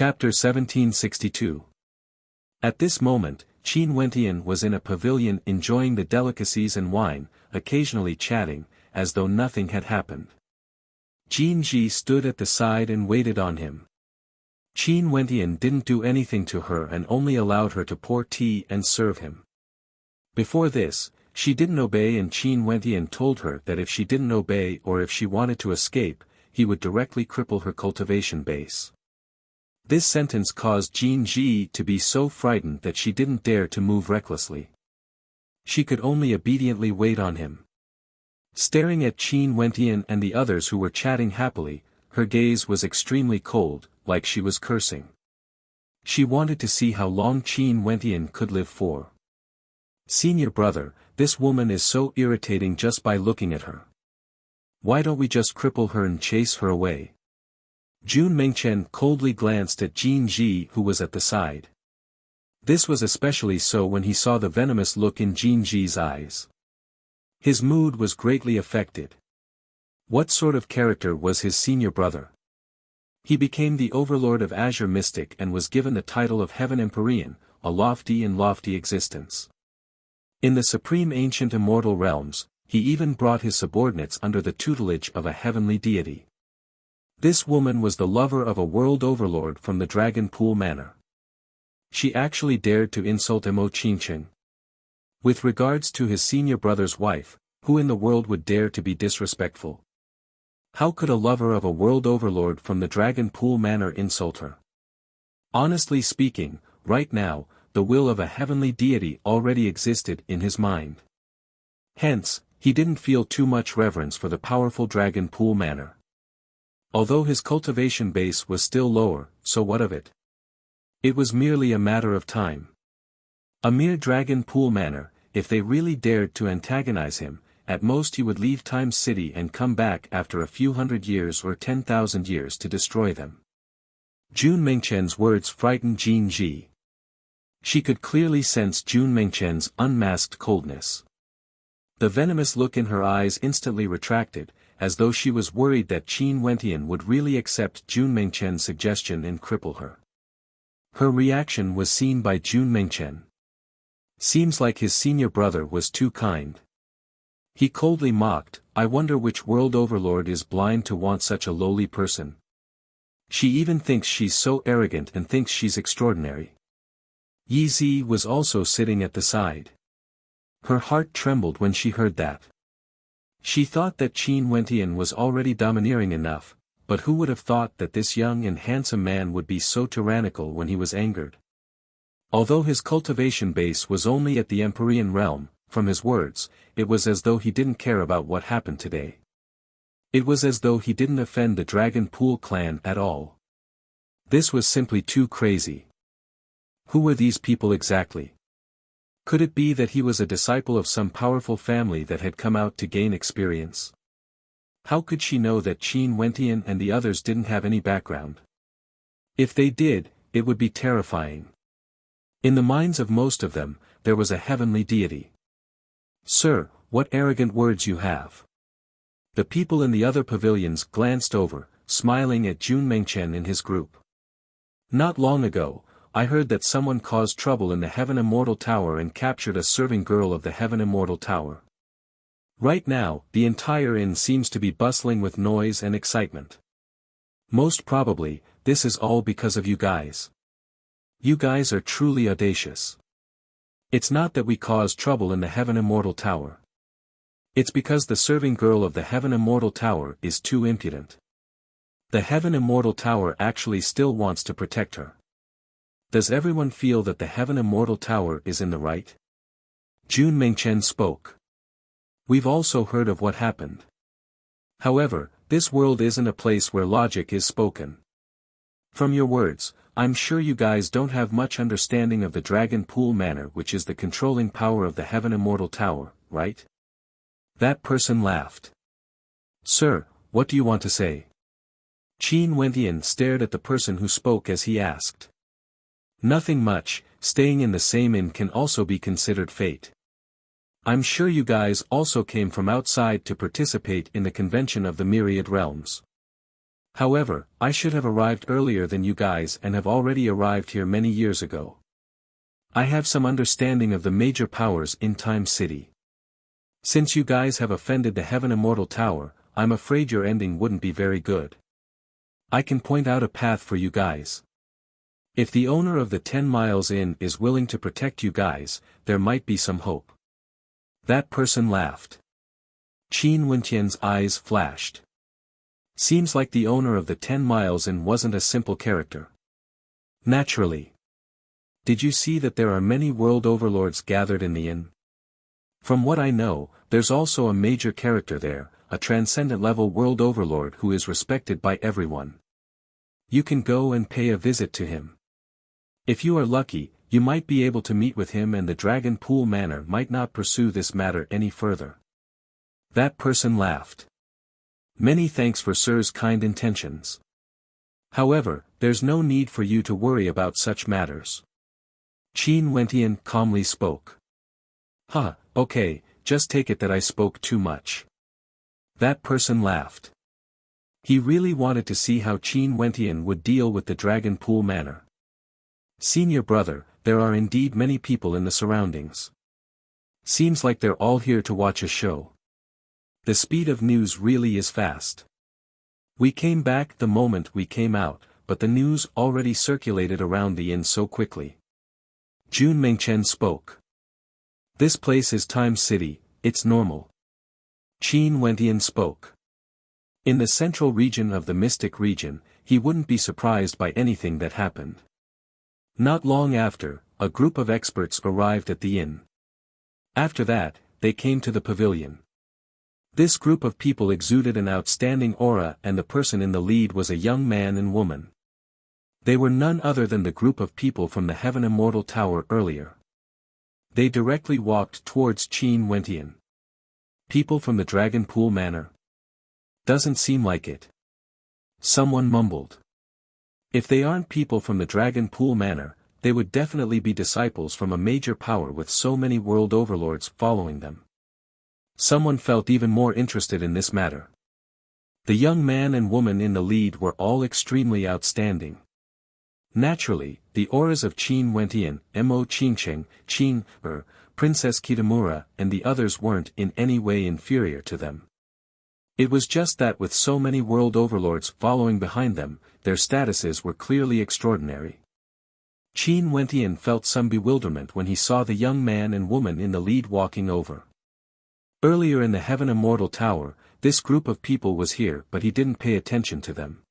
Chapter 1762. At this moment, Qin Wentian was in a pavilion enjoying the delicacies and wine, occasionally chatting, as though nothing had happened. Jin Ji stood at the side and waited on him. Qin Wentian didn't do anything to her and only allowed her to pour tea and serve him. Before this, she didn't obey, and Qin Wentian told her that if she didn't obey or if she wanted to escape, he would directly cripple her cultivation base. This sentence caused Jin Ji to be so frightened that she didn't dare to move recklessly. She could only obediently wait on him. Staring at Qin Wentian and the others who were chatting happily, her gaze was extremely cold, like she was cursing. She wanted to see how long Qin Wentian could live for. "Senior brother, this woman is so irritating just by looking at her. Why don't we just cripple her and chase her away?" Jun Mengchen coldly glanced at Jin Ji, who was at the side. This was especially so when he saw the venomous look in Jin Ji's eyes. His mood was greatly affected. What sort of character was his senior brother? He became the overlord of Azure Mystic and was given the title of Heaven Empyrean, a lofty existence. In the supreme ancient immortal realms, he even brought his subordinates under the tutelage of a heavenly deity. This woman was the lover of a world overlord from the Dragon Pool Manor. She actually dared to insult Emo Qingqing. With regards to his senior brother's wife, who in the world would dare to be disrespectful? How could a lover of a world overlord from the Dragon Pool Manor insult her? Honestly speaking, right now, the will of a heavenly deity already existed in his mind. Hence, he didn't feel too much reverence for the powerful Dragon Pool Manor. Although his cultivation base was still lower, so what of it? It was merely a matter of time. A mere Dragon Pool Manor, if they really dared to antagonize him, at most he would leave Time City and come back after a few hundred years or 10,000 years to destroy them. Jun Mengchen's words frightened Jin Ji. She could clearly sense Jun Mengchen's unmasked coldness. The venomous look in her eyes instantly retracted, as though she was worried that Qin Wentian would really accept Jun Mengchen's suggestion and cripple her. Her reaction was seen by Jun Mengchen. Seems like his senior brother was too kind. He coldly mocked, "I wonder which world overlord is blind to want such a lowly person. She even thinks she's so arrogant and thinks she's extraordinary." Yi Zi was also sitting at the side. Her heart trembled when she heard that. She thought that Qin Wentian was already domineering enough, but who would have thought that this young and handsome man would be so tyrannical when he was angered? Although his cultivation base was only at the Empyrean realm, from his words, it was as though he didn't care about what happened today. It was as though he didn't offend the Dragon Pool clan at all. This was simply too crazy. Who were these people exactly? Could it be that he was a disciple of some powerful family that had come out to gain experience? How could she know that Qin Wentian and the others didn't have any background? If they did, it would be terrifying. In the minds of most of them, there was a heavenly deity. "Sir, what arrogant words you have." The people in the other pavilions glanced over, smiling at Jun Mengchen and his group. "Not long ago, I heard that someone caused trouble in the Heaven Immortal Tower and captured a serving girl of the Heaven Immortal Tower. Right now, the entire inn seems to be bustling with noise and excitement. Most probably, this is all because of you guys. You guys are truly audacious. It's not that we caused trouble in the Heaven Immortal Tower. It's because the serving girl of the Heaven Immortal Tower is too impudent. The Heaven Immortal Tower actually still wants to protect her. Does everyone feel that the Heaven Immortal Tower is in the right?" Jun Mengchen spoke. "We've also heard of what happened. However, this world isn't a place where logic is spoken. From your words, I'm sure you guys don't have much understanding of the Dragon Pool Manor, which is the controlling power of the Heaven Immortal Tower, right?" That person laughed. "Sir, what do you want to say?" Qin Wentian stared at the person who spoke as he asked. "Nothing much, staying in the same inn can also be considered fate. I'm sure you guys also came from outside to participate in the convention of the Myriad Realms. However, I should have arrived earlier than you guys and have already arrived here many years ago. I have some understanding of the major powers in Time City. Since you guys have offended the Heaven Immortal Tower, I'm afraid your ending wouldn't be very good. I can point out a path for you guys. If the owner of the 10 Miles Inn is willing to protect you guys, there might be some hope. That person laughed. Qin Wentian's eyes flashed. Seems like the owner of the 10 Miles Inn wasn't a simple character. Naturally. Did you see that there are many world overlords gathered in the inn? From what I know, there's also a major character there, a transcendent level world overlord who is respected by everyone. You can go and pay a visit to him. If you are lucky, you might be able to meet with him and the Dragon Pool Manor might not pursue this matter any further. That person laughed. Many thanks for Sir's kind intentions. However, there's no need for you to worry about such matters. Qin Wentian calmly spoke. Okay, just take it that I spoke too much. That person laughed. He really wanted to see how Qin Wentian would deal with the Dragon Pool Manor. Senior brother, there are indeed many people in the surroundings. Seems like they're all here to watch a show. The speed of news really is fast. We came back the moment we came out, but the news already circulated around the inn so quickly. Jun Mengchen spoke. This place is Time City, it's normal. Qin Wentian spoke. In the central region of the Mystic region, he wouldn't be surprised by anything that happened. Not long after, a group of experts arrived at the inn. After that, they came to the pavilion. This group of people exuded an outstanding aura and the person in the lead was a young man and woman. They were none other than the group of people from the Heaven Immortal Tower earlier. They directly walked towards Qin Wentian. People from the Dragon Pool Manor? Doesn't seem like it. Someone mumbled. If they aren't people from the Dragon Pool Manor, they would definitely be disciples from a major power with so many world overlords following them. Someone felt even more interested in this matter. The young man and woman in the lead were all extremely outstanding. Naturally, the auras of Qin Wentian, Mo Qingcheng, Qin, Princess Kitamura and the others weren't in any way inferior to them. It was just that with so many world overlords following behind them, their statuses were clearly extraordinary. Qin Wentian felt some bewilderment when he saw the young man and woman in the lead walking over. Earlier in the Heaven Immortal Tower, this group of people was here but he didn't pay attention to them.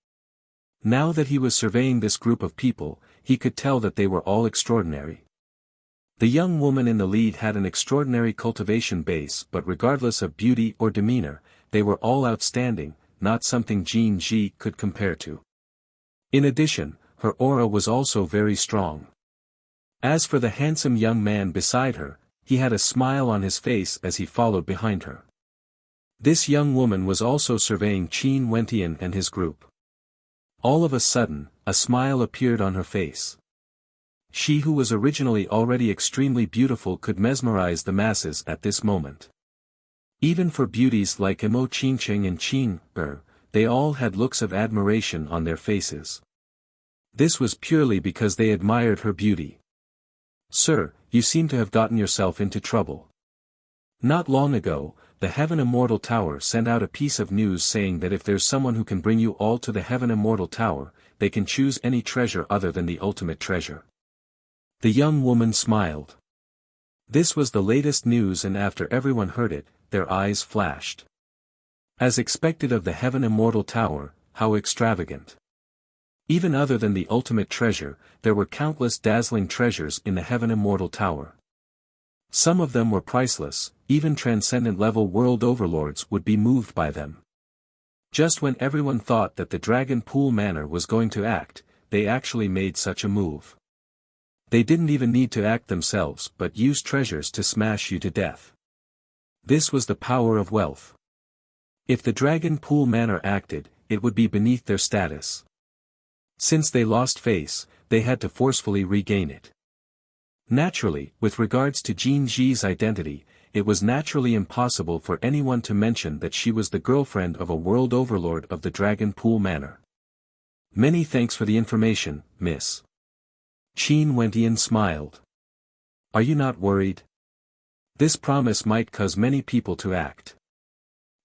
Now that he was surveying this group of people, he could tell that they were all extraordinary. The young woman in the lead had an extraordinary cultivation base but regardless of beauty or demeanor, they were all outstanding, not something Jin Ji could compare to. In addition, her aura was also very strong. As for the handsome young man beside her, he had a smile on his face as he followed behind her. This young woman was also surveying Qin Wentian and his group. All of a sudden, a smile appeared on her face. She who was originally already extremely beautiful could mesmerize the masses at this moment. Even for beauties like Mo Qingcheng and Qin, they all had looks of admiration on their faces. This was purely because they admired her beauty. Sir, you seem to have gotten yourself into trouble. Not long ago, the Heaven Immortal Tower sent out a piece of news saying that if there's someone who can bring you all to the Heaven Immortal Tower, they can choose any treasure other than the ultimate treasure. The young woman smiled. This was the latest news and after everyone heard it, their eyes flashed. As expected of the Heaven Immortal Tower, how extravagant. Even other than the ultimate treasure, there were countless dazzling treasures in the Heaven Immortal Tower. Some of them were priceless, even transcendent-level world overlords would be moved by them. Just when everyone thought that the Dragon Pool Manor was going to act, they actually made such a move. They didn't even need to act themselves but used treasures to smash you to death. This was the power of wealth. If the Dragon Pool Manor acted, it would be beneath their status. Since they lost face, they had to forcefully regain it. Naturally, with regards to Jin Ji's identity, it was naturally impossible for anyone to mention that she was the girlfriend of a world overlord of the Dragon Pool Manor. Many thanks for the information, miss. Qin Wentian smiled. Are you not worried? This promise might cause many people to act.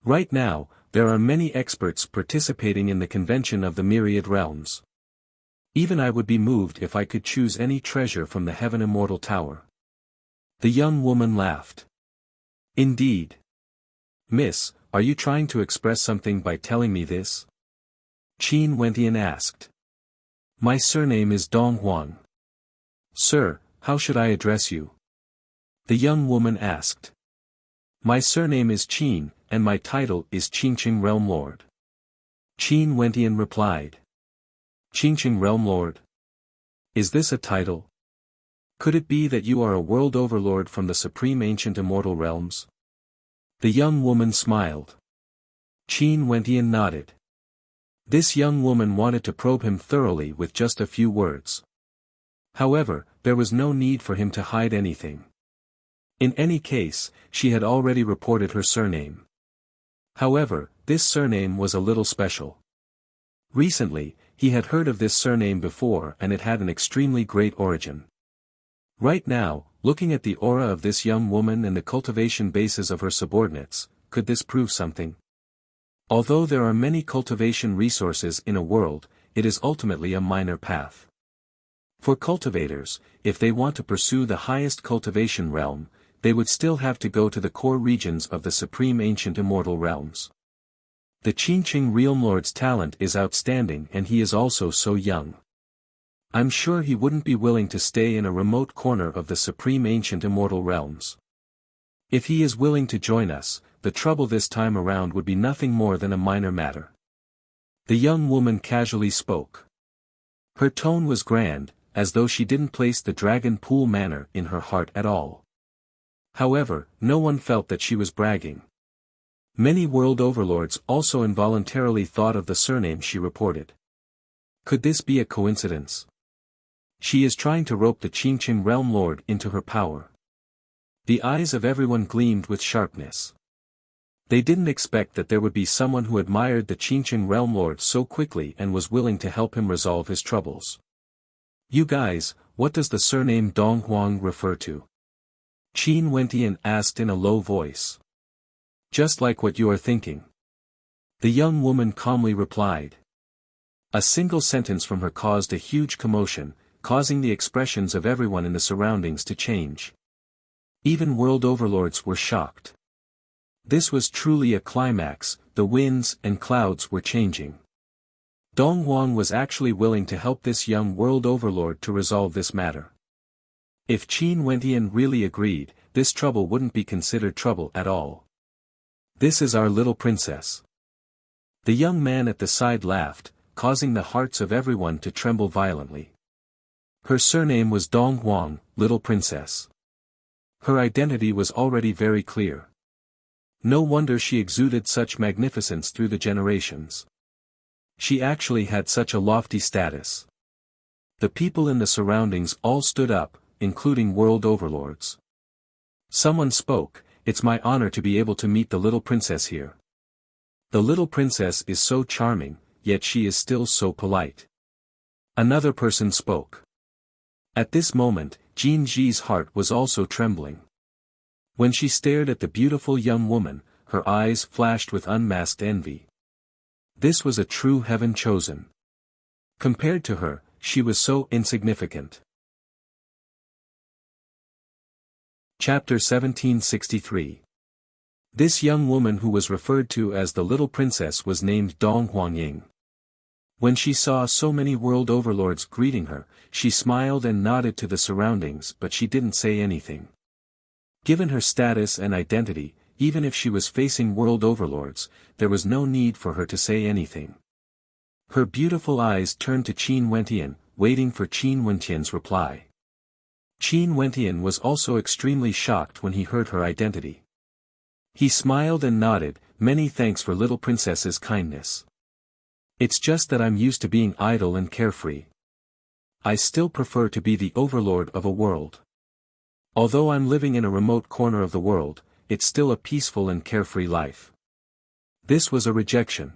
Right now, there are many experts participating in the convention of the myriad realms. Even I would be moved if I could choose any treasure from the Heaven Immortal Tower. The young woman laughed. Indeed. Miss, are you trying to express something by telling me this? Qin Wentian asked. My surname is Dong Huang. Sir, how should I address you? The young woman asked. My surname is Qin, and my title is Qingqing Realm Lord. Qin Wentian replied. Qingqing Realm Lord? Is this a title? Could it be that you are a world overlord from the supreme ancient immortal realms? The young woman smiled. Qin Wentian nodded. This young woman wanted to probe him thoroughly with just a few words. However, there was no need for him to hide anything. In any case, she had already reported her surname. However, this surname was a little special. Recently, he had heard of this surname before and it had an extremely great origin. Right now, looking at the aura of this young woman and the cultivation bases of her subordinates, could this prove something? Although there are many cultivation resources in a world, it is ultimately a minor path. For cultivators, if they want to pursue the highest cultivation realm, they would still have to go to the core regions of the supreme ancient immortal realms. The Qingqing Realm Lord's talent is outstanding and he is also so young. I'm sure he wouldn't be willing to stay in a remote corner of the supreme ancient immortal realms. If he is willing to join us, the trouble this time around would be nothing more than a minor matter. The young woman casually spoke. Her tone was grand, as though she didn't place the Dragon Pool manor in her heart at all. However, no one felt that she was bragging. Many world overlords also involuntarily thought of the surname she reported. Could this be a coincidence? She is trying to rope the Qingqing Realm Lord into her power. The eyes of everyone gleamed with sharpness. They didn't expect that there would be someone who admired the Qingqing Realm Lord so quickly and was willing to help him resolve his troubles. You guys, what does the surname Dong Huang refer to? Qin Wentian asked in a low voice. Just like what you are thinking. The young woman calmly replied. A single sentence from her caused a huge commotion, causing the expressions of everyone in the surroundings to change. Even world overlords were shocked. This was truly a climax, the winds and clouds were changing. Dong Huang was actually willing to help this young world overlord to resolve this matter. If Qin Wentian really agreed, this trouble wouldn't be considered trouble at all. This is our little princess. The young man at the side laughed, causing the hearts of everyone to tremble violently. Her surname was Dong Huang, little princess. Her identity was already very clear. No wonder she exuded such magnificence through the generations. She actually had such a lofty status. The people in the surroundings all stood up, including world overlords. Someone spoke, it's my honor to be able to meet the little princess here. The little princess is so charming, yet she is still so polite. Another person spoke. At this moment, Jin Ji's heart was also trembling. When she stared at the beautiful young woman, her eyes flashed with unmasked envy. This was a true heaven chosen. Compared to her, she was so insignificant. Chapter 1763. This young woman who was referred to as the little princess was named Dong Huangying. When she saw so many world overlords greeting her, she smiled and nodded to the surroundings, but she didn't say anything. Given her status and identity, even if she was facing world overlords, there was no need for her to say anything. Her beautiful eyes turned to Qin Wentian, waiting for Qin Wentian's reply. Qin Wentian was also extremely shocked when he heard her identity. He smiled and nodded, many thanks for little princess's kindness. It's just that I'm used to being idle and carefree. I still prefer to be the overlord of a world. Although I'm living in a remote corner of the world, it's still a peaceful and carefree life. This was a rejection.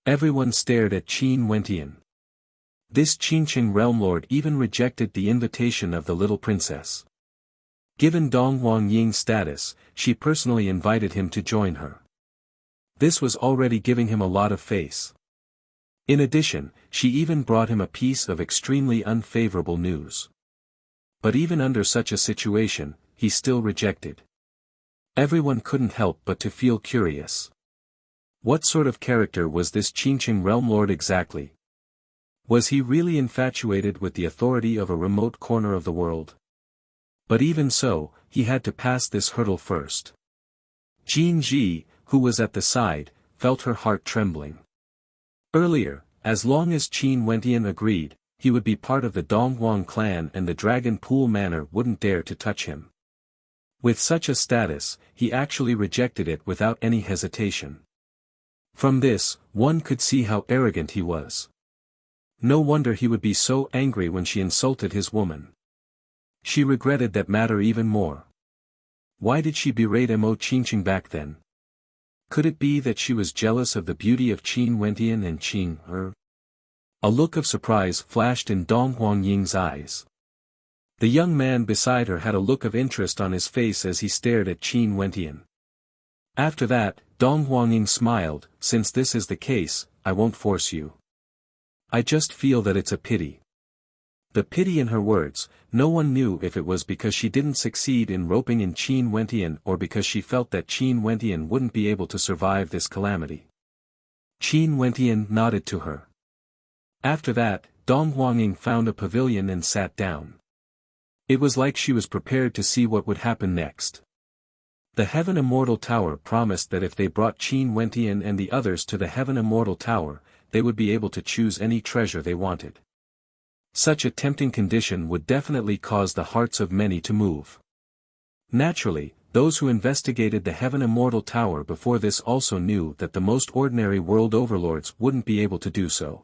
Everyone stared at Qin Wentian. This Qingqing realm lord even rejected the invitation of the little princess. Given Dong Huangying's status, she personally invited him to join her. This was already giving him a lot of face. In addition, she even brought him a piece of extremely unfavorable news. But even under such a situation, he still rejected. Everyone couldn't help but to feel curious. What sort of character was this Qingqing realm lord exactly? Was he really infatuated with the authority of a remote corner of the world? But even so, he had to pass this hurdle first. Jin Ji, who was at the side, felt her heart trembling. Earlier, as long as Qin Wentian agreed, he would be part of the Donghuang clan and the Dragon Pool Manor wouldn't dare to touch him. With such a status, he actually rejected it without any hesitation. From this, one could see how arrogant he was. No wonder he would be so angry when she insulted his woman. She regretted that matter even more. Why did she berate Mo Qingqing back then? Could it be that she was jealous of the beauty of Qin Wentian and Qing Er? A look of surprise flashed in Dong Huangying's eyes. The young man beside her had a look of interest on his face as he stared at Qin Wentian. After that, Dong Huangying smiled, "Since this is the case, I won't force you. I just feel that it's a pity." The pity in her words, no one knew if it was because she didn't succeed in roping in Qin Wentian or because she felt that Qin Wentian wouldn't be able to survive this calamity. Qin Wentian nodded to her. After that, Dong Huangying found a pavilion and sat down. It was like she was prepared to see what would happen next. The Heaven Immortal Tower promised that if they brought Qin Wentian and the others to the Heaven Immortal Tower, they would be able to choose any treasure they wanted. Such a tempting condition would definitely cause the hearts of many to move. Naturally, those who investigated the Heaven Immortal Tower before this also knew that the most ordinary world overlords wouldn't be able to do so.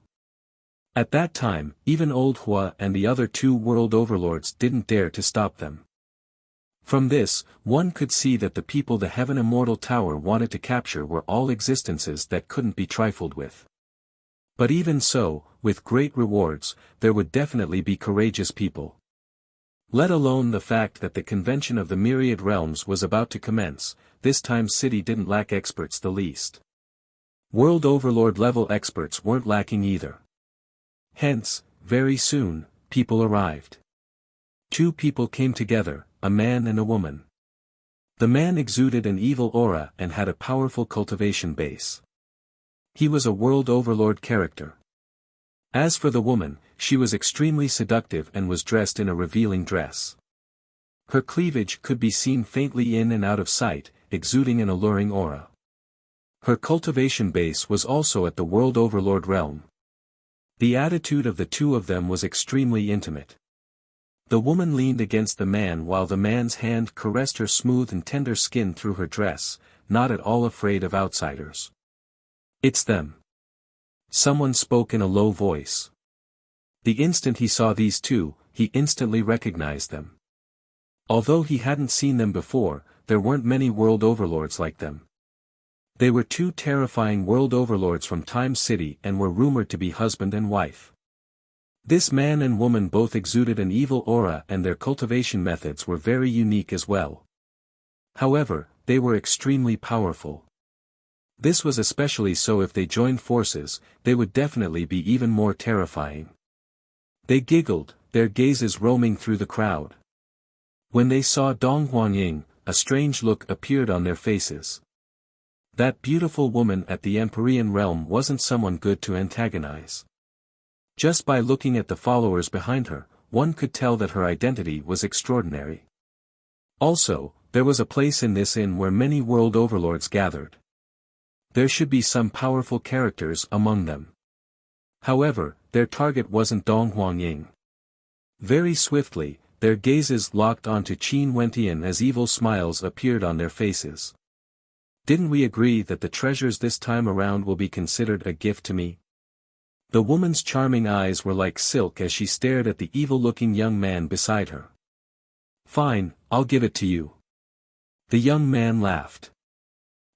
At that time, even Old Hua and the other two world overlords didn't dare to stop them. From this, one could see that the people the Heaven Immortal Tower wanted to capture were all existences that couldn't be trifled with. But even so, with great rewards, there would definitely be courageous people. Let alone the fact that the convention of the myriad realms was about to commence, this time city didn't lack experts the least. World Overlord level experts weren't lacking either. Hence, very soon, people arrived. Two people came together, a man and a woman. The man exuded an evil aura and had a powerful cultivation base. He was a world overlord character. As for the woman, she was extremely seductive and was dressed in a revealing dress. Her cleavage could be seen faintly in and out of sight, exuding an alluring aura. Her cultivation base was also at the world overlord realm. The attitude of the two of them was extremely intimate. The woman leaned against the man while the man's hand caressed her smooth and tender skin through her dress, not at all afraid of outsiders. "It's them." Someone spoke in a low voice. The instant he saw these two, he instantly recognized them. Although he hadn't seen them before, there weren't many world overlords like them. They were two terrifying world overlords from Time City and were rumored to be husband and wife. This man and woman both exuded an evil aura and their cultivation methods were very unique as well. However, they were extremely powerful. This was especially so if they joined forces, they would definitely be even more terrifying. They giggled, their gazes roaming through the crowd. When they saw Dong Huangying, a strange look appeared on their faces. That beautiful woman at the Empyrean realm wasn't someone good to antagonize. Just by looking at the followers behind her, one could tell that her identity was extraordinary. Also, there was a place in this inn where many world overlords gathered. There should be some powerful characters among them. However, their target wasn't Dong Huangying. Very swiftly, their gazes locked onto Qin Wentian as evil smiles appeared on their faces. "Didn't we agree that the treasures this time around will be considered a gift to me?" The woman's charming eyes were like silk as she stared at the evil-looking young man beside her. "Fine, I'll give it to you." The young man laughed.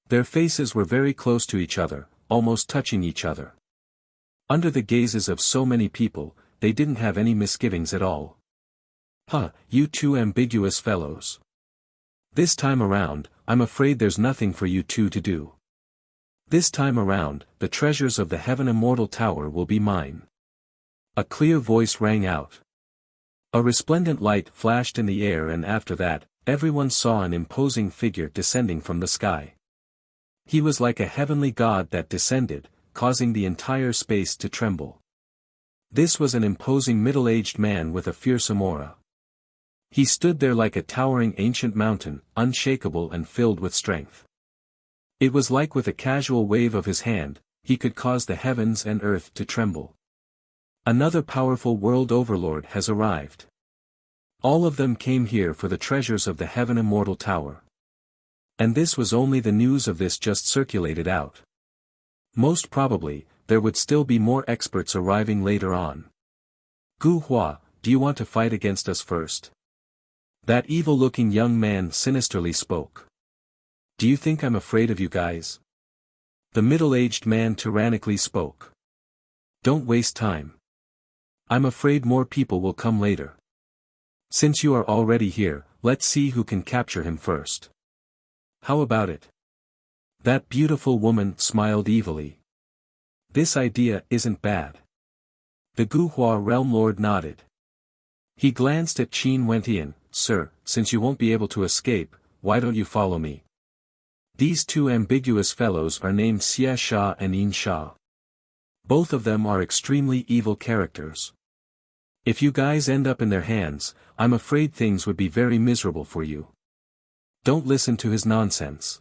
Their faces were very close to each other, almost touching each other. Under the gazes of so many people, they didn't have any misgivings at all. Huh, you two ambiguous fellows. This time around, I'm afraid there's nothing for you two to do. This time around, the treasures of the Heaven Immortal Tower will be mine. A clear voice rang out. A resplendent light flashed in the air, and after that, everyone saw an imposing figure descending from the sky. He was like a heavenly god that descended, causing the entire space to tremble. This was an imposing middle-aged man with a fearsome aura. He stood there like a towering ancient mountain, unshakable and filled with strength. It was like with a casual wave of his hand, he could cause the heavens and earth to tremble. Another powerful world overlord has arrived. All of them came here for the treasures of the Heaven Immortal Tower. And this was only the news of this just circulated out. Most probably, there would still be more experts arriving later on. Gu Hua, do you want to fight against us first? That evil-looking young man sinisterly spoke. Do you think I'm afraid of you guys? The middle-aged man tyrannically spoke. Don't waste time. I'm afraid more people will come later. Since you are already here, let's see who can capture him first. How about it? That beautiful woman smiled evilly. This idea isn't bad. The Guhua Realm Lord nodded. He glanced at Qin Wentian. Sir, since you won't be able to escape, why don't you follow me? These two ambiguous fellows are named Xia Sha and Yin Sha. Both of them are extremely evil characters. If you guys end up in their hands, I'm afraid things would be very miserable for you. Don't listen to his nonsense.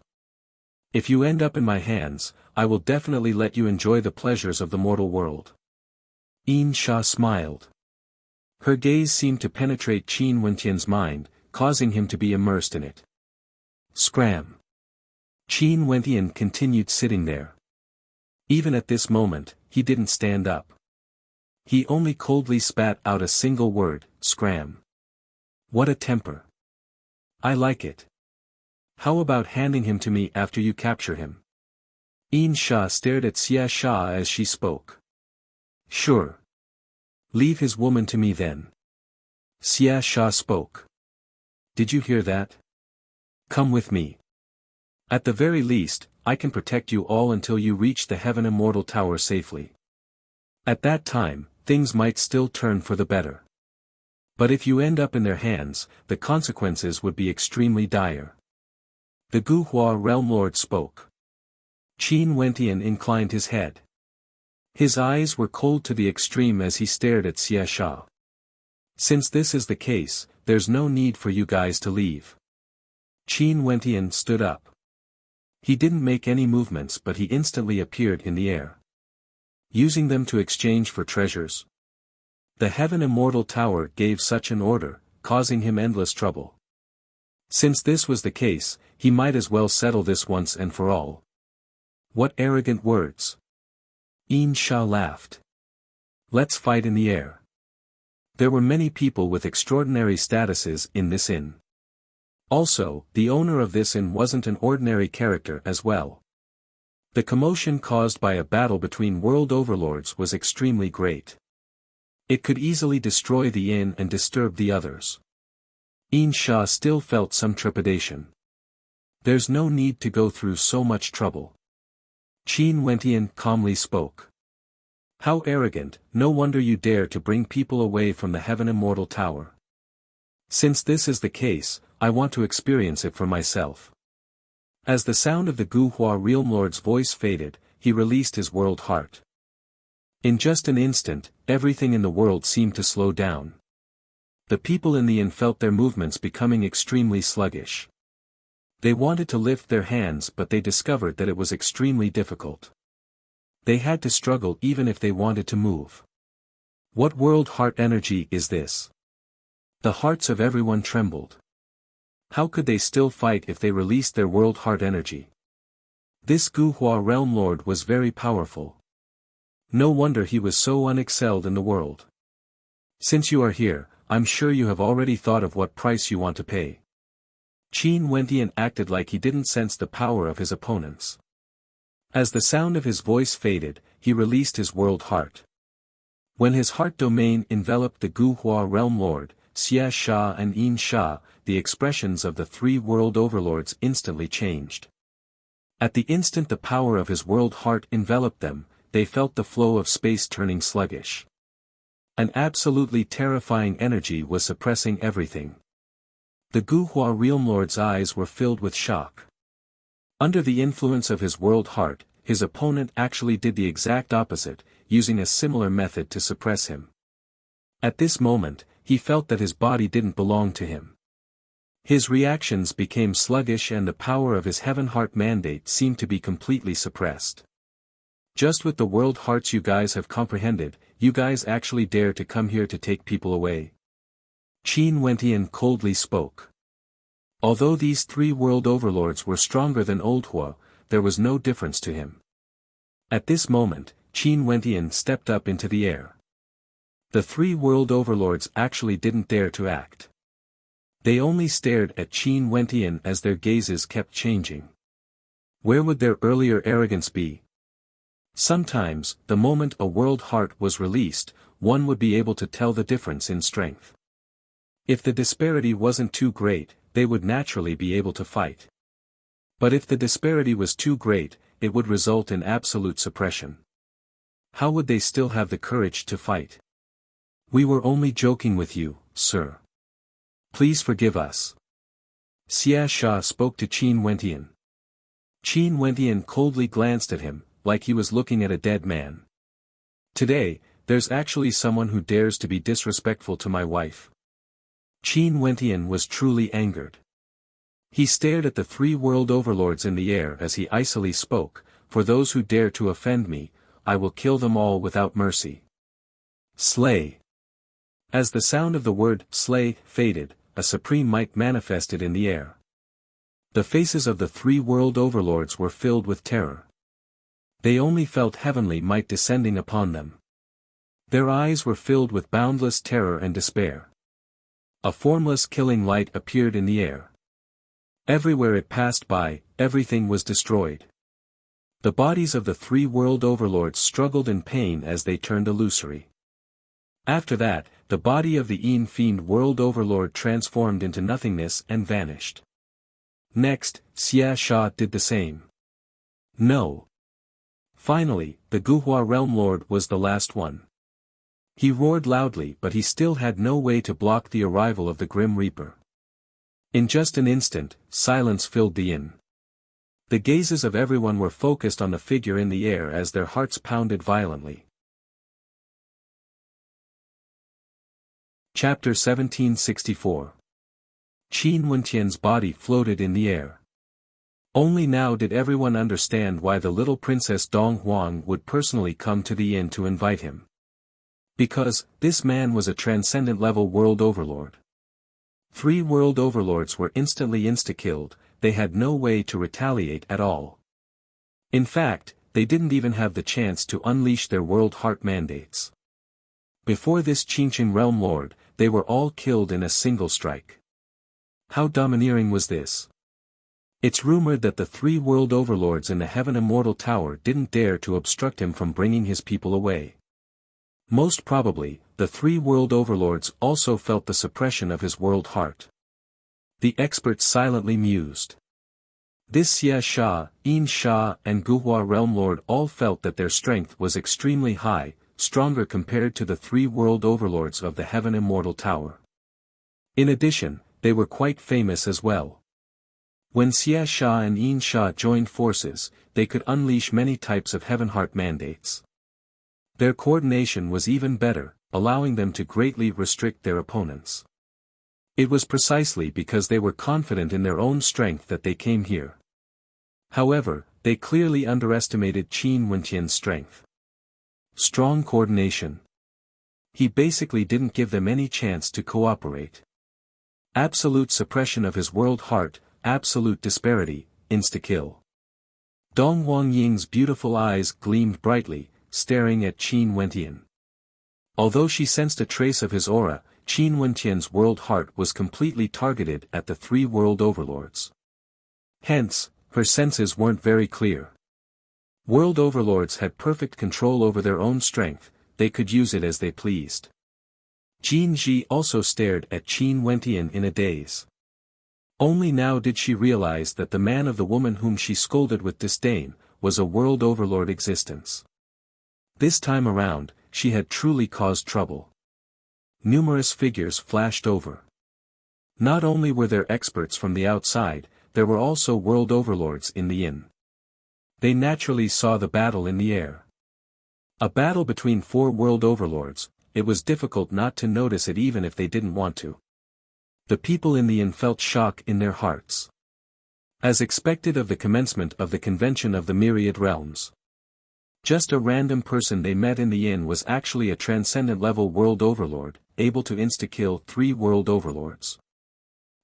If you end up in my hands, I will definitely let you enjoy the pleasures of the mortal world. Yin Sha smiled. Her gaze seemed to penetrate Qin Wentian's mind, causing him to be immersed in it. Scram. Qin Wentian continued sitting there. Even at this moment, he didn't stand up. He only coldly spat out a single word, scram. What a temper. I like it. How about handing him to me after you capture him? Yin Sha stared at Xia Sha as she spoke. Sure. Leave his woman to me then. Xia Sha spoke. Did you hear that? Come with me. At the very least, I can protect you all until you reach the Heaven Immortal Tower safely. At that time, things might still turn for the better. But if you end up in their hands, the consequences would be extremely dire. The Guhua Realm Lord spoke. Qin Wentian inclined his head. His eyes were cold to the extreme as he stared at Xia Sha. Since this is the case, there's no need for you guys to leave. Qin Wentian stood up. He didn't make any movements, but he instantly appeared in the air. Using them to exchange for treasures. The Heaven Immortal Tower gave such an order, causing him endless trouble. Since this was the case, he might as well settle this once and for all. What arrogant words. Yin Sha laughed. Let's fight in the air. There were many people with extraordinary statuses in this inn. Also, the owner of this inn wasn't an ordinary character as well. The commotion caused by a battle between world overlords was extremely great. It could easily destroy the inn and disturb the others. Yin Sha still felt some trepidation. There's no need to go through so much trouble. Qin Wentian calmly spoke. How arrogant, no wonder you dare to bring people away from the Heaven Immortal Tower. Since this is the case, I want to experience it for myself. As the sound of the Guhua Realm Lord's voice faded, he released his world heart. In just an instant, everything in the world seemed to slow down. The people in the inn felt their movements becoming extremely sluggish. They wanted to lift their hands, but they discovered that it was extremely difficult. They had to struggle even if they wanted to move. What world heart energy is this? The hearts of everyone trembled. How could they still fight if they released their world heart energy? This Guhua Realm Lord was very powerful. No wonder he was so unexcelled in the world. Since you are here, I'm sure you have already thought of what price you want to pay. Qin Wentian acted like he didn't sense the power of his opponents. As the sound of his voice faded, he released his world heart. When his heart domain enveloped the Guhua realm lord, Xia Sha and Yin Sha, the expressions of the three world overlords instantly changed. At the instant the power of his world heart enveloped them, they felt the flow of space turning sluggish. An absolutely terrifying energy was suppressing everything. The Guhua realm lord's eyes were filled with shock. Under the influence of his world heart, his opponent actually did the exact opposite, using a similar method to suppress him. At this moment, he felt that his body didn't belong to him. His reactions became sluggish and the power of his heaven heart mandate seemed to be completely suppressed. Just with the world hearts you guys have comprehended, you guys actually dare to come here to take people away? Qin Wentian coldly spoke. Although these three world overlords were stronger than Old Hua, there was no difference to him. At this moment, Qin Wentian stepped up into the air. The three world overlords actually didn't dare to act. They only stared at Qin Wentian as their gazes kept changing. Where would their earlier arrogance be? Sometimes, the moment a world heart was released, one would be able to tell the difference in strength. If the disparity wasn't too great, they would naturally be able to fight. But if the disparity was too great, it would result in absolute suppression. How would they still have the courage to fight? We were only joking with you, sir. Please forgive us. Xia Sha spoke to Qin Wentian. Qin Wentian coldly glanced at him, like he was looking at a dead man. Today, there's actually someone who dares to be disrespectful to my wife. Qin Wentian was truly angered. He stared at the three world overlords in the air as he icily spoke, for those who dare to offend me, I will kill them all without mercy. Slay. As the sound of the word slay faded, a supreme might manifested in the air. The faces of the three world overlords were filled with terror. They only felt heavenly might descending upon them. Their eyes were filled with boundless terror and despair. A formless killing light appeared in the air. Everywhere it passed by, everything was destroyed. The bodies of the three world overlords struggled in pain as they turned illusory. After that, the body of the Yin Fiend world overlord transformed into nothingness and vanished. Next, Xia Sha did the same. No. Finally, the Guhua realm lord was the last one. He roared loudly but he still had no way to block the arrival of the Grim Reaper. In just an instant, silence filled the inn. The gazes of everyone were focused on the figure in the air as their hearts pounded violently. Chapter 1764. Qin Wentian's body floated in the air. Only now did everyone understand why the little princess Dong Huang would personally come to the inn to invite him. Because, this man was a transcendent-level world overlord. Three world overlords were instantly insta-killed, they had no way to retaliate at all. In fact, they didn't even have the chance to unleash their world heart mandates. Before this Qinqing realm lord, they were all killed in a single strike. How domineering was this? It's rumored that the three world overlords in the Heaven Immortal Tower didn't dare to obstruct him from bringing his people away. Most probably, the three world overlords also felt the suppression of his world heart. The experts silently mused. This Xia Sha, Yin Sha and Guhua realm lord all felt that their strength was extremely high, stronger compared to the three world overlords of the Heaven Immortal Tower. In addition, they were quite famous as well. When Xia Sha and Yin Sha joined forces, they could unleash many types of heaven heart mandates. Their coordination was even better, allowing them to greatly restrict their opponents. It was precisely because they were confident in their own strength that they came here. However, they clearly underestimated Qin Wentian's strength. Strong coordination. He basically didn't give them any chance to cooperate. Absolute suppression of his world heart, absolute disparity, insta-kill. Dong Huangying's beautiful eyes gleamed brightly, staring at Qin Wentian. Although she sensed a trace of his aura, Qin Wentian's world heart was completely targeted at the three world overlords. Hence, her senses weren't very clear. World overlords had perfect control over their own strength, they could use it as they pleased. Jin Ji also stared at Qin Wentian in a daze. Only now did she realize that the man of the woman whom she scolded with disdain, was a world overlord existence. This time around, she had truly caused trouble. Numerous figures flashed over. Not only were there experts from the outside, there were also world overlords in the inn. They naturally saw the battle in the air. A battle between 4 world overlords, it was difficult not to notice it even if they didn't want to. The people in the inn felt shock in their hearts. As expected of the commencement of the convention of the myriad realms. Just a random person they met in the inn was actually a transcendent level world overlord, able to insta-kill 3 world overlords.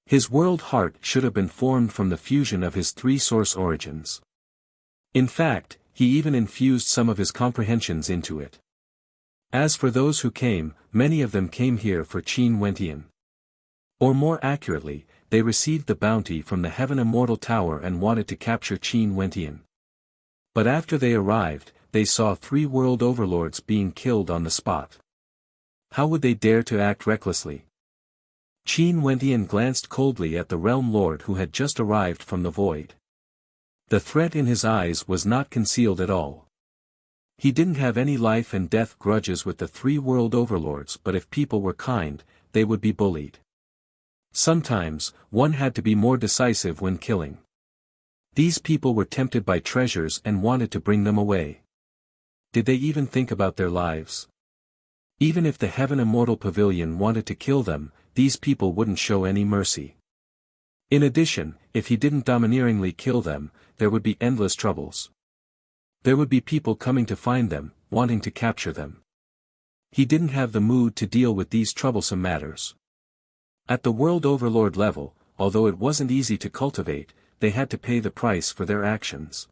His world heart should have been formed from the fusion of his 3 source origins. In fact, he even infused some of his comprehensions into it. As for those who came, many of them came here for Qin Wentian. Or more accurately, they received the bounty from the Heaven Immortal Tower and wanted to capture Qin Wentian. But after they arrived, they saw 3 world overlords being killed on the spot. How would they dare to act recklessly? Qin Wentian glanced coldly at the realm lord who had just arrived from the void. The threat in his eyes was not concealed at all. He didn't have any life and death grudges with the 3 world overlords, but if people were kind, they would be bullied. Sometimes, one had to be more decisive when killing. These people were tempted by treasures and wanted to bring them away. Did they even think about their lives? Even if the Heaven Immortal Pavilion wanted to kill them, these people wouldn't show any mercy. In addition, if he didn't domineeringly kill them, there would be endless troubles. There would be people coming to find them, wanting to capture them. He didn't have the mood to deal with these troublesome matters. At the World Overlord level, although it wasn't easy to cultivate, they had to pay the price for their actions.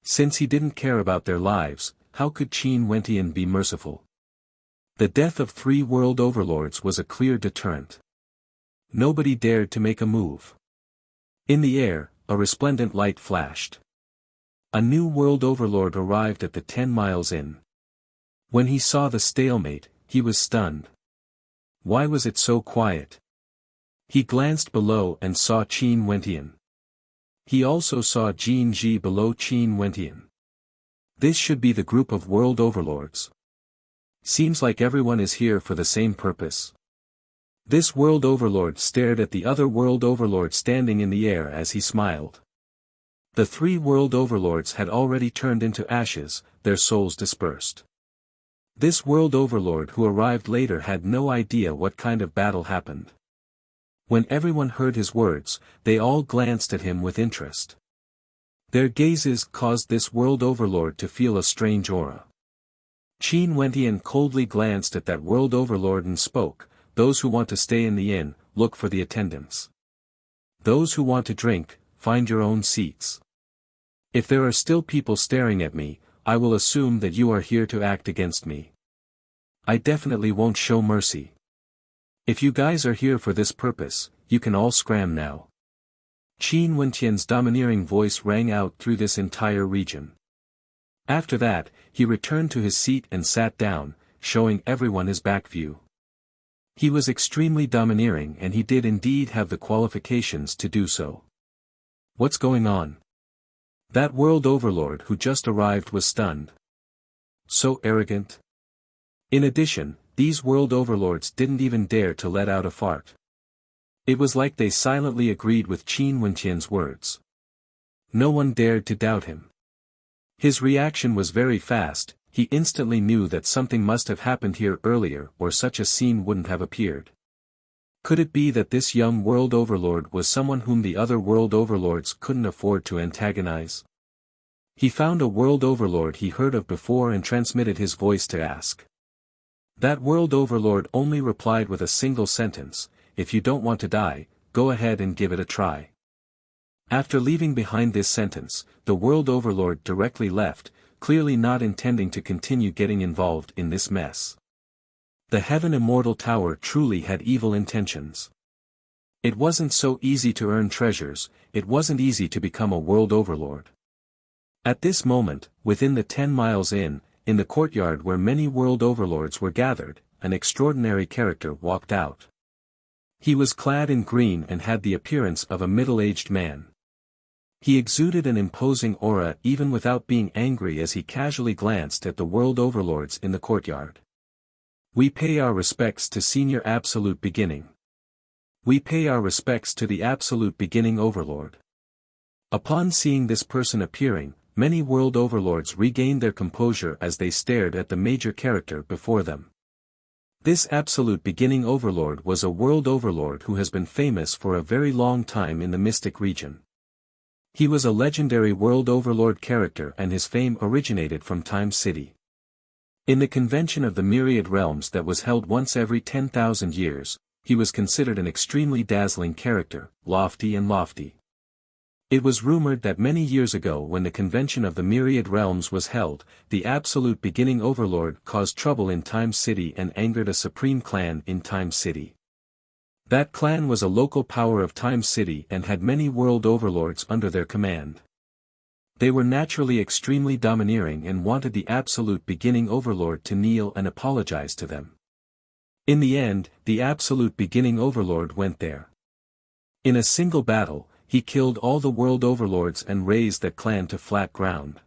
Since he didn't care about their lives, how could Qin Wentian be merciful? The death of 3 world overlords was a clear deterrent. Nobody dared to make a move. In the air, a resplendent light flashed. A new world overlord arrived at the 10 Miles Inn. When he saw the stalemate, he was stunned. Why was it so quiet? He glanced below and saw Qin Wentian. He also saw Jin Ji below Qin Wentian. This should be the group of world overlords. Seems like everyone is here for the same purpose. This world overlord stared at the other world overlord standing in the air as he smiled. The 3 world overlords had already turned into ashes, their souls dispersed. This world overlord who arrived later had no idea what kind of battle happened. When everyone heard his words, they all glanced at him with interest. Their gazes caused this world overlord to feel a strange aura. Qin Wentian coldly glanced at that world overlord and spoke, "Those who want to stay in the inn, look for the attendants. Those who want to drink, find your own seats. If there are still people staring at me, I will assume that you are here to act against me. I definitely won't show mercy. If you guys are here for this purpose, you can all scram now." Qin Wentian's domineering voice rang out through this entire region. After that, he returned to his seat and sat down, showing everyone his back view. He was extremely domineering and he did indeed have the qualifications to do so. What's going on? That world overlord who just arrived was stunned. So arrogant. In addition, these world overlords didn't even dare to let out a fart. It was like they silently agreed with Qin Wentian's words. No one dared to doubt him. His reaction was very fast, he instantly knew that something must have happened here earlier or such a scene wouldn't have appeared. Could it be that this young world overlord was someone whom the other world overlords couldn't afford to antagonize? He found a world overlord he heard of before and transmitted his voice to ask. That world overlord only replied with a single sentence, "If you don't want to die, go ahead and give it a try." After leaving behind this sentence, the world overlord directly left, clearly not intending to continue getting involved in this mess. The Heaven Immortal Tower truly had evil intentions. It wasn't so easy to earn treasures, it wasn't easy to become a world overlord. At this moment, within the 10 miles in the courtyard where many world overlords were gathered, an extraordinary character walked out. He was clad in green and had the appearance of a middle-aged man. He exuded an imposing aura even without being angry as he casually glanced at the world overlords in the courtyard. We pay our respects to Senior Absolute Beginning. We pay our respects to the Absolute Beginning Overlord. Upon seeing this person appearing, many world overlords regained their composure as they stared at the major character before them. This Absolute Beginning Overlord was a world overlord who has been famous for a very long time in the Mystic region. He was a legendary world overlord character and his fame originated from Time City. In the convention of the Myriad Realms that was held once every 10,000 years, he was considered an extremely dazzling character, lofty. It was rumored that many years ago when the convention of the Myriad Realms was held, the Absolute Beginning Overlord caused trouble in Time City and angered a supreme clan in Time City. That clan was a local power of Time City and had many world overlords under their command. They were naturally extremely domineering and wanted the Absolute Beginning Overlord to kneel and apologize to them. In the end, the Absolute Beginning Overlord went there. In a single battle, he killed all the world overlords and razed that clan to flat ground.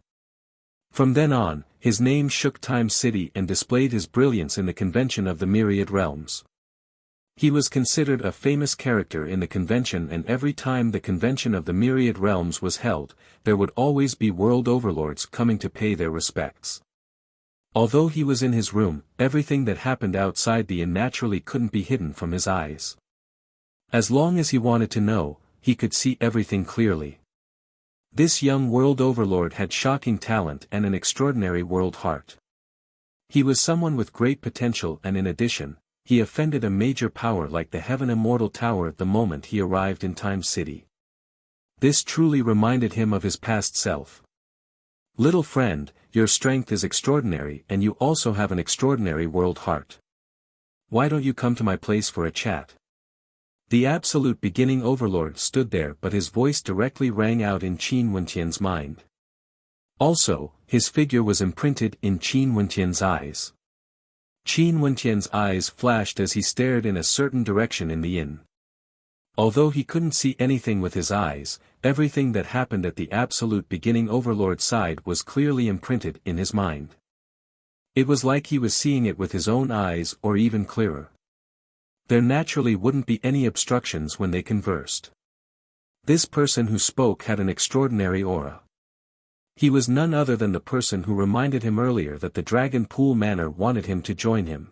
From then on, his name shook Time City and displayed his brilliance in the convention of the Myriad Realms. He was considered a famous character in the convention, and every time the convention of the Myriad Realms was held, there would always be world overlords coming to pay their respects. Although he was in his room, everything that happened outside the inn naturally couldn't be hidden from his eyes. As long as he wanted to know, he could see everything clearly. This young world overlord had shocking talent and an extraordinary world heart. He was someone with great potential, and in addition, he offended a major power like the Heaven Immortal Tower the moment he arrived in Time City. This truly reminded him of his past self. Little friend, your strength is extraordinary and you also have an extraordinary world heart. Why don't you come to my place for a chat? The Absolute Beginning Overlord stood there, but his voice directly rang out in Qin Wentian's mind. Also, his figure was imprinted in Qin Wentian's eyes. Qin Wentian's eyes flashed as he stared in a certain direction in the inn. Although he couldn't see anything with his eyes, everything that happened at the Absolute Beginning Overlord's side was clearly imprinted in his mind. It was like he was seeing it with his own eyes, or even clearer. There naturally wouldn't be any obstructions when they conversed. This person who spoke had an extraordinary aura. He was none other than the person who reminded him earlier that the Dragon Pool Manor wanted him to join him.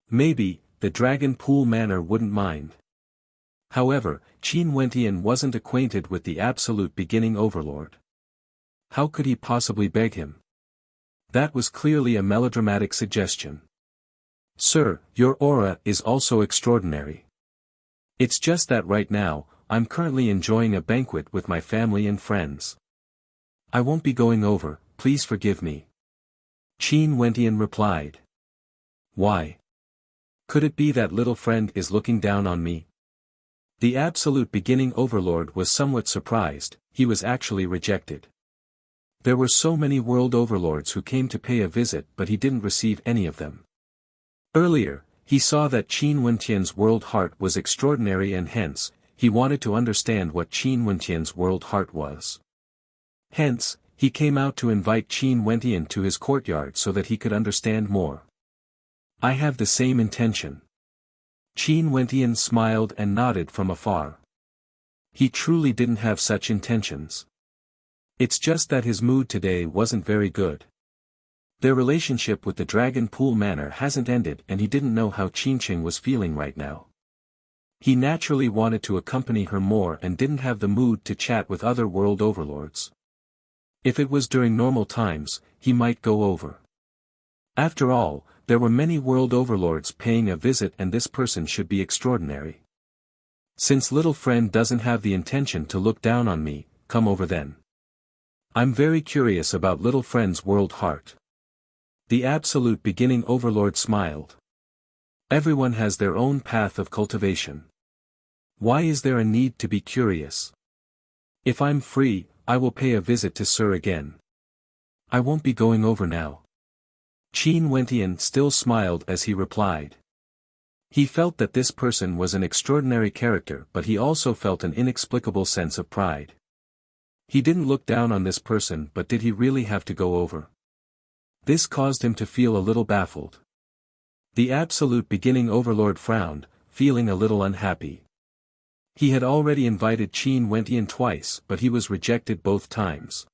Maybe, the Dragon Pool Manor wouldn't mind. However, Qin Wentian wasn't acquainted with the Absolute Beginning Overlord. How could he possibly beg him? That was clearly a melodramatic suggestion. Sir, your aura is also extraordinary. It's just that right now, I'm currently enjoying a banquet with my family and friends. I won't be going over, please forgive me. Qin Wentian replied. Why? Could it be that little friend is looking down on me? The Absolute Beginning Overlord was somewhat surprised. He was actually rejected. There were so many world overlords who came to pay a visit, but he didn't receive any of them. Earlier, he saw that Qin Wentian's world heart was extraordinary, and hence, he wanted to understand what Qin Wentian's world heart was. Hence, he came out to invite Qin Wentian to his courtyard so that he could understand more. I have the same intention. Qin Wentian smiled and nodded from afar. He truly didn't have such intentions. It's just that his mood today wasn't very good. Their relationship with the Dragon Pool Manor hasn't ended, and he didn't know how Qinqing was feeling right now. He naturally wanted to accompany her more and didn't have the mood to chat with other world overlords. If it was during normal times, he might go over. After all, there were many world overlords paying a visit, and this person should be extraordinary. Since little friend doesn't have the intention to look down on me, come over then. I'm very curious about little friend's world heart. The Absolute Beginning Overlord smiled. Everyone has their own path of cultivation. Why is there a need to be curious? If I'm free, I will pay a visit to Sir again. I won't be going over now. Qin Wentian still smiled as he replied. He felt that this person was an extraordinary character, but he also felt an inexplicable sense of pride. He didn't look down on this person, but did he really have to go over? This caused him to feel a little baffled. The absolute beginning overlord frowned, feeling a little unhappy. He had already invited Qin Wentian twice, but he was rejected both times.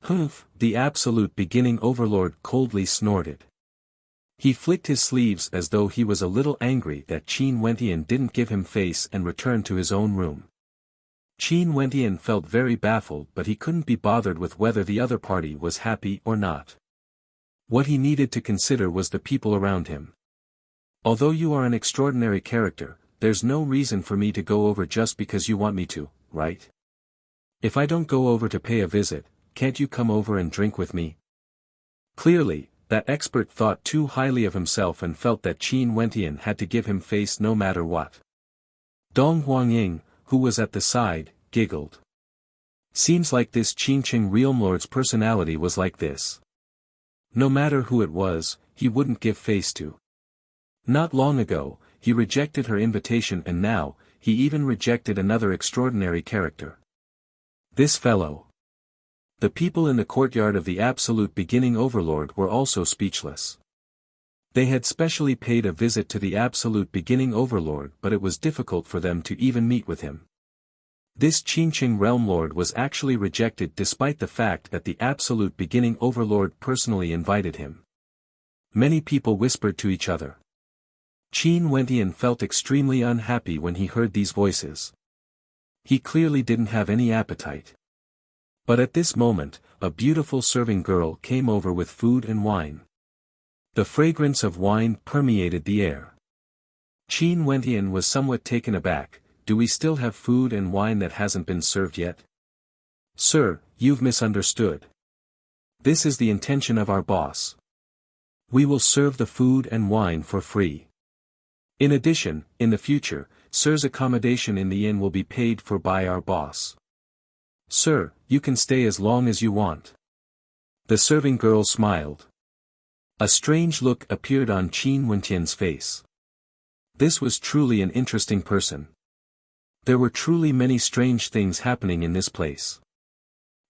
Humph, the absolute beginning overlord coldly snorted. He flicked his sleeves as though he was a little angry that Qin Wentian didn't give him face and returned to his own room. Qin Wentian felt very baffled, but he couldn't be bothered with whether the other party was happy or not. What he needed to consider was the people around him. Although you are an extraordinary character, there's no reason for me to go over just because you want me to, right? If I don't go over to pay a visit, can't you come over and drink with me? Clearly, that expert thought too highly of himself and felt that Qin Wentian had to give him face no matter what. Dong Huangying, who was at the side, giggled. Seems like this Qingqing Realm Lord's personality was like this. No matter who it was, he wouldn't give face to. Not long ago, he rejected her invitation, and now, he even rejected another extraordinary character. This fellow. The people in the courtyard of the absolute beginning overlord were also speechless. They had specially paid a visit to the absolute beginning overlord, but it was difficult for them to even meet with him. This Qingqing Realm Lord was actually rejected despite the fact that the absolute beginning overlord personally invited him. Many people whispered to each other. Qin Wentian felt extremely unhappy when he heard these voices. He clearly didn't have any appetite. But at this moment, a beautiful serving girl came over with food and wine. The fragrance of wine permeated the air. Qin Wentian was somewhat taken aback. Do we still have food and wine that hasn't been served yet? Sir, you've misunderstood. This is the intention of our boss. We will serve the food and wine for free. In addition, in the future, Sir's accommodation in the inn will be paid for by our boss. Sir, you can stay as long as you want. The serving girl smiled. A strange look appeared on Qin Wentian's face. This was truly an interesting person. There were truly many strange things happening in this place.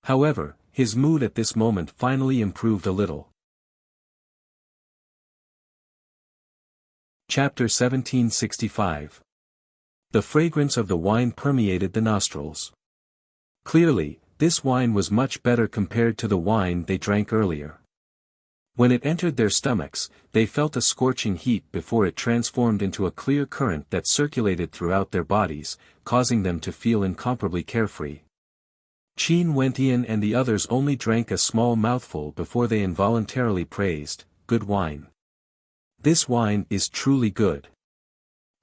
However, his mood at this moment finally improved a little. Chapter 1765. The fragrance of the wine permeated the nostrils. Clearly, this wine was much better compared to the wine they drank earlier. When it entered their stomachs, they felt a scorching heat before it transformed into a clear current that circulated throughout their bodies, causing them to feel incomparably carefree. Qin Wentian and the others only drank a small mouthful before they involuntarily praised, "Good wine. This wine is truly good."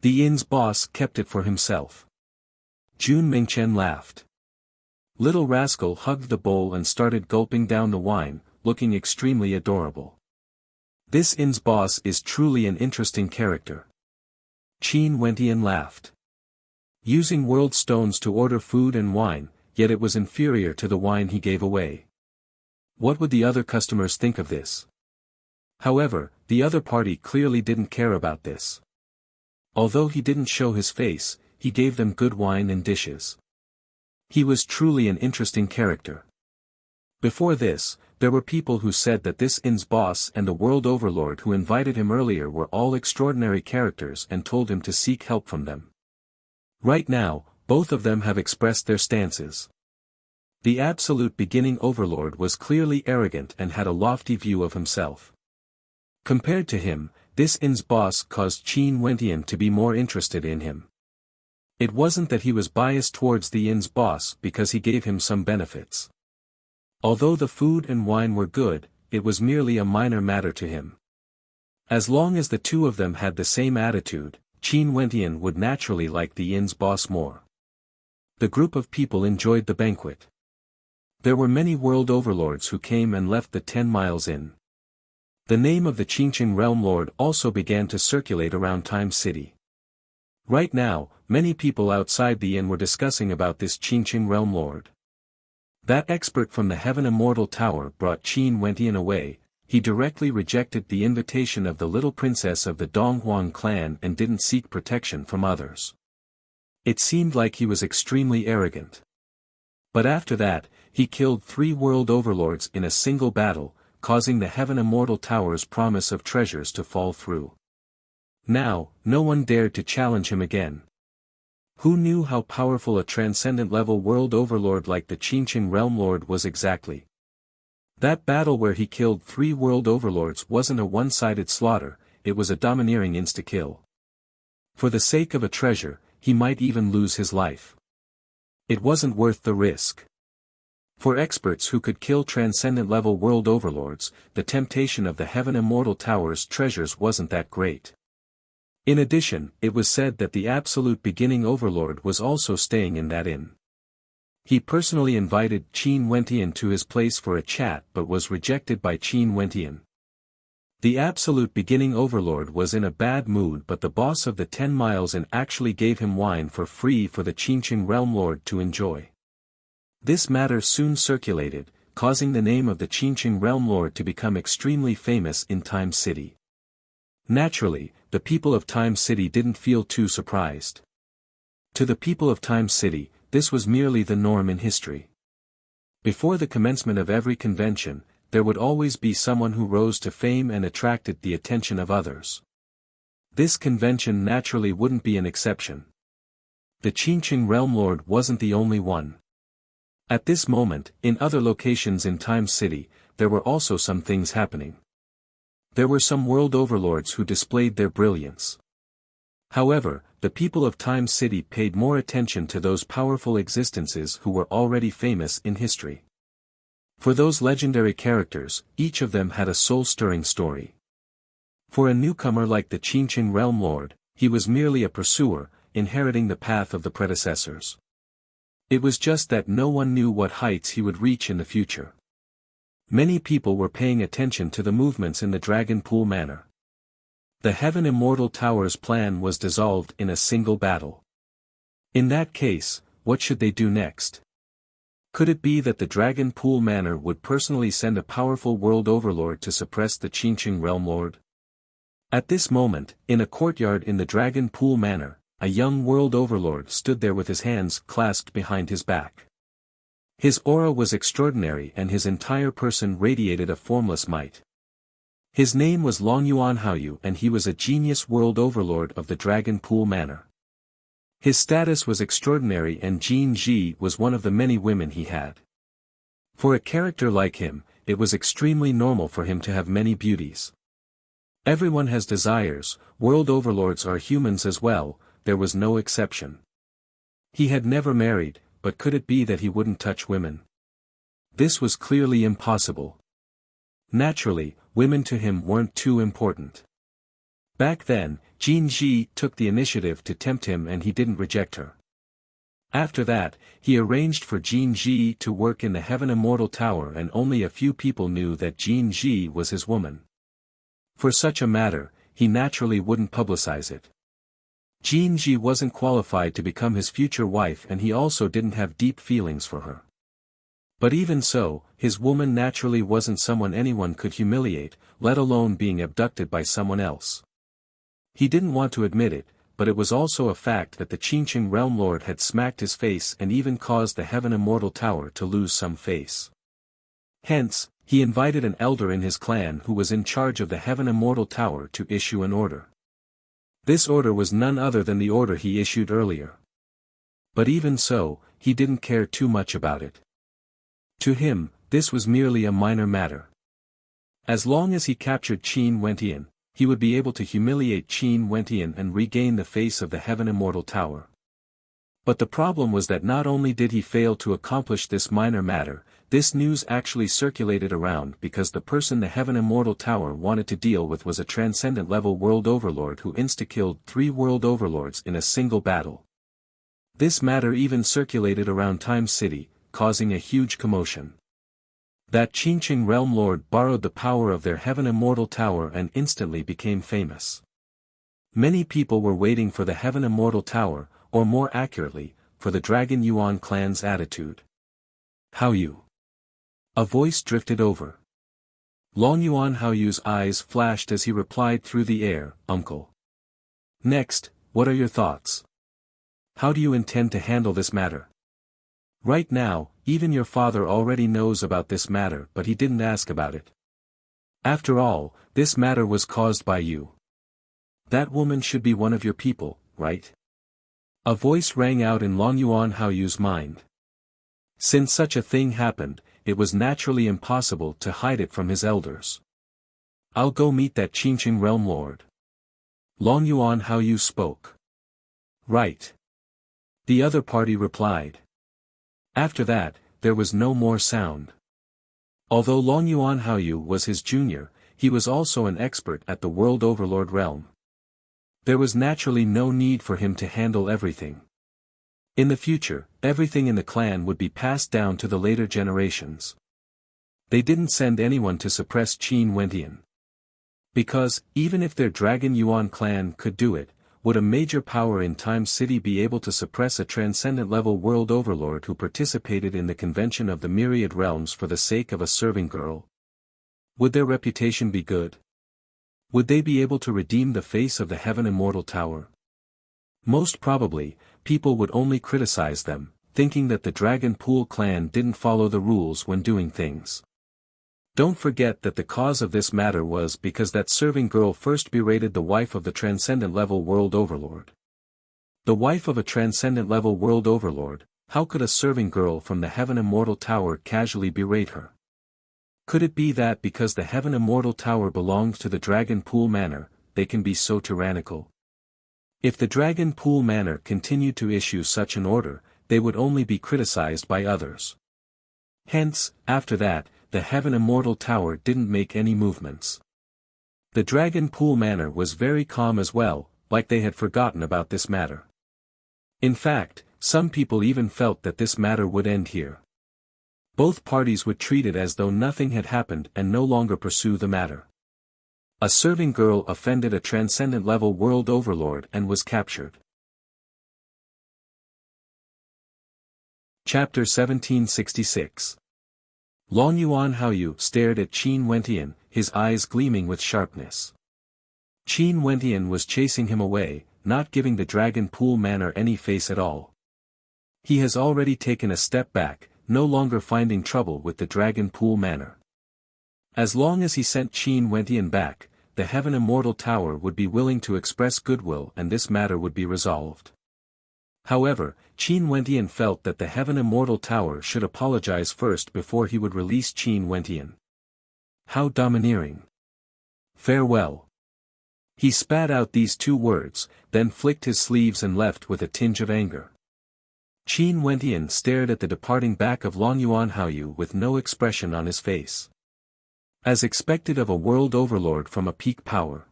The inn's boss kept it for himself. Jun Mingchen laughed. Little rascal hugged the bowl and started gulping down the wine, looking extremely adorable. This inn's boss is truly an interesting character. Qin Wentian laughed. Using world stones to order food and wine, yet it was inferior to the wine he gave away. What would the other customers think of this? However, the other party clearly didn't care about this. Although he didn't show his face, he gave them good wine and dishes. He was truly an interesting character. Before this, there were people who said that this inn's boss and the world overlord who invited him earlier were all extraordinary characters and told him to seek help from them. Right now, both of them have expressed their stances. The absolute beginning overlord was clearly arrogant and had a lofty view of himself. Compared to him, this inn's boss caused Qin Wentian to be more interested in him. It wasn't that he was biased towards the inn's boss because he gave him some benefits. Although the food and wine were good, it was merely a minor matter to him. As long as the two of them had the same attitude, Qin Wentian would naturally like the inn's boss more. The group of people enjoyed the banquet. There were many world overlords who came and left the 10 Miles Inn. The name of the Qingqing Realm Lord also began to circulate around Time City. Right now, many people outside the inn were discussing about this Qingqing Realm Lord. That expert from the Heaven Immortal Tower brought Qin Wentian away. He directly rejected the invitation of the little princess of the Donghuang clan and didn't seek protection from others. It seemed like he was extremely arrogant. But after that, he killed 3 world overlords in a single battle, causing the Heaven Immortal Tower's promise of treasures to fall through. Now, no one dared to challenge him again. Who knew how powerful a transcendent-level world overlord like the Qingqing Realm Lord was exactly? That battle where he killed 3 world overlords wasn't a one-sided slaughter, it was a domineering insta-kill. For the sake of a treasure, he might even lose his life. It wasn't worth the risk. For experts who could kill transcendent-level world overlords, the temptation of the Heaven Immortal Tower's treasures wasn't that great. In addition, it was said that the absolute beginning overlord was also staying in that inn. He personally invited Qin Wentian to his place for a chat but was rejected by Qin Wentian. The absolute beginning overlord was in a bad mood, but the boss of the 10 Miles Inn actually gave him wine for free for the Qingqing Realm Lord to enjoy. This matter soon circulated, causing the name of the Qingqing Realm Lord to become extremely famous in Time City. Naturally, the people of Time City didn't feel too surprised. To the people of Time City, this was merely the norm in history. Before the commencement of every convention, there would always be someone who rose to fame and attracted the attention of others. This convention naturally wouldn't be an exception. The Qingqing Realm Lord wasn't the only one. At this moment, in other locations in Time City, there were also some things happening. There were some world overlords who displayed their brilliance. However, the people of Time City paid more attention to those powerful existences who were already famous in history. For those legendary characters, each of them had a soul-stirring story. For a newcomer like the Qingqing Realm Lord, he was merely a pursuer, inheriting the path of the predecessors. It was just that no one knew what heights he would reach in the future. Many people were paying attention to the movements in the Dragon Pool Manor. The Heaven Immortal Tower's plan was dissolved in a single battle. In that case, what should they do next? Could it be that the Dragon Pool Manor would personally send a powerful world overlord to suppress the Qingqing Realm Lord? At this moment, in a courtyard in the Dragon Pool Manor, a young world overlord stood there with his hands clasped behind his back. His aura was extraordinary and his entire person radiated a formless might. His name was Longyuan Haoyu and he was a genius world overlord of the Dragon Pool Manor. His status was extraordinary and Jin Ji was one of the many women he had. For a character like him, it was extremely normal for him to have many beauties. Everyone has desires, world overlords are humans as well, there was no exception. He had never married, but could it be that he wouldn't touch women? This was clearly impossible. Naturally, women to him weren't too important. Back then, Jin Ji took the initiative to tempt him and he didn't reject her. After that, he arranged for Jin Ji to work in the Heaven Immortal Tower and only a few people knew that Jin Ji was his woman. For such a matter, he naturally wouldn't publicize it. Jin Ji wasn't qualified to become his future wife and he also didn't have deep feelings for her. But even so, his woman naturally wasn't someone anyone could humiliate, let alone being abducted by someone else. He didn't want to admit it, but it was also a fact that the Qingqing Realm Lord had smacked his face and even caused the Heaven Immortal Tower to lose some face. Hence, he invited an elder in his clan who was in charge of the Heaven Immortal Tower to issue an order. This order was none other than the order he issued earlier. But even so, he didn't care too much about it. To him, this was merely a minor matter. As long as he captured Qin Wentian, he would be able to humiliate Qin Wentian and regain the face of the Heaven Immortal Tower. But the problem was that not only did he fail to accomplish this minor matter, this news actually circulated around because the person the Heaven Immortal Tower wanted to deal with was a transcendent-level world overlord who insta-killed 3 world overlords in a single battle. This matter even circulated around Time City, causing a huge commotion. That Qingqing Realm Lord borrowed the power of their Heaven Immortal Tower and instantly became famous. Many people were waiting for the Heaven Immortal Tower, or more accurately, for the Dragon Yuan clan's attitude. How you? A voice drifted over. Long Yuan Haoyu's eyes flashed as he replied through the air, Uncle. Next, what are your thoughts? How do you intend to handle this matter? Right now, even your father already knows about this matter but he didn't ask about it. After all, this matter was caused by you. That woman should be one of your people, right? A voice rang out in Long Yuan Haoyu's mind. Since such a thing happened, it was naturally impossible to hide it from his elders. I'll go meet that Qingqing realm lord. Long Yuan Haoyu spoke. Right. The other party replied. After that, there was no more sound. Although Long Yuan Haoyu was his junior, he was also an expert at the World Overlord realm. There was naturally no need for him to handle everything. In the future, everything in the clan would be passed down to the later generations. They didn't send anyone to suppress Qin Wentian. Because, even if their Dragon Yuan clan could do it, would a major power in Time City be able to suppress a transcendent-level world overlord who participated in the convention of the myriad realms for the sake of a serving girl? Would their reputation be good? Would they be able to redeem the face of the Heaven Immortal Tower? Most probably, people would only criticize them, thinking that the Dragon Pool clan didn't follow the rules when doing things. Don't forget that the cause of this matter was because that serving girl first berated the wife of the transcendent-level world overlord. The wife of a transcendent-level world overlord, how could a serving girl from the Heaven Immortal Tower casually berate her? Could it be that because the Heaven Immortal Tower belonged to the Dragon Pool Manor, they can be so tyrannical? If the Dragon Pool Manor continued to issue such an order, they would only be criticized by others. Hence, after that, the Heaven Immortal Tower didn't make any movements. The Dragon Pool Manor was very calm as well, like they had forgotten about this matter. In fact, some people even felt that this matter would end here. Both parties would treat it as though nothing had happened and no longer pursue the matter. A serving girl offended a transcendent-level world overlord and was captured. Chapter 1766. Long Yuan Haoyu stared at Qin Wentian, his eyes gleaming with sharpness. Qin Wentian was chasing him away, not giving the Dragon Pool Manor any face at all. He has already taken a step back, no longer finding trouble with the Dragon Pool Manor. As long as he sent Qin Wentian back, the Heaven Immortal Tower would be willing to express goodwill and this matter would be resolved. However, Qin Wentian felt that the Heaven Immortal Tower should apologize first before he would release Qin Wentian. How domineering. Farewell. He spat out these two words, then flicked his sleeves and left with a tinge of anger. Qin Wentian stared at the departing back of Long Yuan Haoyu with no expression on his face. As expected of a world overlord from a peak power.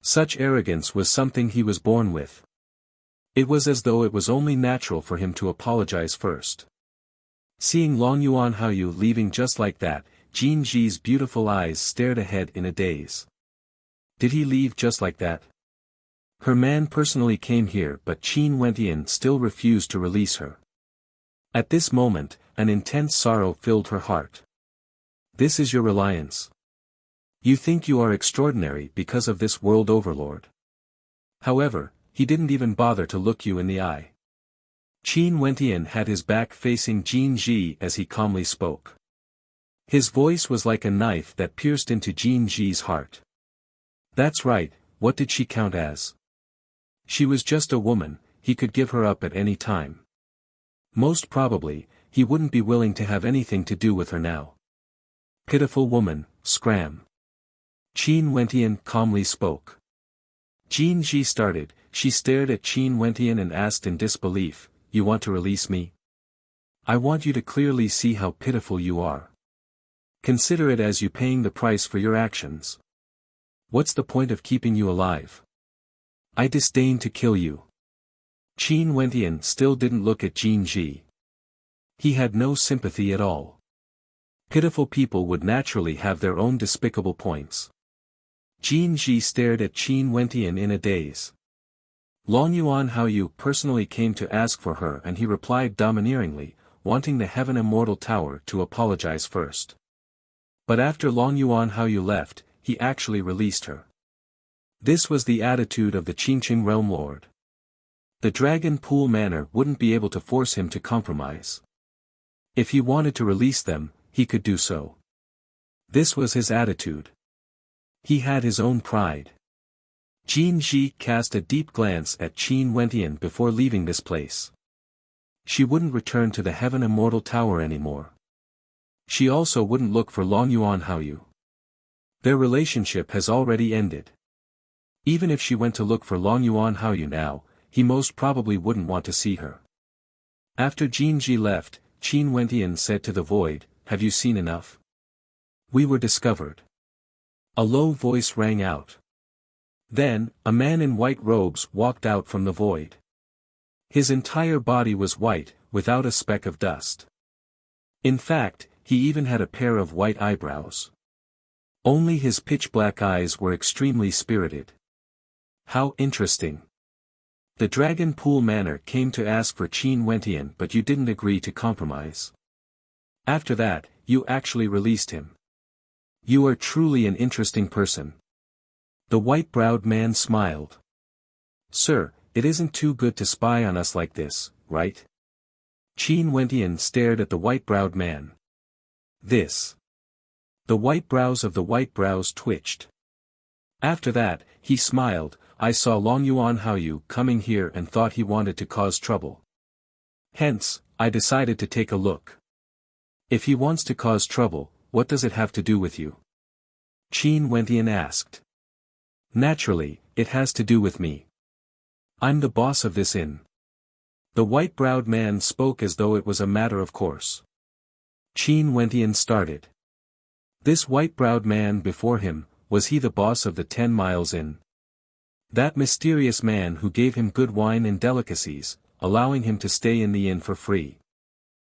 Such arrogance was something he was born with. It was as though it was only natural for him to apologize first. Seeing Long Yuan Haoyu leaving just like that, Jin Ji's beautiful eyes stared ahead in a daze. Did he leave just like that? Her man personally came here but Qin Wentian still refused to release her. At this moment, an intense sorrow filled her heart. This is your reliance. You think you are extraordinary because of this world overlord. However, he didn't even bother to look you in the eye. Qin Wentian had his back facing Jin Ji as he calmly spoke. His voice was like a knife that pierced into Jin Ji's heart. That's right, what did she count as? She was just a woman, he could give her up at any time. Most probably, he wouldn't be willing to have anything to do with her now. Pitiful woman, scram. Qin Wentian calmly spoke. Jin Ji started, she stared at Qin Wentian and asked in disbelief, you want to release me? I want you to clearly see how pitiful you are. Consider it as you paying the price for your actions. What's the point of keeping you alive? I disdain to kill you. Qin Wentian still didn't look at Jin Ji. He had no sympathy at all. Pitiful people would naturally have their own despicable points. Jin Ji stared at Qin Wentian in a daze. Long Yuan Haoyu personally came to ask for her and he replied domineeringly, wanting the Heaven Immortal Tower to apologize first. But after Long Yuan Haoyu left, he actually released her. This was the attitude of the Qingqing Realm Lord. The Dragon Pool Manor wouldn't be able to force him to compromise. If he wanted to release them, he could do so. This was his attitude. He had his own pride. Jin Ji cast a deep glance at Qin Wentian before leaving this place. She wouldn't return to the Heaven Immortal Tower anymore. She also wouldn't look for Long Yuan Haoyu. Their relationship has already ended. Even if she went to look for Long Yuan Haoyu now, he most probably wouldn't want to see her. After Jin Ji left, Qin Wentian said to the void, "Have you seen enough? We were discovered." A low voice rang out. Then, a man in white robes walked out from the void. His entire body was white, without a speck of dust. In fact, he even had a pair of white eyebrows. Only his pitch-black eyes were extremely spirited. How interesting. The Dragon Pool Manor came to ask for Qin Wentian, but you didn't agree to compromise. After that, you actually released him. You are truly an interesting person. The white-browed man smiled. Sir, it isn't too good to spy on us like this, right? Qin Wentian stared at the white-browed man. This. The white brows of the white brows twitched. After that, he smiled. I saw Long Yuan Haoyu coming here and thought he wanted to cause trouble. Hence, I decided to take a look. If he wants to cause trouble, what does it have to do with you? Qin Wentian asked. Naturally, it has to do with me. I'm the boss of this inn. The white-browed man spoke as though it was a matter of course. Qin Wentian started. This white-browed man before him, was he the boss of the 10 Miles Inn? That mysterious man who gave him good wine and delicacies, allowing him to stay in the inn for free.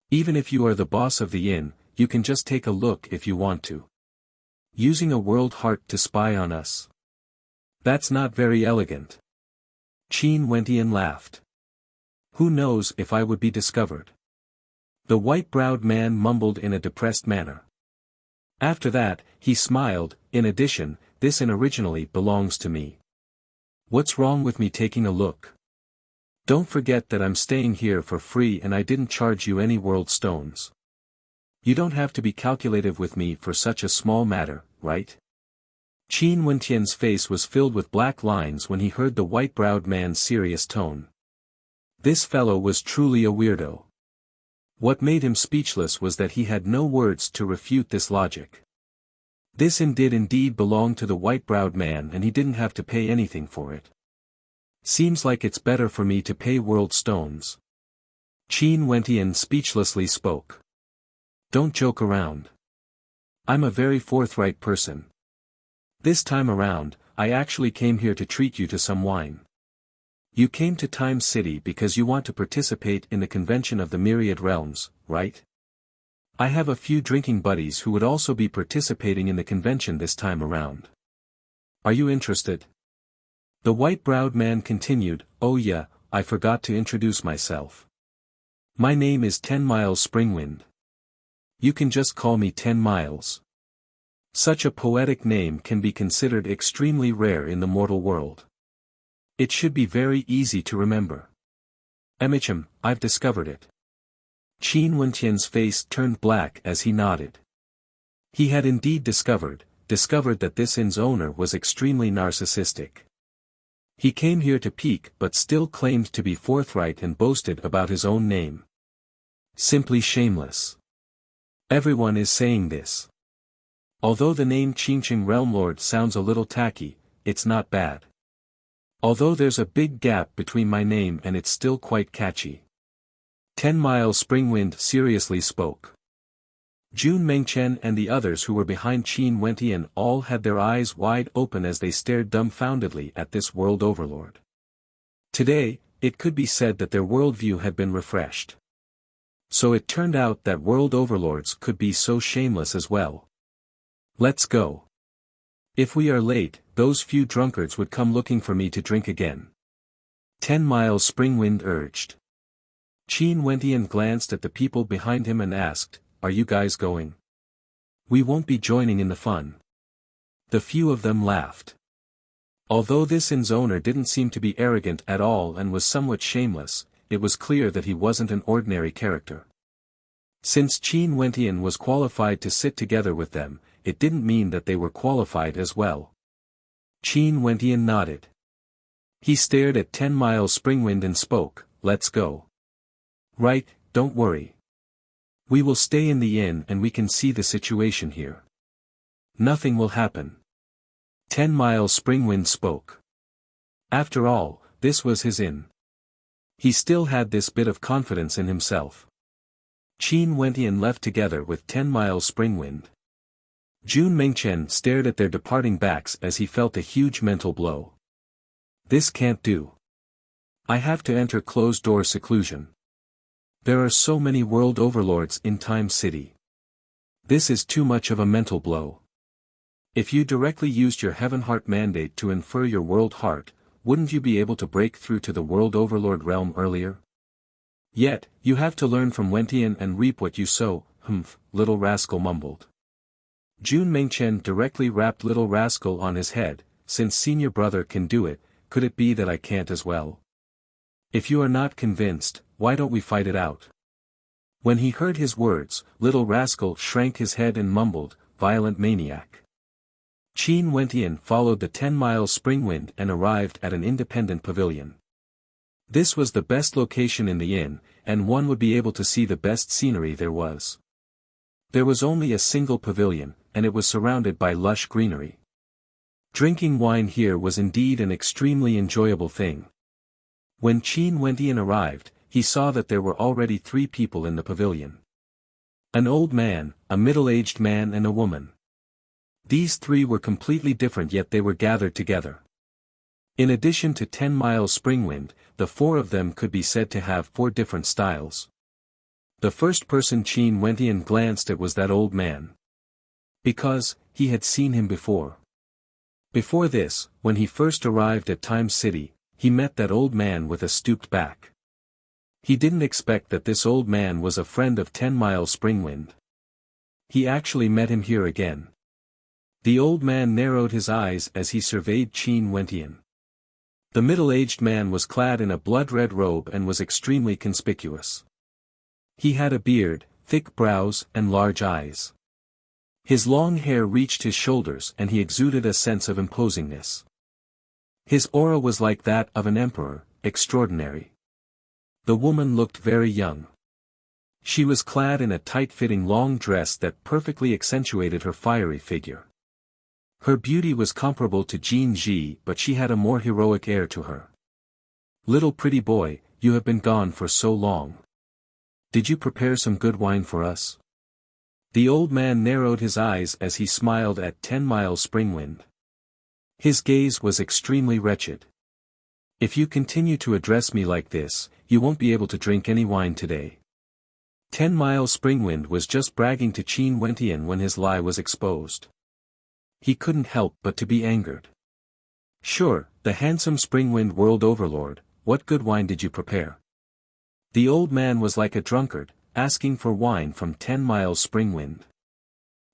Even if you are the boss of the inn, you can just take a look if you want to. Using a world heart to spy on us. That's not very elegant. Qin Wentian laughed. Who knows if I would be discovered? The white-browed man mumbled in a depressed manner. After that, he smiled. In addition, this inn originally belongs to me. What's wrong with me taking a look? Don't forget that I'm staying here for free and I didn't charge you any world stones. You don't have to be calculative with me for such a small matter, right? Qin Wentian's face was filled with black lines when he heard the white-browed man's serious tone. This fellow was truly a weirdo. What made him speechless was that he had no words to refute this logic. This inn did indeed belong to the white-browed man and he didn't have to pay anything for it. Seems like it's better for me to pay world stones. Qin Wentian speechlessly spoke. Don't joke around. I'm a very forthright person. This time around, I actually came here to treat you to some wine. You came to Time City because you want to participate in the convention of the Myriad Realms, right? I have a few drinking buddies who would also be participating in the convention this time around. Are you interested? The white-browed man continued, oh yeah, I forgot to introduce myself. My name is 10 Miles Springwind. You can just call me 10 Miles. Such a poetic name can be considered extremely rare in the mortal world. It should be very easy to remember. I've discovered it. Qin Wentian's face turned black as he nodded. He had indeed discovered that this inn's owner was extremely narcissistic. He came here to peek but still claimed to be forthright and boasted about his own name. Simply shameless. Everyone is saying this. Although the name Qingqing Realm Lord sounds a little tacky, it's not bad. Although there's a big gap between my name and it's still quite catchy. 10 Miles Springwind seriously spoke. Jun Mengchen and the others who were behind Qin Wentian all had their eyes wide open as they stared dumbfoundedly at this world overlord. Today, it could be said that their worldview had been refreshed. So it turned out that world overlords could be so shameless as well. Let's go. If we are late, those few drunkards would come looking for me to drink again. 10 Miles Springwind urged. Qin Wentian glanced at the people behind him and asked, "Are you guys going? We won't be joining in the fun." The few of them laughed. Although this inn's owner didn't seem to be arrogant at all and was somewhat shameless, it was clear that he wasn't an ordinary character. Since Qin Wentian was qualified to sit together with them, it didn't mean that they were qualified as well. Qin Wentian nodded. He stared at 10 Mile Springwind and spoke, "Let's go." "Right, don't worry. We will stay in the inn and we can see the situation here. Nothing will happen." 10 Mile Springwind spoke. After all, this was his inn. He still had this bit of confidence in himself. Qin Wentian left together with 10 Mile Springwind. Jun Mingchen stared at their departing backs as he felt a huge mental blow. This can't do. I have to enter closed-door seclusion. There are so many world overlords in Time City. This is too much of a mental blow. If you directly used your Heaven Heart mandate to infer your world heart, wouldn't you be able to break through to the world overlord realm earlier? Yet, you have to learn from Wentian and reap what you sow, little rascal mumbled. Jun Mingchen directly rapped little rascal on his head, "Since senior brother can do it, could it be that I can't as well? If you are not convinced, why don't we fight it out?" When he heard his words, little rascal shrank his head and mumbled, "Violent maniac." Qin Wentian followed the 10 Mile Springwind and arrived at an independent pavilion. This was the best location in the inn, and one would be able to see the best scenery there was. There was only a single pavilion, and it was surrounded by lush greenery. Drinking wine here was indeed an extremely enjoyable thing. When Qin Wentian arrived, he saw that there were already 3 people in the pavilion. An old man, a middle-aged man and a woman. These 3 were completely different, yet they were gathered together. In addition to 10 Mile Springwind, the 4 of them could be said to have 4 different styles. The first person Qin Wentian glanced at was that old man. Because, he had seen him before. Before this, when he first arrived at Time City, he met that old man with a stooped back. He didn't expect that this old man was a friend of 10 Mile Springwind. He actually met him here again. The old man narrowed his eyes as he surveyed Qin Wentian. The middle-aged man was clad in a blood-red robe and was extremely conspicuous. He had a beard, thick brows and large eyes. His long hair reached his shoulders and he exuded a sense of imposingness. His aura was like that of an emperor, extraordinary. The woman looked very young. She was clad in a tight-fitting long dress that perfectly accentuated her fiery figure. Her beauty was comparable to Jin Ji, but she had a more heroic air to her. "Little pretty boy, you have been gone for so long. Did you prepare some good wine for us?" The old man narrowed his eyes as he smiled at 10 Mile Springwind. His gaze was extremely wretched. "If you continue to address me like this, you won't be able to drink any wine today." 10 Mile Springwind was just bragging to Qin Wentian when his lie was exposed. He couldn't help but to be angered. "Sure, the handsome Springwind world overlord, what good wine did you prepare?" The old man was like a drunkard, asking for wine from 10 Mile Springwind.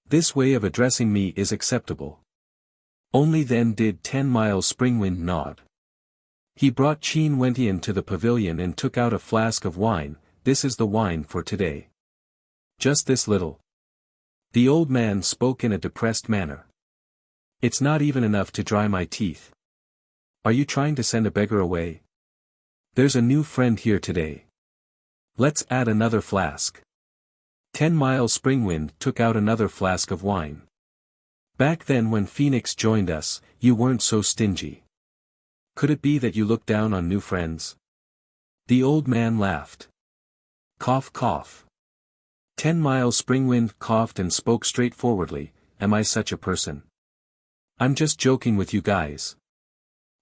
"This way of addressing me is acceptable." Only then did 10 Mile Springwind nod. He brought Qin Wentian to the pavilion and took out a flask of wine. "This is the wine for today. Just this little." The old man spoke in a depressed manner. "It's not even enough to dry my teeth. Are you trying to send a beggar away? There's a new friend here today. Let's add another flask." 10 Mile Springwind took out another flask of wine. "Back then when Phoenix joined us, you weren't so stingy. Could it be that you look down on new friends?" The old man laughed. Cough cough. 10 Mile Springwind coughed and spoke straightforwardly, "Am I such a person? I'm just joking with you guys.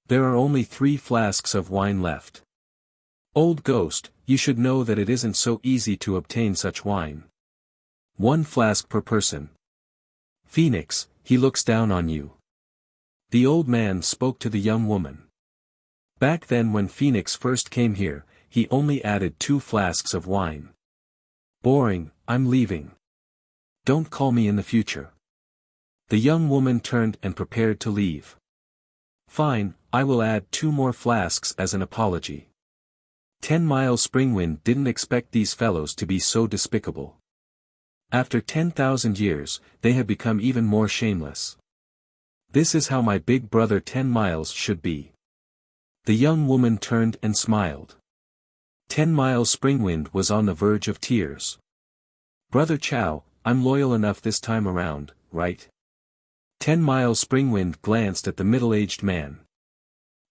There are only 3 flasks of wine left. Old ghost, you should know that it isn't so easy to obtain such wine. 1 flask per person. Phoenix, he looks down on you." The old man spoke to the young woman. Back then when Phoenix first came here, he only added 2 flasks of wine. Boring, I'm leaving. Don't call me in the future. The young woman turned and prepared to leave. Fine, I will add 2 more flasks as an apology. 10 Mile Springwind didn't expect these fellows to be so despicable. After 10,000 years, they have become even more shameless. This is how my big brother 10 Miles should be. The young woman turned and smiled. 10 Mile Springwind was on the verge of tears. Brother Chow, I'm loyal enough this time around, right? 10 Mile Springwind glanced at the middle-aged man.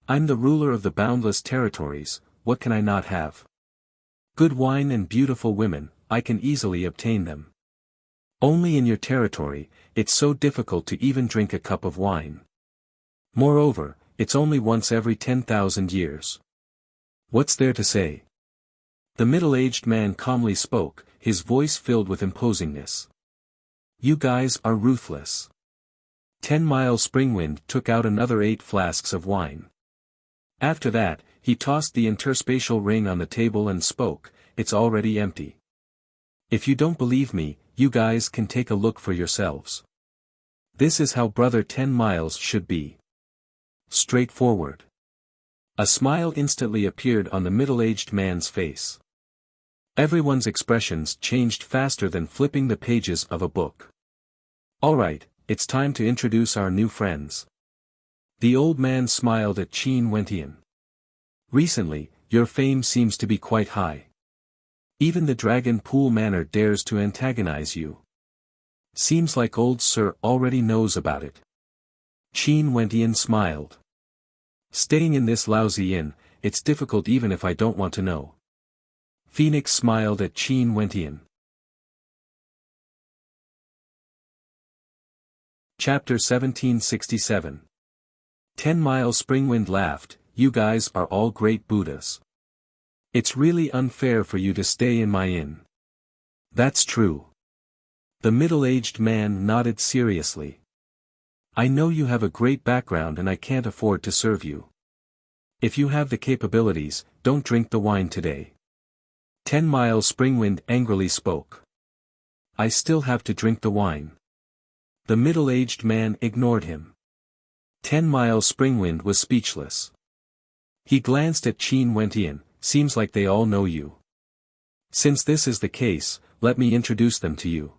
I'm the ruler of the boundless territories, what can I not have? Good wine and beautiful women, I can easily obtain them. Only in your territory, it's so difficult to even drink a cup of wine. Moreover, it's only once every 10,000 years. What's there to say? The middle-aged man calmly spoke, his voice filled with imposingness. You guys are ruthless. 10 Mile Springwind took out another 8 flasks of wine. After that, he tossed the interspatial ring on the table and spoke, it's already empty. If you don't believe me, you guys can take a look for yourselves. This is how brother 10 Miles should be. Straightforward. A smile instantly appeared on the middle-aged man's face. Everyone's expressions changed faster than flipping the pages of a book. Alright, it's time to introduce our new friends. The old man smiled at Qin Wentian. Recently, your fame seems to be quite high. Even the Dragon Pool Manor dares to antagonize you. Seems like old Sir already knows about it. Qin Wentian smiled. Staying in this lousy inn, it's difficult even if I don't want to know. Phoenix smiled at Qin Wentian. Chapter 1767. 10 Mile Springwind laughed, you guys are all great Buddhas. It's really unfair for you to stay in my inn. That's true. The middle-aged man nodded seriously. I know you have a great background and I can't afford to serve you. If you have the capabilities, don't drink the wine today. 10 Mile Springwind angrily spoke. I still have to drink the wine. The middle-aged man ignored him. 10 Mile Springwind was speechless. He glanced at Qin Wentian. Seems like they all know you. Since this is the case, let me introduce them to you.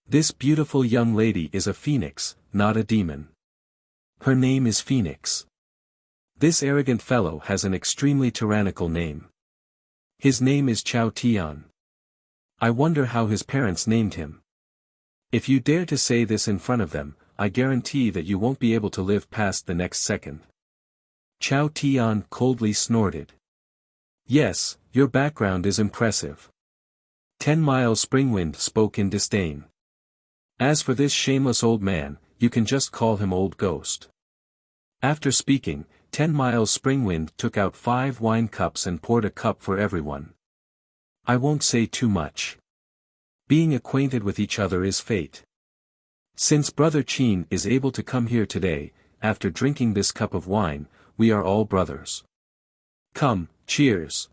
This beautiful young lady is a phoenix, not a demon. Her name is Phoenix. This arrogant fellow has an extremely tyrannical name. His name is Chao Tian. I wonder how his parents named him. If you dare to say this in front of them, I guarantee that you won't be able to live past the next second. Chao Tian coldly snorted. Yes, your background is impressive. 10 Mile Springwind spoke in disdain. As for this shameless old man, you can just call him Old Ghost. After speaking, 10 Mile Springwind took out 5 wine cups and poured a cup for everyone. I won't say too much. Being acquainted with each other is fate. Since Brother Qin is able to come here today, after drinking this cup of wine, we are all brothers. Come, cheers.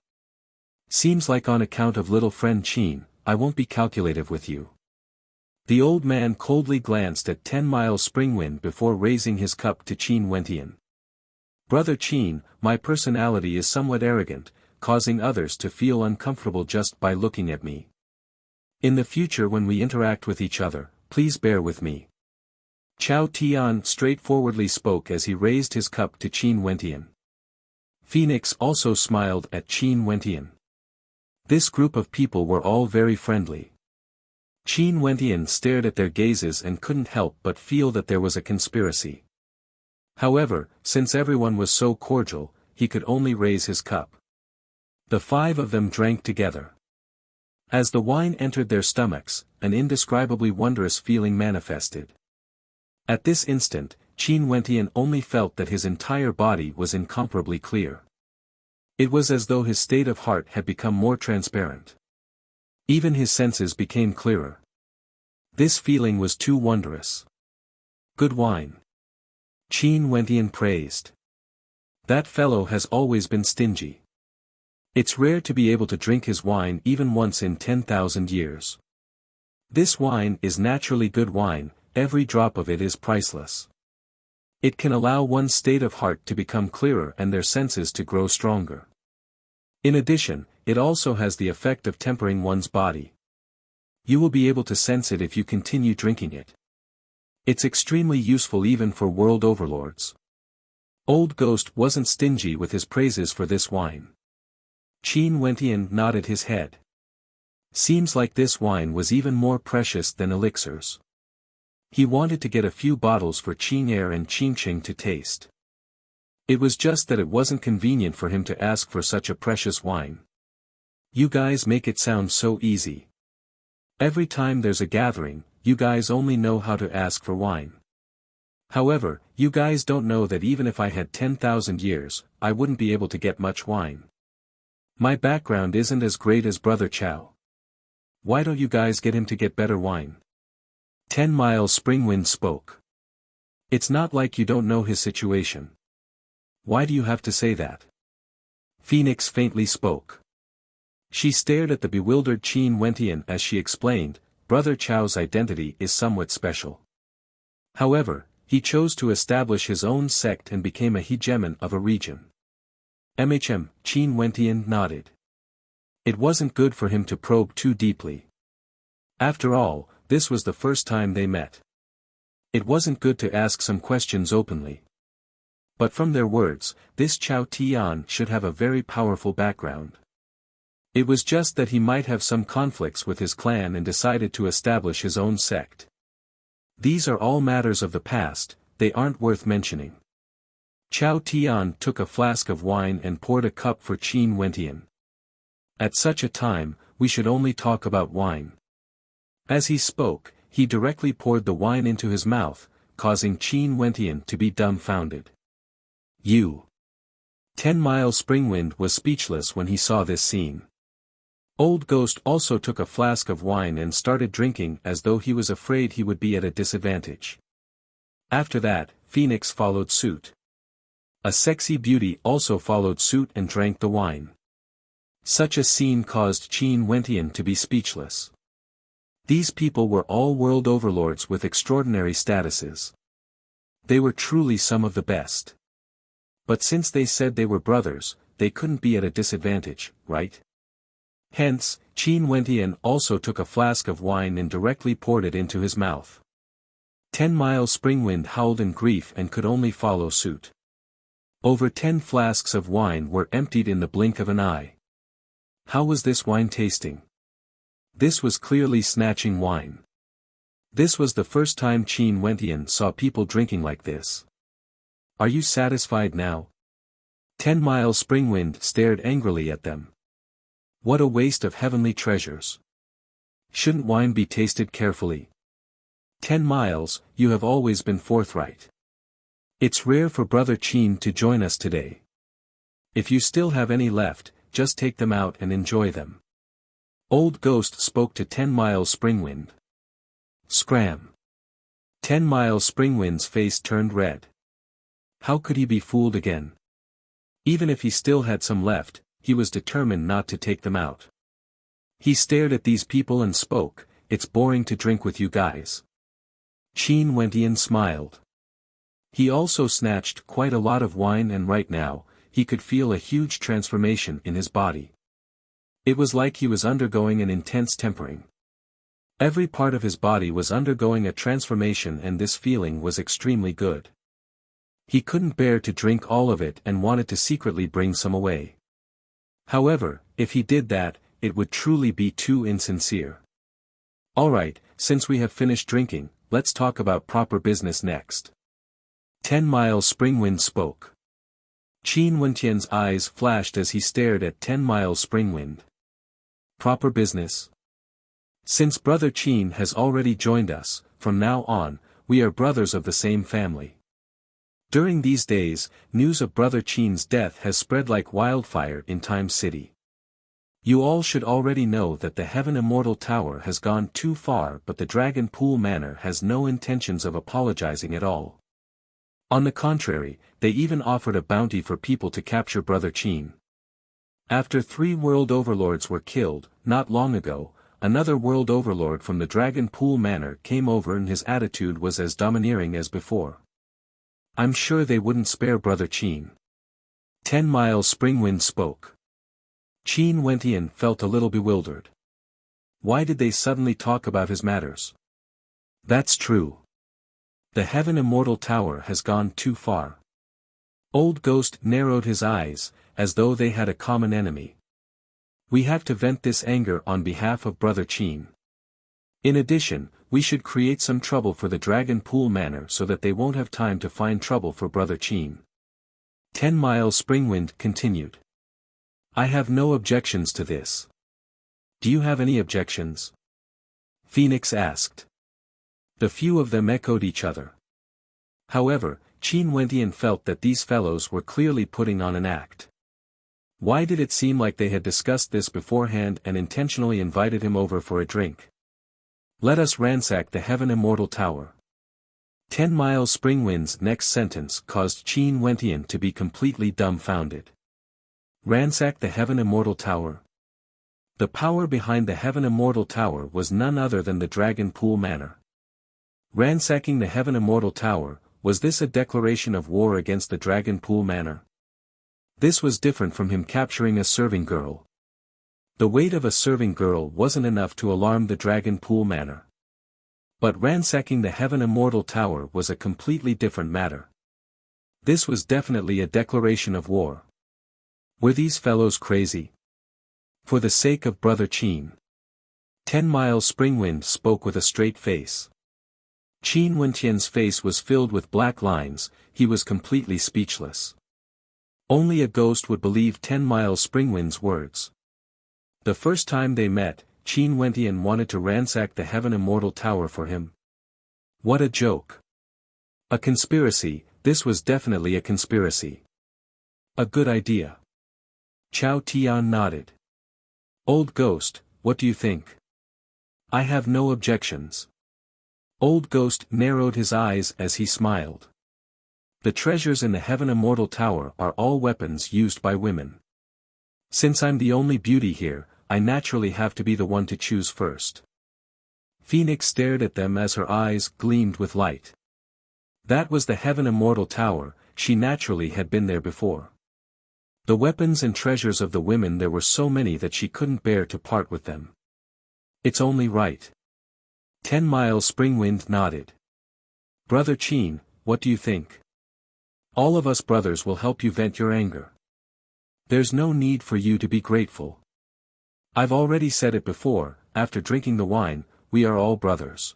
Seems like on account of little friend Qin, I won't be calculative with you. The old man coldly glanced at 10 Mile Springwind before raising his cup to Qin Wentian. Brother Qin, my personality is somewhat arrogant, causing others to feel uncomfortable just by looking at me. In the future when we interact with each other, please bear with me. Chao Tian straightforwardly spoke as he raised his cup to Qin Wentian. Phoenix also smiled at Qin Wentian. This group of people were all very friendly. Qin Wentian stared at their gazes and couldn't help but feel that there was a conspiracy. However, since everyone was so cordial, he could only raise his cup. The 5 of them drank together. As the wine entered their stomachs, an indescribably wondrous feeling manifested. At this instant, Qin Wentian only felt that his entire body was incomparably clear. It was as though his state of heart had become more transparent. Even his senses became clearer. This feeling was too wondrous. Good wine. Qin Wentian praised. That fellow has always been stingy. It's rare to be able to drink his wine even once in 10,000 years. This wine is naturally good wine, every drop of it is priceless. It can allow one's state of heart to become clearer and their senses to grow stronger. In addition, it also has the effect of tempering one's body. You will be able to sense it if you continue drinking it. It's extremely useful even for world overlords. Old Ghost wasn't stingy with his praises for this wine. Qin Wentian nodded his head. Seems like this wine was even more precious than elixirs. He wanted to get a few bottles for Qin Er and Qingqing to taste. It was just that it wasn't convenient for him to ask for such a precious wine. You guys make it sound so easy. Every time there's a gathering, you guys only know how to ask for wine. However, you guys don't know that even if I had 10,000 years, I wouldn't be able to get much wine. My background isn't as great as Brother Chow. Why don't you guys get him to get better wine? 10 Mile Springwind spoke. It's not like you don't know his situation. Why do you have to say that? Phoenix faintly spoke. She stared at the bewildered Qin Wentian as she explained, Brother Chow's identity is somewhat special. However, he chose to establish his own sect and became a hegemon of a region. Qin Wentian nodded. It wasn't good for him to probe too deeply. After all, this was the first time they met. It wasn't good to ask some questions openly. But from their words, this Chow Tian should have a very powerful background. It was just that he might have some conflicts with his clan and decided to establish his own sect. These are all matters of the past, they aren't worth mentioning. Chow Tian took a flask of wine and poured a cup for Qin Wentian. At such a time, we should only talk about wine. As he spoke, he directly poured the wine into his mouth, causing Qin Wentian to be dumbfounded. You. 10 Mile Springwind was speechless when he saw this scene. Old Ghost also took a flask of wine and started drinking as though he was afraid he would be at a disadvantage. After that, Phoenix followed suit. A sexy beauty also followed suit and drank the wine. Such a scene caused Qin Wentian to be speechless. These people were all world overlords with extraordinary statuses. They were truly some of the best. But since they said they were brothers, they couldn't be at a disadvantage, right? Hence, Qin Wentian also took a flask of wine and directly poured it into his mouth. 10 Mile Springwind howled in grief and could only follow suit. Over 10 flasks of wine were emptied in the blink of an eye. How was this wine tasting? This was clearly snatching wine. This was the first time Qin Wentian saw people drinking like this. Are you satisfied now? 10 Mile Springwind stared angrily at them. What a waste of heavenly treasures. Shouldn't wine be tasted carefully? 10 Miles, you have always been forthright. It's rare for Brother Qin to join us today. If you still have any left, just take them out and enjoy them. Old Ghost spoke to 10 Mile Springwind. Scram. 10 Mile Springwind's face turned red. How could he be fooled again? Even if he still had some left, he was determined not to take them out. He stared at these people and spoke, it's boring to drink with you guys. Qin Wentian smiled. He also snatched quite a lot of wine and right now, he could feel a huge transformation in his body. It was like he was undergoing an intense tempering. Every part of his body was undergoing a transformation and this feeling was extremely good. He couldn't bear to drink all of it and wanted to secretly bring some away. However, if he did that, it would truly be too insincere. Alright, since we have finished drinking, let's talk about proper business next. 10 Mile Springwind spoke. Qin Wentian's eyes flashed as he stared at 10 Mile Springwind. Proper business? Since Brother Qin has already joined us, from now on, we are brothers of the same family. During these days, news of Brother Qin's death has spread like wildfire in Time City. You all should already know that the Heaven Immortal Tower has gone too far but the Dragon Pool Manor has no intentions of apologizing at all. On the contrary, they even offered a bounty for people to capture Brother Qin. After 3 world overlords were killed, not long ago, another world overlord from the Dragon Pool Manor came over and his attitude was as domineering as before. I'm sure they wouldn't spare Brother Qin. 10 Miles Springwind spoke. Qin Wentian felt a little bewildered. Why did they suddenly talk about his matters? That's true. The Heaven Immortal Tower has gone too far. Old Ghost narrowed his eyes, as though they had a common enemy. We have to vent this anger on behalf of Brother Qin. In addition, we should create some trouble for the Dragon Pool Manor so that they won't have time to find trouble for Brother Qin. 10 Miles Springwind continued. I have no objections to this. Do you have any objections? Phoenix asked. The few of them echoed each other. However, Qin Wentian felt that these fellows were clearly putting on an act. Why did it seem like they had discussed this beforehand and intentionally invited him over for a drink? Let us ransack the Heaven Immortal Tower. 10 Miles Springwind's next sentence caused Qin Wentian to be completely dumbfounded. Ransack the Heaven Immortal Tower? The power behind the Heaven Immortal Tower was none other than the Dragon Pool Manor. Ransacking the Heaven Immortal Tower, was this a declaration of war against the Dragon Pool Manor? This was different from him capturing a serving girl. The weight of a serving girl wasn't enough to alarm the Dragon Pool Manor. But ransacking the Heaven Immortal Tower was a completely different matter. This was definitely a declaration of war. Were these fellows crazy? For the sake of Brother Qin. 10 Miles Springwind spoke with a straight face. Qin Wentian's face was filled with black lines, he was completely speechless. Only a ghost would believe 10 Miles Springwind's words. The first time they met, Qin Wentian wanted to ransack the Heaven Immortal Tower for him. What a joke. A conspiracy, this was definitely a conspiracy. A good idea. Chao Tian nodded. Old Ghost, what do you think? I have no objections. Old Ghost narrowed his eyes as he smiled. The treasures in the Heaven Immortal Tower are all weapons used by women. Since I'm the only beauty here, I naturally have to be the one to choose first. Phoenix stared at them as her eyes gleamed with light. That was the Heaven Immortal Tower, she naturally had been there before. The weapons and treasures of the women, there were so many that she couldn't bear to part with them. It's only right. 10 Miles Springwind nodded. Brother Qin, what do you think? All of us brothers will help you vent your anger. There's no need for you to be grateful. I've already said it before, after drinking the wine, we are all brothers.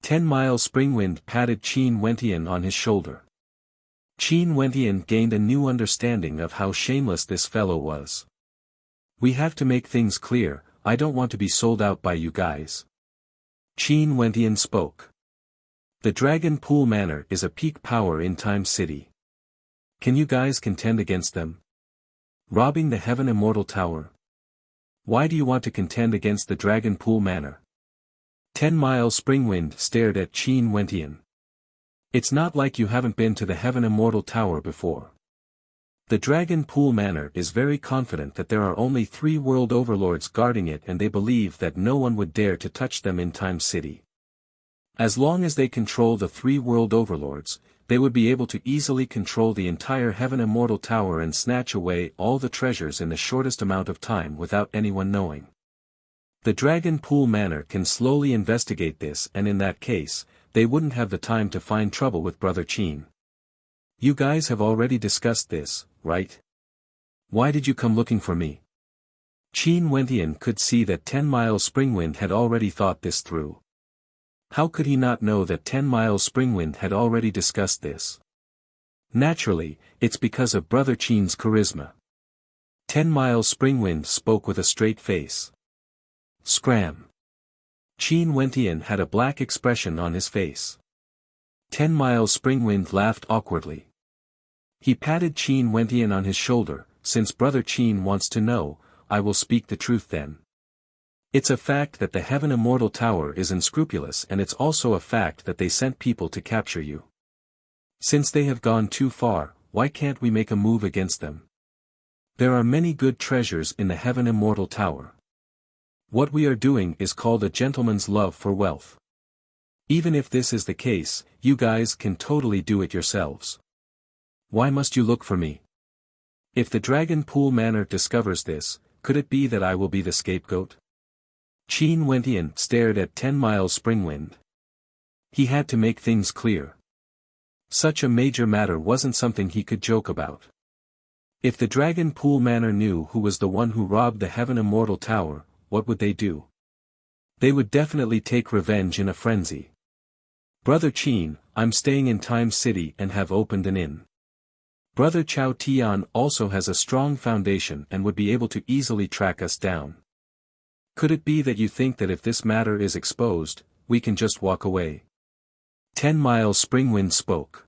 10 Miles Springwind patted Qin Wentian on his shoulder. Qin Wentian gained a new understanding of how shameless this fellow was. We have to make things clear, I don't want to be sold out by you guys. Qin Wentian spoke. The Dragon Pool Manor is a peak power in Time City. Can you guys contend against them? Robbing the Heaven Immortal Tower? Why do you want to contend against the Dragon Pool Manor? 10 Miles Springwind stared at Qin Wentian. It's not like you haven't been to the Heaven Immortal Tower before. The Dragon Pool Manor is very confident that there are only 3 world overlords guarding it, and they believe that no one would dare to touch them in Time City. As long as they control the 3 world overlords, they would be able to easily control the entire Heaven Immortal Tower and snatch away all the treasures in the shortest amount of time without anyone knowing. The Dragon Pool Manor can slowly investigate this, and in that case, they wouldn't have the time to find trouble with Brother Qin. You guys have already discussed this, right? Why did you come looking for me? Qin Wentian could see that 10 Miles Springwind had already thought this through. How could he not know that 10 Miles Springwind had already discussed this? Naturally, it's because of Brother Qin's charisma. 10 Miles Springwind spoke with a straight face. Scram. Qin Wentian had a black expression on his face. 10 Miles Springwind laughed awkwardly. He patted Qin Wentian on his shoulder. Since Brother Qin wants to know, I will speak the truth then. It's a fact that the Heaven Immortal Tower is unscrupulous, and it's also a fact that they sent people to capture you. Since they have gone too far, why can't we make a move against them? There are many good treasures in the Heaven Immortal Tower. What we are doing is called a gentleman's love for wealth. Even if this is the case, you guys can totally do it yourselves. Why must you look for me? If the Dragon Pool Manor discovers this, could it be that I will be the scapegoat? Qin Wentian stared at 10 Miles Springwind. He had to make things clear. Such a major matter wasn't something he could joke about. If the Dragon Pool Manor knew who was the one who robbed the Heaven Immortal Tower, what would they do? They would definitely take revenge in a frenzy. Brother Qin, I'm staying in Time City and have opened an inn. Brother Chao Tian also has a strong foundation and would be able to easily track us down. Could it be that you think that if this matter is exposed, we can just walk away? 10 Miles Springwind spoke.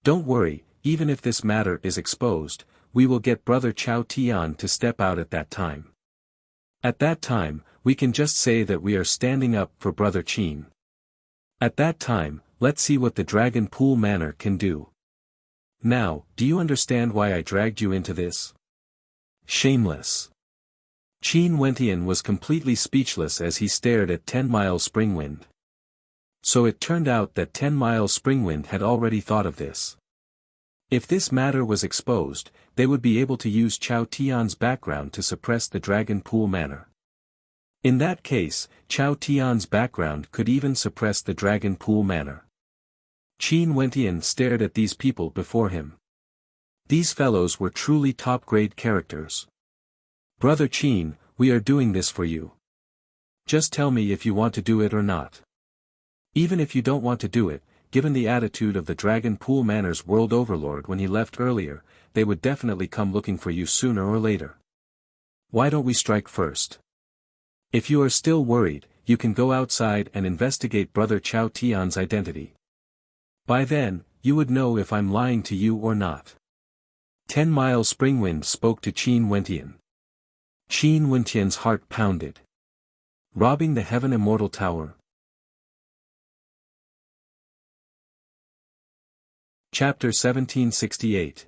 Don't worry, even if this matter is exposed, we will get Brother Chao Tian to step out at that time. At that time, we can just say that we are standing up for Brother Qin. At that time, let's see what the Dragon Pool Manor can do. Now, do you understand why I dragged you into this? Shameless. Qin Wentian was completely speechless as he stared at 10 Miles Springwind. So it turned out that 10 Miles Springwind had already thought of this. If this matter was exposed, they would be able to use Chao Tian's background to suppress the Dragon Pool Manor. In that case, Chao Tian's background could even suppress the Dragon Pool Manor. Qin Wentian stared at these people before him. These fellows were truly top-grade characters. Brother Qin, we are doing this for you. Just tell me if you want to do it or not. Even if you don't want to do it, given the attitude of the Dragon Pool Manor's world overlord when he left earlier, they would definitely come looking for you sooner or later. Why don't we strike first? If you are still worried, you can go outside and investigate Brother Chao Tian's identity. By then, you would know if I'm lying to you or not. 10 Miles Springwind spoke to Qin Wentian. Qin Wentian's heart pounded. Robbing the Heaven Immortal Tower. Chapter 1768.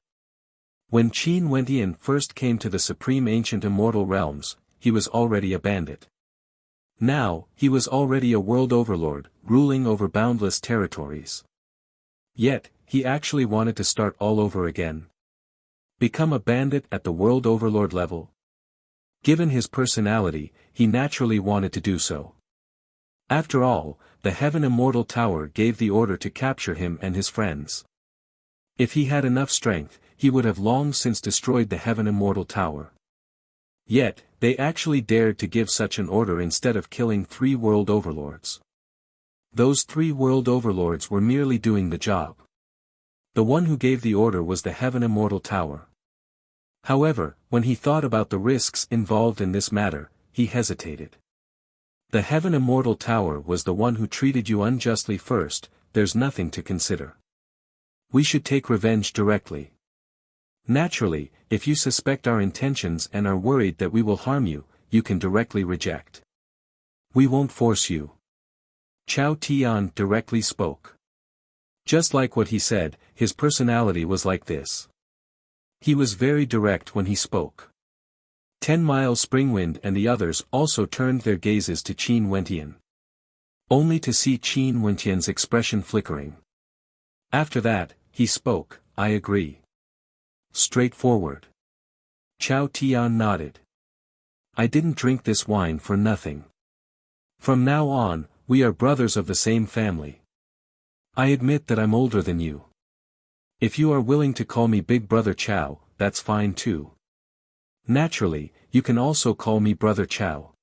When Qin Wentian first came to the Supreme Ancient Immortal Realms, he was already a bandit. Now, he was already a world overlord, ruling over boundless territories. Yet, he actually wanted to start all over again. Become a bandit at the world overlord level. Given his personality, he naturally wanted to do so. After all, the Heaven Immortal Tower gave the order to capture him and his friends. If he had enough strength, he would have long since destroyed the Heaven Immortal Tower. Yet, they actually dared to give such an order instead of killing 3 world overlords. Those 3 world overlords were merely doing the job. The one who gave the order was the Heaven Immortal Tower. However, when he thought about the risks involved in this matter, he hesitated. The Heaven Immortal Tower was the one who treated you unjustly first, there's nothing to consider. We should take revenge directly. Naturally, if you suspect our intentions and are worried that we will harm you, you can directly reject. We won't force you. Chao Tian directly spoke. Just like what he said, his personality was like this. He was very direct when he spoke. 10 Miles Springwind and the others also turned their gazes to Qin Wentian. Only to see Qin Wentian's expression flickering. After that, he spoke, I agree. Straightforward. Chao Tian nodded. I didn't drink this wine for nothing. From now on, we are brothers of the same family. I admit that I'm older than you. If you are willing to call me Big Brother Chao, that's fine too. Naturally, you can also call me Brother Chao.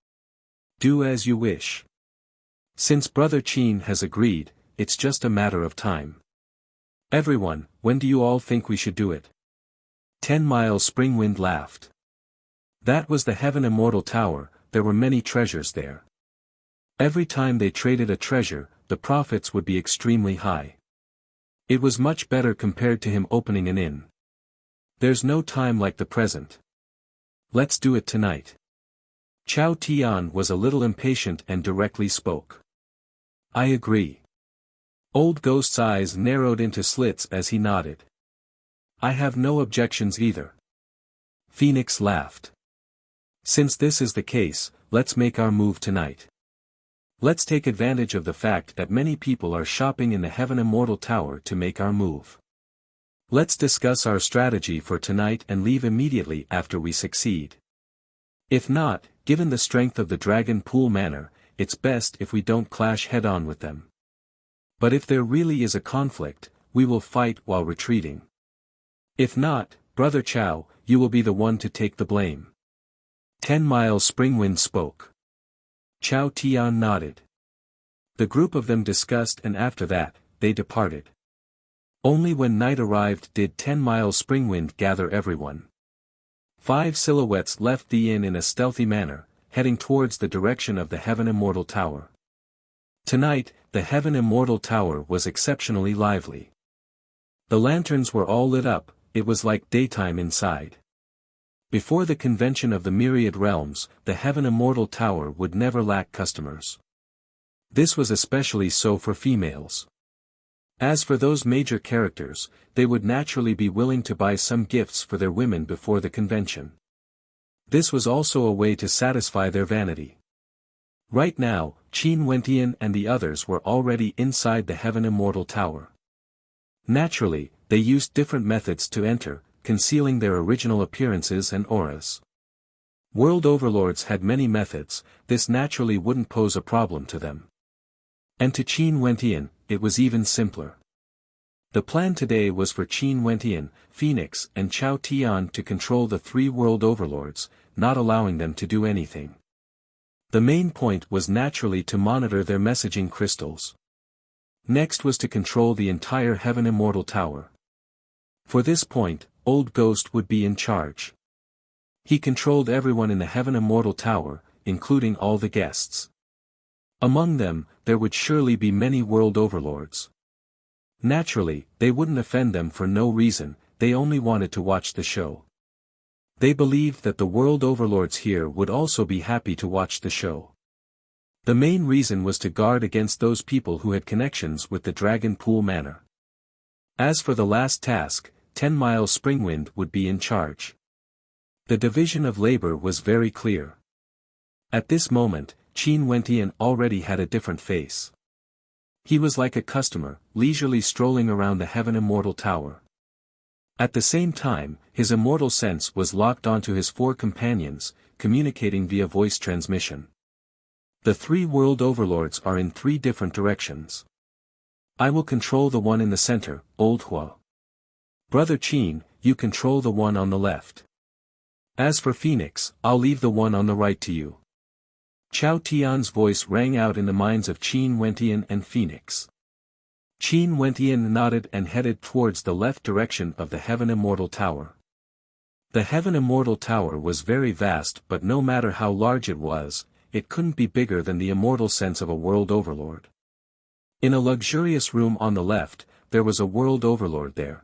Do as you wish. Since Brother Qin has agreed, it's just a matter of time. Everyone, when do you all think we should do it? 10 Miles Springwind laughed. That was the Heaven Immortal Tower, there were many treasures there. Every time they traded a treasure, the profits would be extremely high. It was much better compared to him opening an inn. There's no time like the present. Let's do it tonight. Chao Tian was a little impatient and directly spoke. I agree. Old Ghost's eyes narrowed into slits as he nodded. I have no objections either. Phoenix laughed. Since this is the case, let's make our move tonight. Let's take advantage of the fact that many people are shopping in the Heaven Immortal Tower to make our move. Let's discuss our strategy for tonight and leave immediately after we succeed. If not, given the strength of the Dragon Pool Manor, it's best if we don't clash head-on with them. But if there really is a conflict, we will fight while retreating. If not, Brother Chow, you will be the one to take the blame. 10 Mile Springwind spoke. Chow Tian nodded. The group of them discussed, and after that, they departed. Only when night arrived did 10 Mile Springwind gather everyone. 5 silhouettes left the inn in a stealthy manner, heading towards the direction of the Heaven Immortal Tower. Tonight, the Heaven Immortal Tower was exceptionally lively. The lanterns were all lit up, it was like daytime inside. Before the convention of the Myriad Realms, the Heaven Immortal Tower would never lack customers. This was especially so for females. As for those major characters, they would naturally be willing to buy some gifts for their women before the convention. This was also a way to satisfy their vanity. Right now, Qin Wentian and the others were already inside the Heaven Immortal Tower. Naturally, they used different methods to enter, concealing their original appearances and auras. World overlords had many methods, this naturally wouldn't pose a problem to them. And to Qin Wentian, it was even simpler. The plan today was for Qin Wentian, Phoenix and Chow Tian to control the 3 world overlords, not allowing them to do anything. The main point was naturally to monitor their messaging crystals. Next was to control the entire Heaven Immortal Tower. For this point, Old Ghost would be in charge. He controlled everyone in the Heaven Immortal Tower, including all the guests. Among them, there would surely be many world overlords. Naturally, they wouldn't offend them for no reason, they only wanted to watch the show. They believed that the world overlords here would also be happy to watch the show. The main reason was to guard against those people who had connections with the Dragon Pool Manor. As for the last task, 10 Mile Springwind would be in charge. The division of labor was very clear. At this moment, Qin Wentian already had a different face. He was like a customer, leisurely strolling around the Heaven Immortal Tower. At the same time, his immortal sense was locked onto his 4 companions, communicating via voice transmission. The 3 world overlords are in 3 different directions. I will control the one in the center, Old Hua. Brother Qin, you control the one on the left. As for Phoenix, I'll leave the one on the right to you. Chow Tian's voice rang out in the minds of Qin Wentian and Phoenix. Qin Wentian nodded and headed towards the left direction of the Heaven Immortal Tower. The Heaven Immortal Tower was very vast, but no matter how large it was, it couldn't be bigger than the immortal sense of a world overlord. In a luxurious room on the left, there was a world overlord there.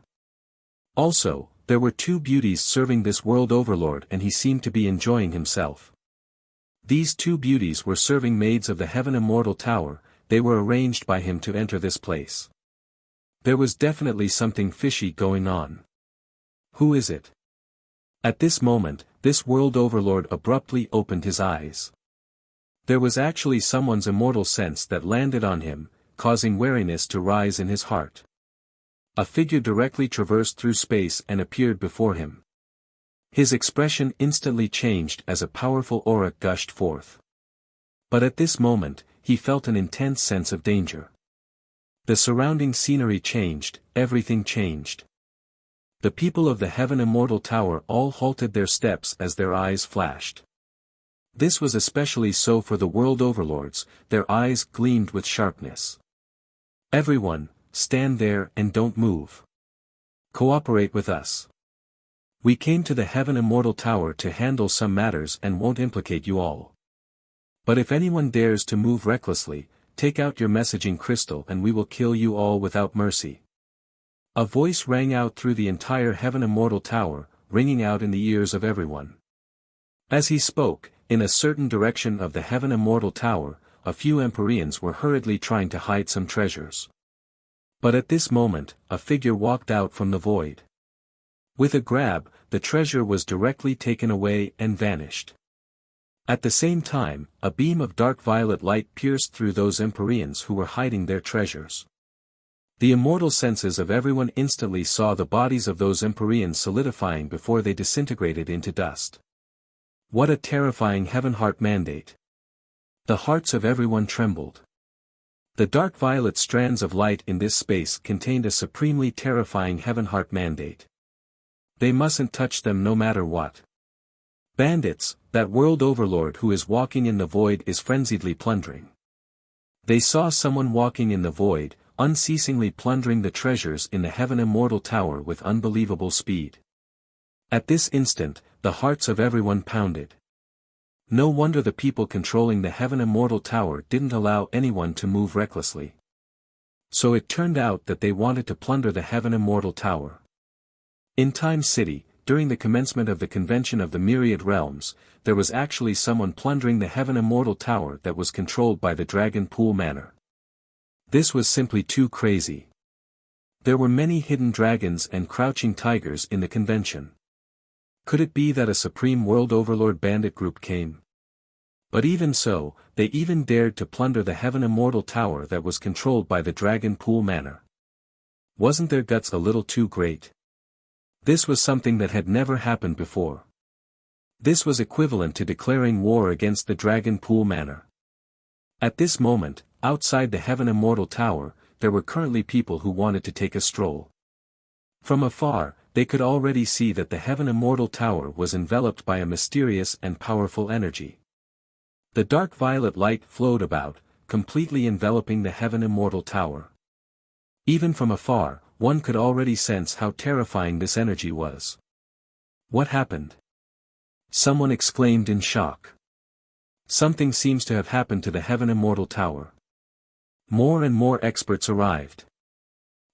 Also, there were 2 beauties serving this world overlord, and he seemed to be enjoying himself. These 2 beauties were serving maids of the Heaven Immortal Tower, they were arranged by him to enter this place. There was definitely something fishy going on. Who is it? At this moment, this world overlord abruptly opened his eyes. There was actually someone's immortal sense that landed on him, causing wariness to rise in his heart. A figure directly traversed through space and appeared before him. His expression instantly changed as a powerful aura gushed forth. But at this moment, he felt an intense sense of danger. The surrounding scenery changed, everything changed. The people of the Heaven Immortal Tower all halted their steps as their eyes flashed. This was especially so for the world overlords, their eyes gleamed with sharpness. Everyone, stand there and don't move. Cooperate with us. We came to the Heaven Immortal Tower to handle some matters and won't implicate you all. But if anyone dares to move recklessly, take out your messaging crystal and we will kill you all without mercy. A voice rang out through the entire Heaven Immortal Tower, ringing out in the ears of everyone. As he spoke, in a certain direction of the Heaven Immortal Tower, a few Empyreans were hurriedly trying to hide some treasures. But at this moment, a figure walked out from the void. With a grab, the treasure was directly taken away and vanished. At the same time, a beam of dark violet light pierced through those Empyreans who were hiding their treasures. The immortal senses of everyone instantly saw the bodies of those Empyreans solidifying before they disintegrated into dust. What a terrifying heaven-heart mandate! The hearts of everyone trembled. The dark violet strands of light in this space contained a supremely terrifying heaven-heart mandate. They mustn't touch them no matter what. Bandits, that world overlord who is walking in the void is frenziedly plundering. They saw someone walking in the void, unceasingly plundering the treasures in the Heaven Immortal Tower with unbelievable speed. At this instant, the hearts of everyone pounded. No wonder the people controlling the Heaven Immortal Tower didn't allow anyone to move recklessly. So it turned out that they wanted to plunder the Heaven Immortal Tower. In Time City, during the commencement of the Convention of the Myriad Realms, there was actually someone plundering the Heaven Immortal Tower that was controlled by the Dragon Pool Manor. This was simply too crazy. There were many hidden dragons and crouching tigers in the convention. Could it be that a supreme world overlord bandit group came? But even so, they even dared to plunder the Heaven Immortal Tower that was controlled by the Dragon Pool Manor. Wasn't their guts a little too great? This was something that had never happened before. This was equivalent to declaring war against the Dragon Pool Manor. At this moment, outside the Heaven Immortal Tower, there were currently people who wanted to take a stroll. From afar, they could already see that the Heaven Immortal Tower was enveloped by a mysterious and powerful energy. The dark violet light flowed about, completely enveloping the Heaven Immortal Tower. Even from afar, one could already sense how terrifying this energy was. What happened? Someone exclaimed in shock. Something seems to have happened to the Heaven Immortal Tower. More and more experts arrived.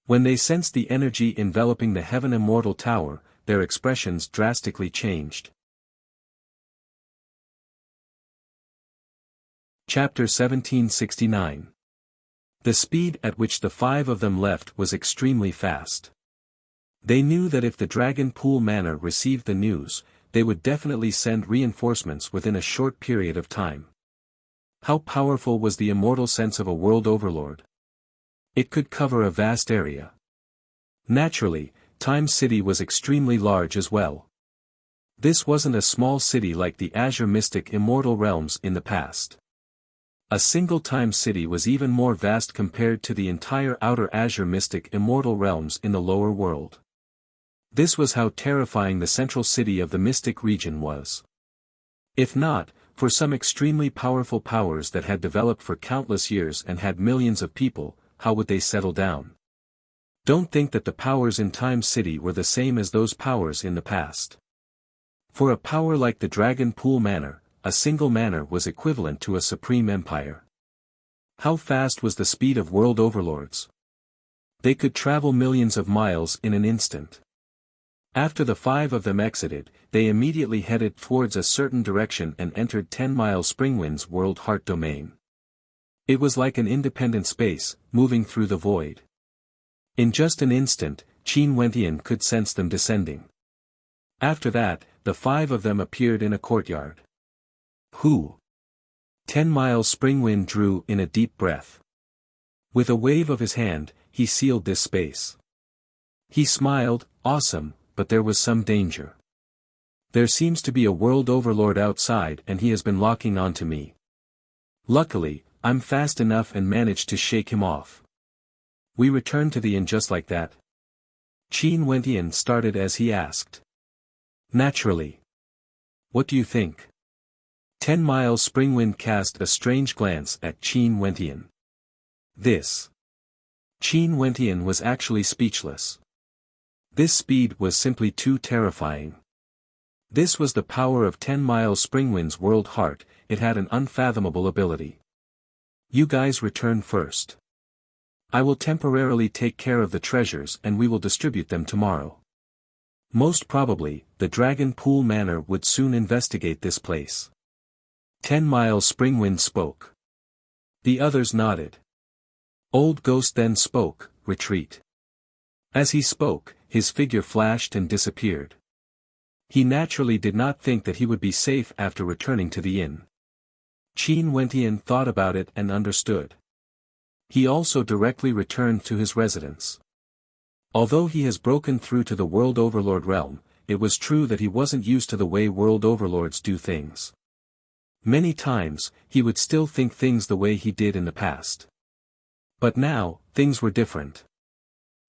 When they sensed the energy enveloping the Heaven Immortal Tower, their expressions drastically changed. Chapter 1769. The speed at which the five of them left was extremely fast. They knew that if the Dragon Pool Manor received the news, they would definitely send reinforcements within a short period of time. How powerful was the immortal sense of a world overlord? It could cover a vast area. Naturally, Time City was extremely large as well. This wasn't a small city like the Azure Mystic Immortal Realms in the past. A single Time City was even more vast compared to the entire outer Azure Mystic Immortal Realms in the lower world. This was how terrifying the central city of the Mystic region was. If not, for some extremely powerful powers that had developed for countless years and had millions of people, how would they settle down? Don't think that the powers in Time City were the same as those powers in the past. For a power like the Dragon Pool Manor, a single manor was equivalent to a supreme empire. How fast was the speed of world overlords? They could travel millions of miles in an instant. After the five of them exited, they immediately headed towards a certain direction and entered 10-mile Springwind's world heart domain. It was like an independent space, moving through the void. In just an instant, Qin Wentian could sense them descending. After that, the five of them appeared in a courtyard. Who? 10-mile Springwind drew in a deep breath. With a wave of his hand, he sealed this space. He smiled, awesome, but there was some danger. There seems to be a world overlord outside and he has been locking onto me. Luckily, I'm fast enough and managed to shake him off. We returned to the inn just like that. Qin Wentian started as he asked. Naturally. What do you think? 10-mile Springwind cast a strange glance at Qin Wentian. This. Qin Wentian was actually speechless. This speed was simply too terrifying. This was the power of 10-mile Springwind's world heart, it had an unfathomable ability. You guys return first. I will temporarily take care of the treasures and we will distribute them tomorrow. Most probably, the Dragon Pool Manor would soon investigate this place. 10-mile Springwind spoke. The others nodded. Old Ghost then spoke, retreat. As he spoke, his figure flashed and disappeared. He naturally did not think that he would be safe after returning to the inn. Qin Wentian thought about it and understood. He also directly returned to his residence. Although he has broken through to the World Overlord realm, it was true that he wasn't used to the way World Overlords do things. Many times, he would still think things the way he did in the past. But now, things were different.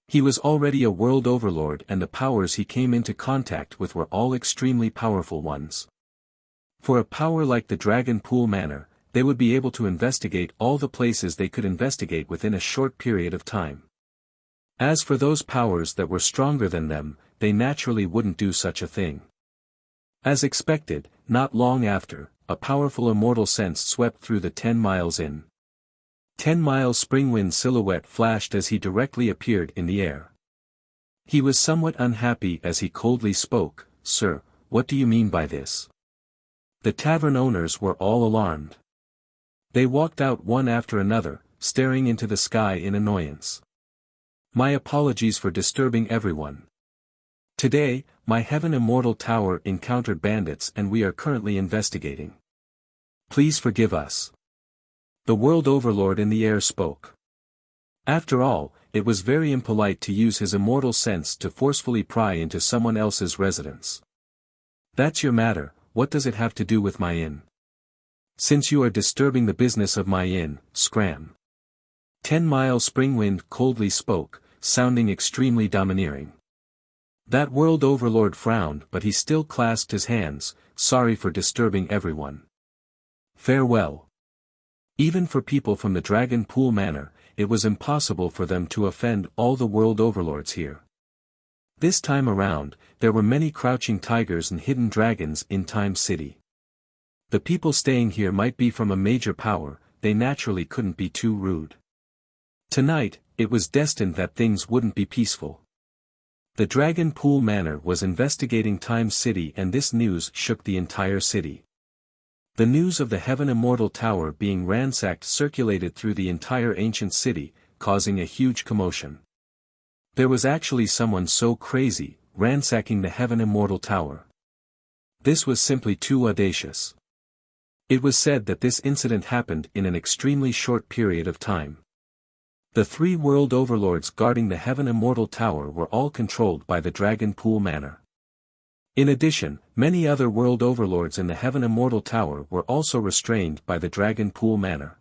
He was already a World Overlord and the powers he came into contact with were all extremely powerful ones. For a power like the Dragon Pool Manor, they would be able to investigate all the places they could investigate within a short period of time. As for those powers that were stronger than them, they naturally wouldn't do such a thing. As expected, not long after, a powerful immortal sense swept through the 10 miles in. 10 Miles Springwind silhouette flashed as he directly appeared in the air. He was somewhat unhappy as he coldly spoke, "Sir, what do you mean by this?" The tavern owners were all alarmed. They walked out one after another, staring into the sky in annoyance. "My apologies for disturbing everyone. Today, my Heaven Immortal Tower encountered bandits and we are currently investigating. Please forgive us." The World Overlord in the air spoke. After all, it was very impolite to use his immortal sense to forcefully pry into someone else's residence. "That's your matter, what does it have to do with my inn? Since you are disturbing the business of my inn, scram." 10 Miles Springwind coldly spoke, sounding extremely domineering. That World Overlord frowned but he still clasped his hands, "Sorry for disturbing everyone. Farewell." Even for people from the Dragon Pool Manor, it was impossible for them to offend all the World Overlords here. This time around, there were many crouching tigers and hidden dragons in Time City. The people staying here might be from a major power, they naturally couldn't be too rude. Tonight, it was destined that things wouldn't be peaceful. The Dragon Pool Manor was investigating Time City and this news shook the entire city. The news of the Heaven Immortal Tower being ransacked circulated through the entire ancient city, causing a huge commotion. There was actually someone so crazy, ransacking the Heaven Immortal Tower. This was simply too audacious. It was said that this incident happened in an extremely short period of time. The 3 World Overlords guarding the Heaven Immortal Tower were all controlled by the Dragon Pool Manor. In addition, many other World Overlords in the Heaven Immortal Tower were also restrained by the Dragon Pool Manor.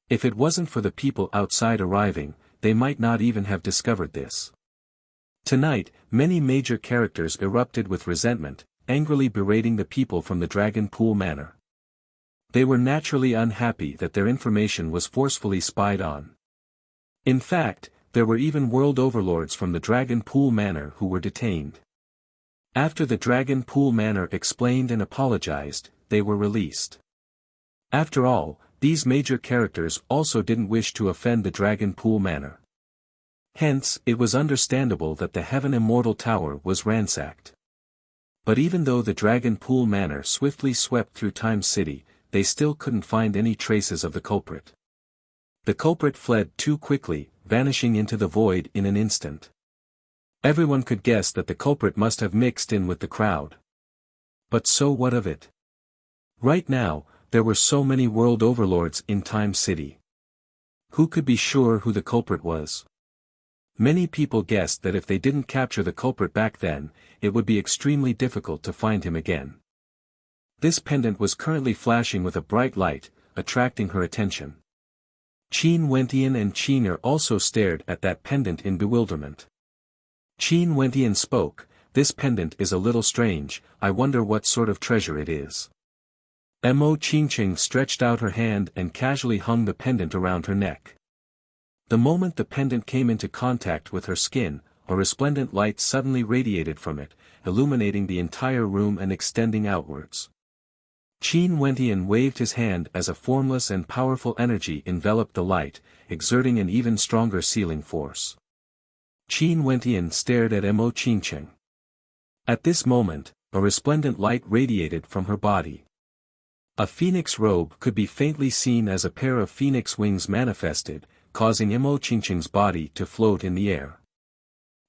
If it wasn't for the people outside arriving, they might not even have discovered this. Tonight, many major characters erupted with resentment, angrily berating the people from the Dragon Pool Manor. They were naturally unhappy that their information was forcefully spied on. In fact, there were even World Overlords from the Dragon Pool Manor who were detained. After the Dragon Pool Manor explained and apologized, they were released. After all, these major characters also didn't wish to offend the Dragon Pool Manor. Hence, it was understandable that the Heaven Immortal Tower was ransacked. But even though the Dragon Pool Manor swiftly swept through Time City, they still couldn't find any traces of the culprit. The culprit fled too quickly, vanishing into the void in an instant. Everyone could guess that the culprit must have mixed in with the crowd. But so what of it? Right now, there were so many World Overlords in Time City. Who could be sure who the culprit was? Many people guessed that if they didn't capture the culprit back then, it would be extremely difficult to find him again. This pendant was currently flashing with a bright light, attracting her attention. Qin Wentian and Qiner also stared at that pendant in bewilderment. Qin Wentian spoke, "This pendant is a little strange, I wonder what sort of treasure it is." Mo Qingqing stretched out her hand and casually hung the pendant around her neck. The moment the pendant came into contact with her skin, a resplendent light suddenly radiated from it, illuminating the entire room and extending outwards. Qin Wentian waved his hand as a formless and powerful energy enveloped the light, exerting an even stronger sealing force. Qin Wentian stared at Mo Qingqing. At this moment, a resplendent light radiated from her body. A phoenix robe could be faintly seen as a pair of phoenix wings manifested, causing Mo Qingqing's body to float in the air.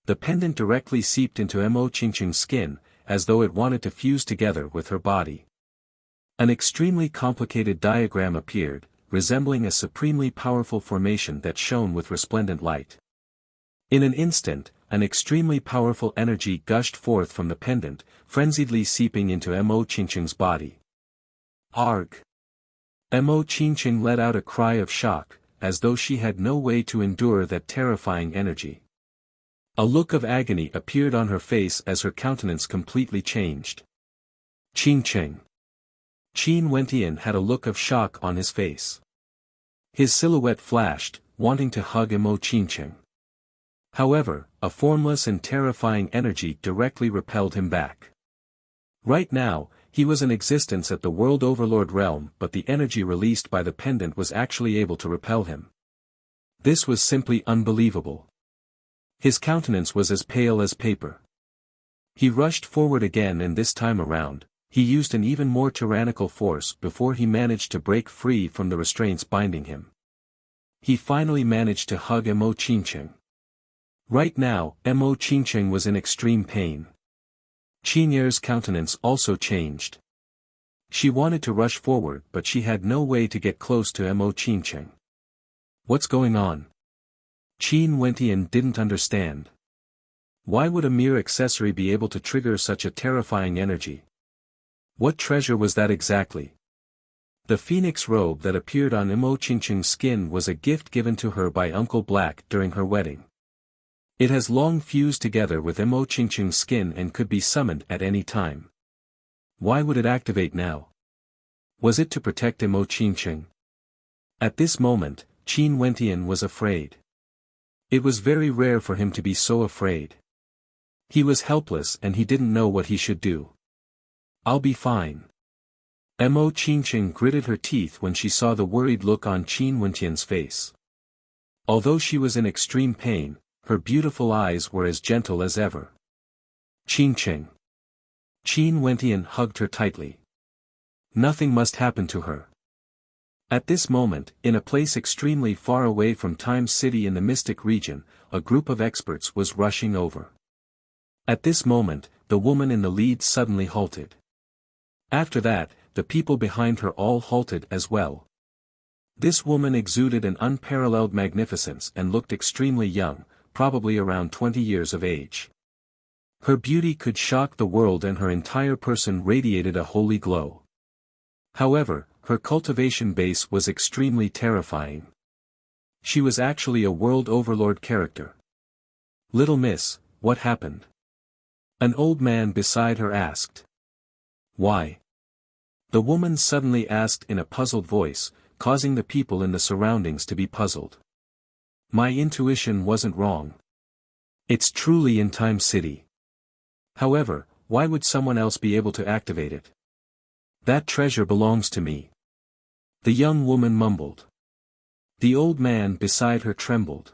The pendant directly seeped into Mo Qingqing's skin, as though it wanted to fuse together with her body. An extremely complicated diagram appeared, resembling a supremely powerful formation that shone with resplendent light. In an instant, an extremely powerful energy gushed forth from the pendant, frenziedly seeping into Mo Qingqing's body. Arg! Mo Qingqing let out a cry of shock, as though she had no way to endure that terrifying energy. A look of agony appeared on her face as her countenance completely changed. Qingqing. Qin Wentian had a look of shock on his face. His silhouette flashed, wanting to hug Mo Qingqing. However, a formless and terrifying energy directly repelled him back. Right now, he was in existence at the World Overlord realm, but the energy released by the pendant was actually able to repel him. This was simply unbelievable. His countenance was as pale as paper. He rushed forward again, and this time around, he used an even more tyrannical force before he managed to break free from the restraints binding him. He finally managed to hug Mo Qingqing. Right now, Mo Qingqing was in extreme pain. Qinye's countenance also changed. She wanted to rush forward, but she had no way to get close to Mo Qingqing. What's going on? Qin Wentian didn't understand. Why would a mere accessory be able to trigger such a terrifying energy? What treasure was that exactly? The phoenix robe that appeared on Mo Qingqing's skin was a gift given to her by Uncle Black during her wedding. It has long fused together with Mo Qingqing's skin and could be summoned at any time. Why would it activate now? Was it to protect Mo Qingqing? At this moment, Qin Wentian was afraid. It was very rare for him to be so afraid. He was helpless and he didn't know what he should do. I'll be fine. Mo Qingqing gritted her teeth when she saw the worried look on Qin Wentian's face. Although she was in extreme pain, her beautiful eyes were as gentle as ever. Qingqing. Qin Wentian hugged her tightly. Nothing must happen to her. At this moment, in a place extremely far away from Time City in the Mystic region, a group of experts was rushing over. At this moment, the woman in the lead suddenly halted. After that, the people behind her all halted as well. This woman exuded an unparalleled magnificence and looked extremely young, probably around 20 years of age. Her beauty could shock the world and her entire person radiated a holy glow. However, her cultivation base was extremely terrifying. She was actually a world overlord character. Little miss, what happened? An old man beside her asked. Why? The woman suddenly asked in a puzzled voice, causing the people in the surroundings to be puzzled. My intuition wasn't wrong. It's truly in Time City. However, why would someone else be able to activate it? That treasure belongs to me. The young woman mumbled. The old man beside her trembled.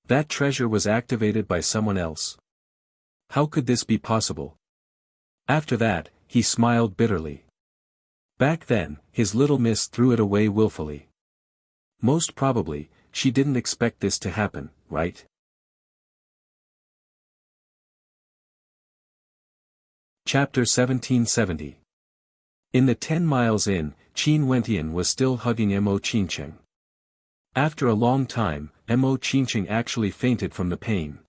That treasure was activated by someone else. How could this be possible? After that, he smiled bitterly. Back then, his little miss threw it away willfully. Most probably, she didn't expect this to happen, right? Chapter 1770. In the 10 Miles Inn, Qin Wentian was still hugging Mo Qingqing. After a long time, Mo Qingqing actually fainted from the pain.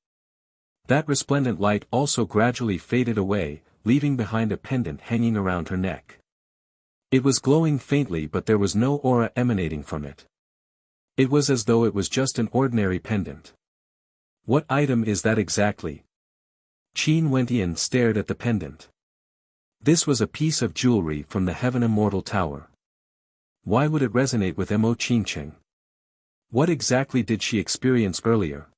That resplendent light also gradually faded away, leaving behind a pendant hanging around her neck. It was glowing faintly, but there was no aura emanating from it. It was as though it was just an ordinary pendant. What item is that exactly? Qin Wentian stared at the pendant. This was a piece of jewelry from the Heaven Immortal Tower. Why would it resonate with Mo Qingqing? What exactly did she experience earlier?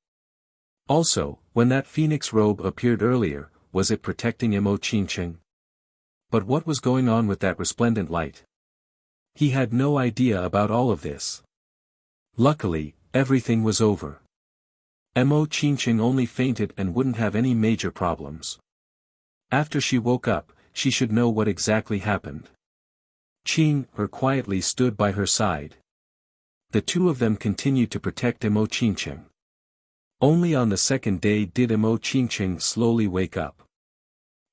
Also, when that phoenix robe appeared earlier, was it protecting Mo Qingqing? But what was going on with that resplendent light? He had no idea about all of this. Luckily, everything was over. Mo Qingqing only fainted and wouldn't have any major problems. After she woke up, she should know what exactly happened. Qin her quietly stood by her side. The two of them continued to protect Mo Qingqing. Only on the second day did Mo Qingqing slowly wake up.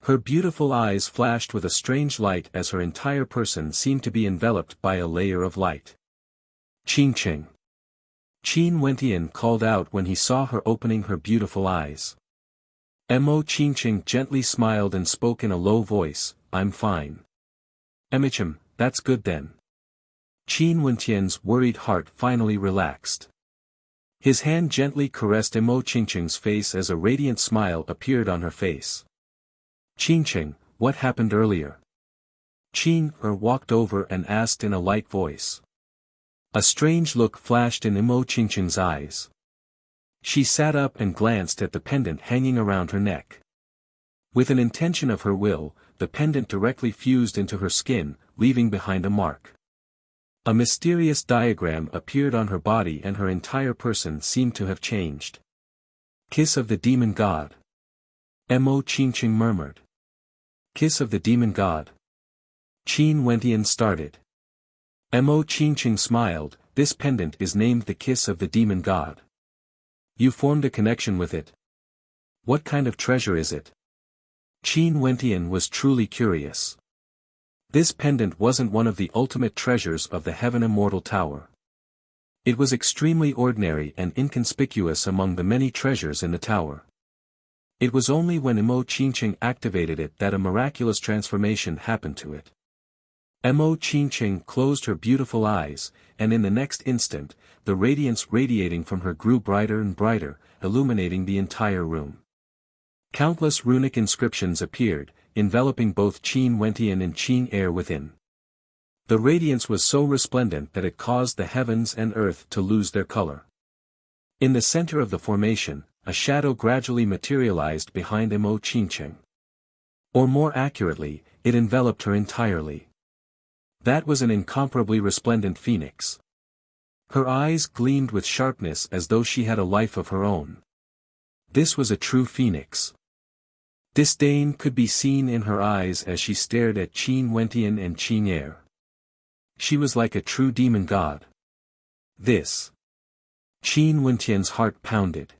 Her beautiful eyes flashed with a strange light as her entire person seemed to be enveloped by a layer of light. Qingqing. Qin Wentian called out when he saw her opening her beautiful eyes. Mo Qingqing gently smiled and spoke in a low voice, "I'm fine." "Emichim, that's good then." Qin Wentian's worried heart finally relaxed. His hand gently caressed Mo Qingqing's face as a radiant smile appeared on her face. "Qingqing, what happened earlier?" Qin walked over and asked in a light voice. A strange look flashed in Mo Qingqing's eyes. She sat up and glanced at the pendant hanging around her neck. With an intention of her will, the pendant directly fused into her skin, leaving behind a mark. A mysterious diagram appeared on her body and her entire person seemed to have changed. "Kiss of the demon god." Mo Qingqing murmured. "Kiss of the demon god." Qin Wentian started. Mo Qingqing smiled, "This pendant is named the Kiss of the Demon God. You formed a connection with it. What kind of treasure is it?" Qin Wentian was truly curious. This pendant wasn't one of the ultimate treasures of the Heaven Immortal Tower. It was extremely ordinary and inconspicuous among the many treasures in the tower. It was only when Mo Qingqing activated it that a miraculous transformation happened to it. Mo Qingqing closed her beautiful eyes, and in the next instant, the radiance radiating from her grew brighter and brighter, illuminating the entire room. Countless runic inscriptions appeared, enveloping both Qin Wentian and Qin Air within. The radiance was so resplendent that it caused the heavens and earth to lose their color. In the center of the formation, a shadow gradually materialized behind Mo Qingqing. Or more accurately, it enveloped her entirely. That was an incomparably resplendent phoenix. Her eyes gleamed with sharpness as though she had a life of her own. This was a true phoenix. Disdain could be seen in her eyes as she stared at Qin Wentian and Qin Air. She was like a true demon god. This. Qin Wentian's heart pounded.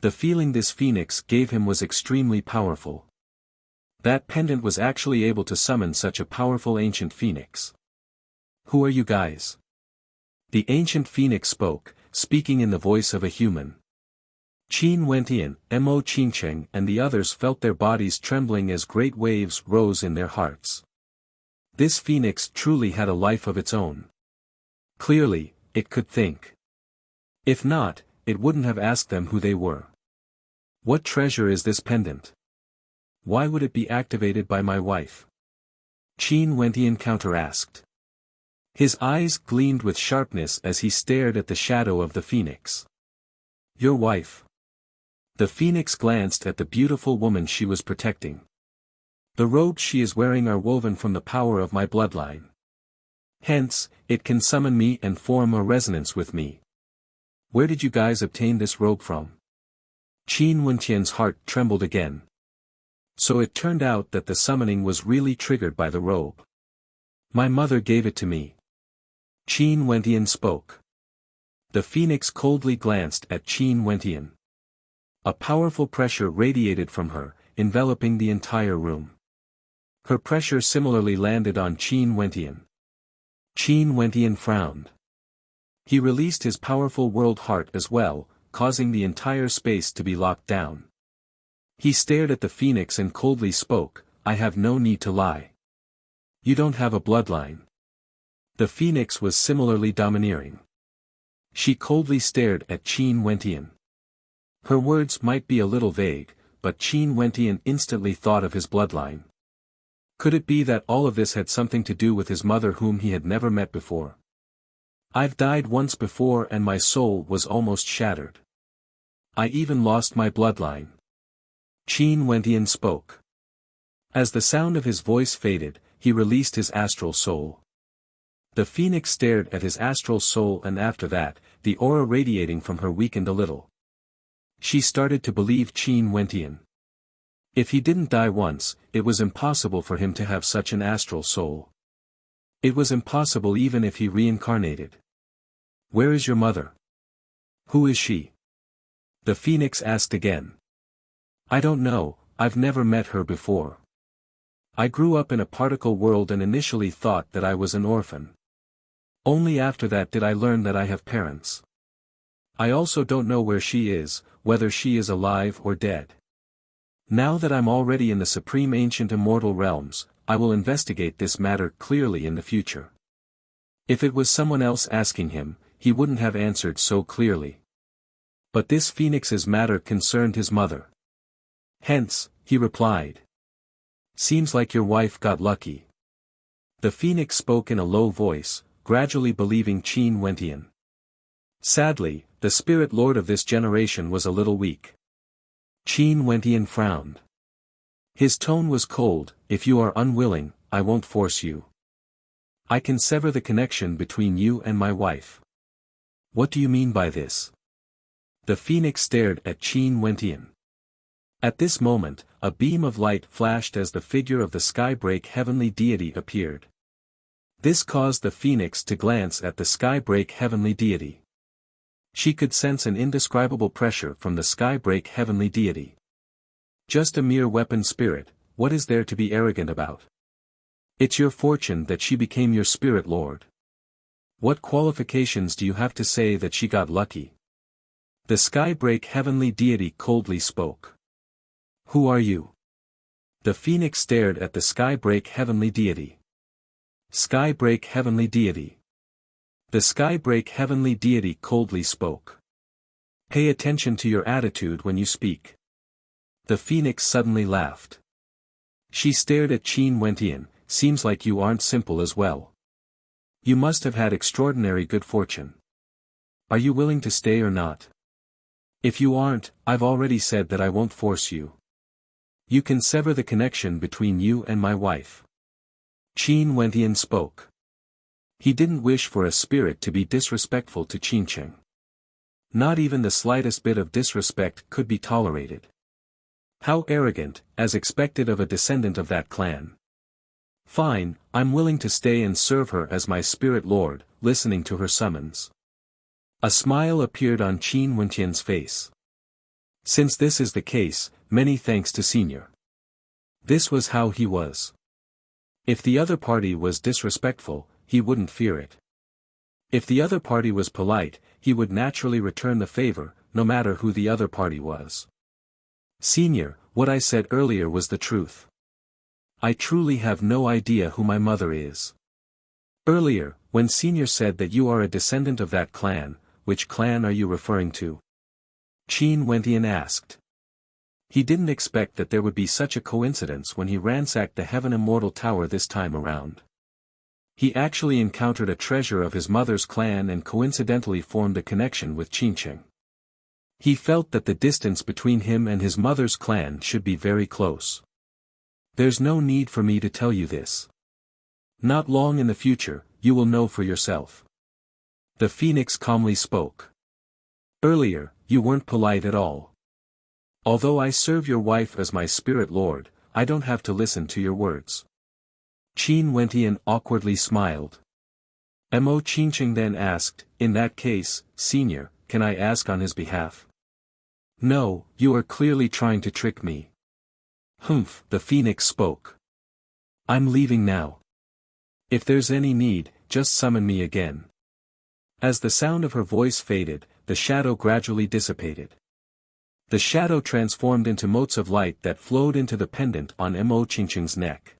The feeling this phoenix gave him was extremely powerful. That pendant was actually able to summon such a powerful ancient phoenix. "Who are you guys?" The ancient phoenix spoke, speaking in the voice of a human. Qin Wentian, Mo Qingqing and the others felt their bodies trembling as great waves rose in their hearts. This phoenix truly had a life of its own. Clearly, it could think. If not, it wouldn't have asked them who they were. "What treasure is this pendant? Why would it be activated by my wife?" Qin Wentian counter-asked. His eyes gleamed with sharpness as he stared at the shadow of the phoenix. "Your wife?" The phoenix glanced at the beautiful woman she was protecting. "The robes she is wearing are woven from the power of my bloodline. Hence, it can summon me and form a resonance with me. Where did you guys obtain this robe from?" Qin Wentian's heart trembled again. So it turned out that the summoning was really triggered by the robe. "My mother gave it to me." Qin Wentian spoke. The phoenix coldly glanced at Qin Wentian. A powerful pressure radiated from her, enveloping the entire room. Her pressure similarly landed on Qin Wentian. Qin Wentian frowned. He released his powerful world heart as well, causing the entire space to be locked down. He stared at the phoenix and coldly spoke, "I have no need to lie. You don't have a bloodline." The phoenix was similarly domineering. She coldly stared at Qin Wentian. Her words might be a little vague, but Qin Wentian instantly thought of his bloodline. Could it be that all of this had something to do with his mother whom he had never met before? "I've died once before and my soul was almost shattered. I even lost my bloodline." Qin Wentian spoke. As the sound of his voice faded, he released his astral soul. The phoenix stared at his astral soul and after that, the aura radiating from her weakened a little. She started to believe Qin Wentian. If he didn't die once, it was impossible for him to have such an astral soul. It was impossible even if he reincarnated. "Where is your mother? Who is she?" The phoenix asked again. "I don't know, I've never met her before. I grew up in a particle world and initially thought that I was an orphan. Only after that did I learn that I have parents. I also don't know where she is, whether she is alive or dead. Now that I'm already in the supreme ancient immortal realms, I will investigate this matter clearly in the future. If it was someone else asking him, he wouldn't have answered so clearly. But this phoenix's matter concerned his mother. Hence, he replied. Seems like your wife got lucky. The phoenix spoke in a low voice, gradually believing Qin Wentian. Sadly, the spirit lord of this generation was a little weak. Qin Wentian frowned. His tone was cold. If you are unwilling, I won't force you. I can sever the connection between you and my wife. What do you mean by this? The phoenix stared at Qin Wentian. At this moment, a beam of light flashed as the figure of the Skybreak heavenly deity appeared. This caused the phoenix to glance at the Skybreak heavenly deity. She could sense an indescribable pressure from the Skybreak heavenly deity. Just a mere weapon spirit, what is there to be arrogant about? It's your fortune that she became your spirit lord. What qualifications do you have to say that she got lucky? The Skybreak heavenly deity coldly spoke. Who are you? The phoenix stared at the Skybreak heavenly deity. Skybreak heavenly deity. The Skybreak heavenly deity coldly spoke. Pay attention to your attitude when you speak. The phoenix suddenly laughed. She stared at Qin Wentian. Seems like you aren't simple as well. You must have had extraordinary good fortune. Are you willing to stay or not? If you aren't, I've already said that I won't force you. You can sever the connection between you and my wife. Qin Wentian spoke. He didn't wish for a spirit to be disrespectful to Qincheng. Not even the slightest bit of disrespect could be tolerated. How arrogant, as expected of a descendant of that clan. Fine, I'm willing to stay and serve her as my spirit lord, listening to her summons. A smile appeared on Qin Wentian's face. Since this is the case, many thanks to Senior. This was how he was. If the other party was disrespectful, he wouldn't fear it. If the other party was polite, he would naturally return the favor, no matter who the other party was. Senior, what I said earlier was the truth. I truly have no idea who my mother is. Earlier, when Senior said that you are a descendant of that clan, which clan are you referring to? Qin Wentian asked. He didn't expect that there would be such a coincidence when he ransacked the Heaven Immortal Tower this time around. He actually encountered a treasure of his mother's clan and coincidentally formed a connection with Qincheng. He felt that the distance between him and his mother's clan should be very close. There's no need for me to tell you this. Not long in the future, you will know for yourself. The phoenix calmly spoke. Earlier, you weren't polite at all. Although I serve your wife as my spirit lord, I don't have to listen to your words. Qin Wentian awkwardly smiled. Mo Qincheng then asked, in that case, Senior, can I ask on his behalf? No, you are clearly trying to trick me. Humph, the phoenix spoke. I'm leaving now. If there's any need, just summon me again. As the sound of her voice faded, the shadow gradually dissipated. The shadow transformed into motes of light that flowed into the pendant on Mo Qincheng's neck.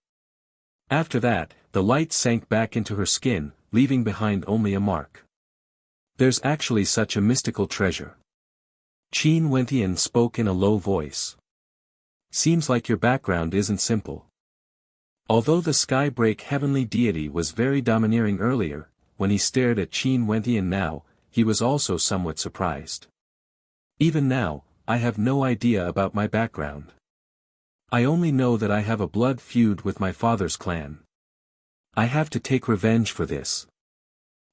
After that, the light sank back into her skin, leaving behind only a mark. There's actually such a mystical treasure. Qin Wentian spoke in a low voice. Seems like your background isn't simple. Although the Skybreak heavenly deity was very domineering earlier, when he stared at Qin Wentian now, he was also somewhat surprised. Even now, I have no idea about my background. I only know that I have a blood feud with my father's clan. I have to take revenge for this.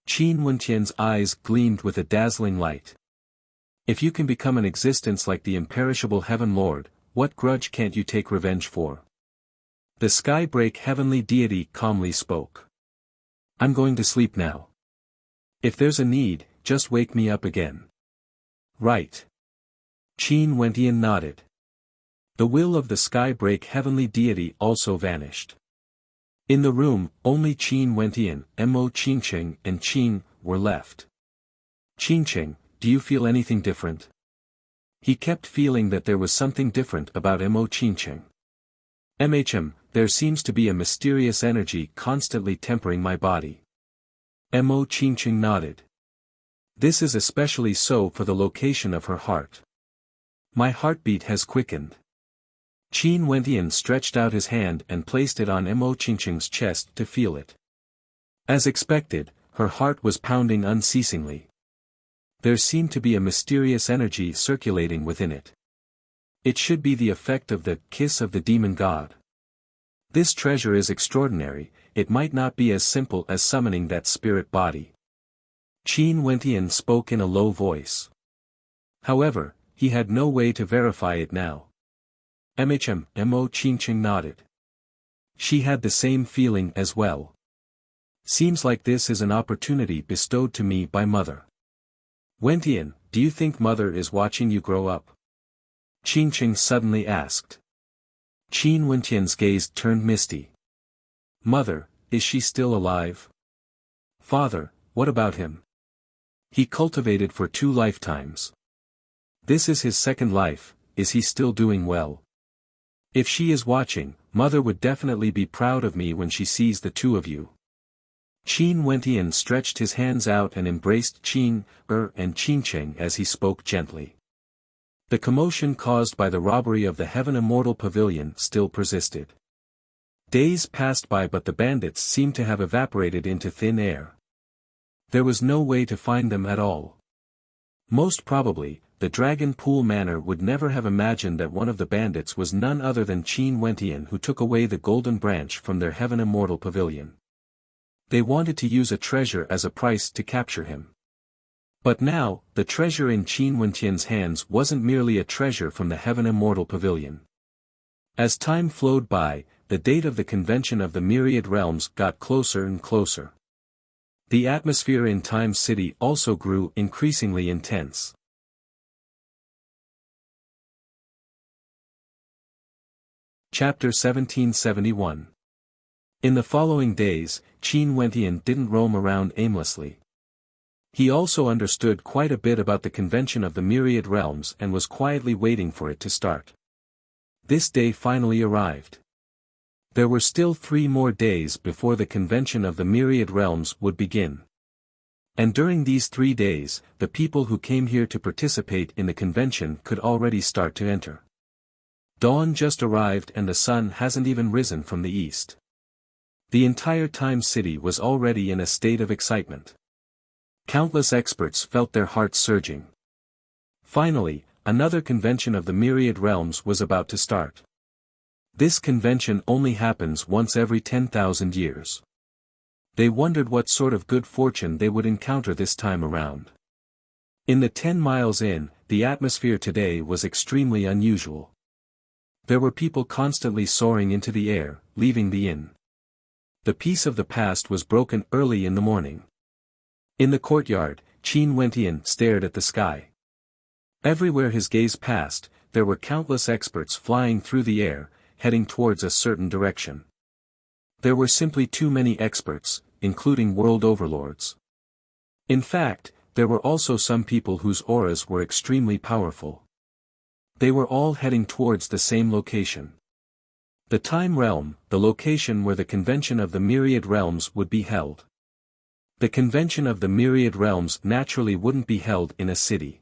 Qin Wentian's eyes gleamed with a dazzling light. If you can become an existence like the imperishable Heaven Lord, what grudge can't you take revenge for? The Skybreak heavenly deity calmly spoke. I'm going to sleep now. If there's a need, just wake me up again. Right. Qin Wentian nodded. The will of the sky-break heavenly deity also vanished. In the room, only Qin Wentian, Mo Qingqing and Qing were left. Qingqing, do you feel anything different? He kept feeling that there was something different about Mo Qingqing. There seems to be a mysterious energy constantly tempering my body. Mo Qingqing nodded. This is especially so for the location of her heart. My heartbeat has quickened. Qin Wentian stretched out his hand and placed it on Mo Qingqing's chest to feel it. As expected, her heart was pounding unceasingly. There seemed to be a mysterious energy circulating within it. It should be the effect of the kiss of the demon god. This treasure is extraordinary, it might not be as simple as summoning that spirit body. Qin Wentian spoke in a low voice. However, he had no way to verify it now. Mo Qingqing nodded. She had the same feeling as well. Seems like this is an opportunity bestowed to me by Mother. Wentian, do you think Mother is watching you grow up? Qingqing suddenly asked. Qin Wentian's gaze turned misty. Mother, is she still alive? Father, what about him? He cultivated for 2 lifetimes. This is his second life, is he still doing well? If she is watching, Mother would definitely be proud of me when she sees the 2 of you. Qin Wentian stretched his hands out and embraced Qin, and Qingqing as he spoke gently. The commotion caused by the robbery of the Heaven Immortal Pavilion still persisted. Days passed by but the bandits seemed to have evaporated into thin air. There was no way to find them at all. Most probably, the Dragon Pool Manor would never have imagined that one of the bandits was none other than Qin Wentian, who took away the golden branch from their Heaven Immortal Pavilion. They wanted to use a treasure as a price to capture him. But now, the treasure in Qin Wentian's hands wasn't merely a treasure from the Heaven Immortal Pavilion. As time flowed by, the date of the convention of the Myriad Realms got closer and closer. The atmosphere in Time City also grew increasingly intense. Chapter 1771. In the following days, Qin Wentian didn't roam around aimlessly. He also understood quite a bit about the convention of the Myriad Realms and was quietly waiting for it to start. This day finally arrived. There were still 3 more days before the convention of the Myriad Realms would begin. And during these 3 days, the people who came here to participate in the convention could already start to enter. Dawn just arrived and the sun hasn't even risen from the east. The entire Time City was already in a state of excitement. Countless experts felt their hearts surging. Finally, another convention of the Myriad Realms was about to start. This convention only happens once every 10,000 years. They wondered what sort of good fortune they would encounter this time around. In the 10 miles inn, the atmosphere today was extremely unusual. There were people constantly soaring into the air, leaving the inn. The peace of the past was broken early in the morning. In the courtyard, Qin Wentian stared at the sky. Everywhere his gaze passed, there were countless experts flying through the air, heading towards a certain direction. There were simply too many experts, including world overlords. In fact, there were also some people whose auras were extremely powerful. They were all heading towards the same location. The Time Realm, the location where the convention of the Myriad Realms would be held. The convention of the Myriad Realms naturally wouldn't be held in a city.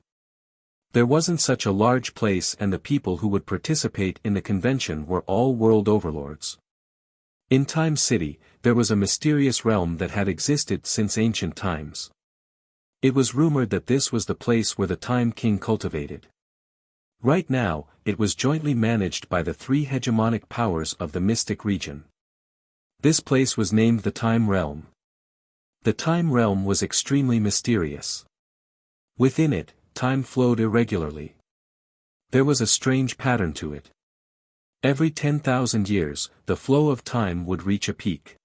There wasn't such a large place, and the people who would participate in the convention were all world overlords. In Time City, there was a mysterious realm that had existed since ancient times. It was rumored that this was the place where the Time King cultivated. Right now, it was jointly managed by the 3 hegemonic powers of the mystic region. This place was named the Time Realm. The Time Realm was extremely mysterious. Within it, time flowed irregularly. There was a strange pattern to it. Every 10,000 years, the flow of time would reach a peak.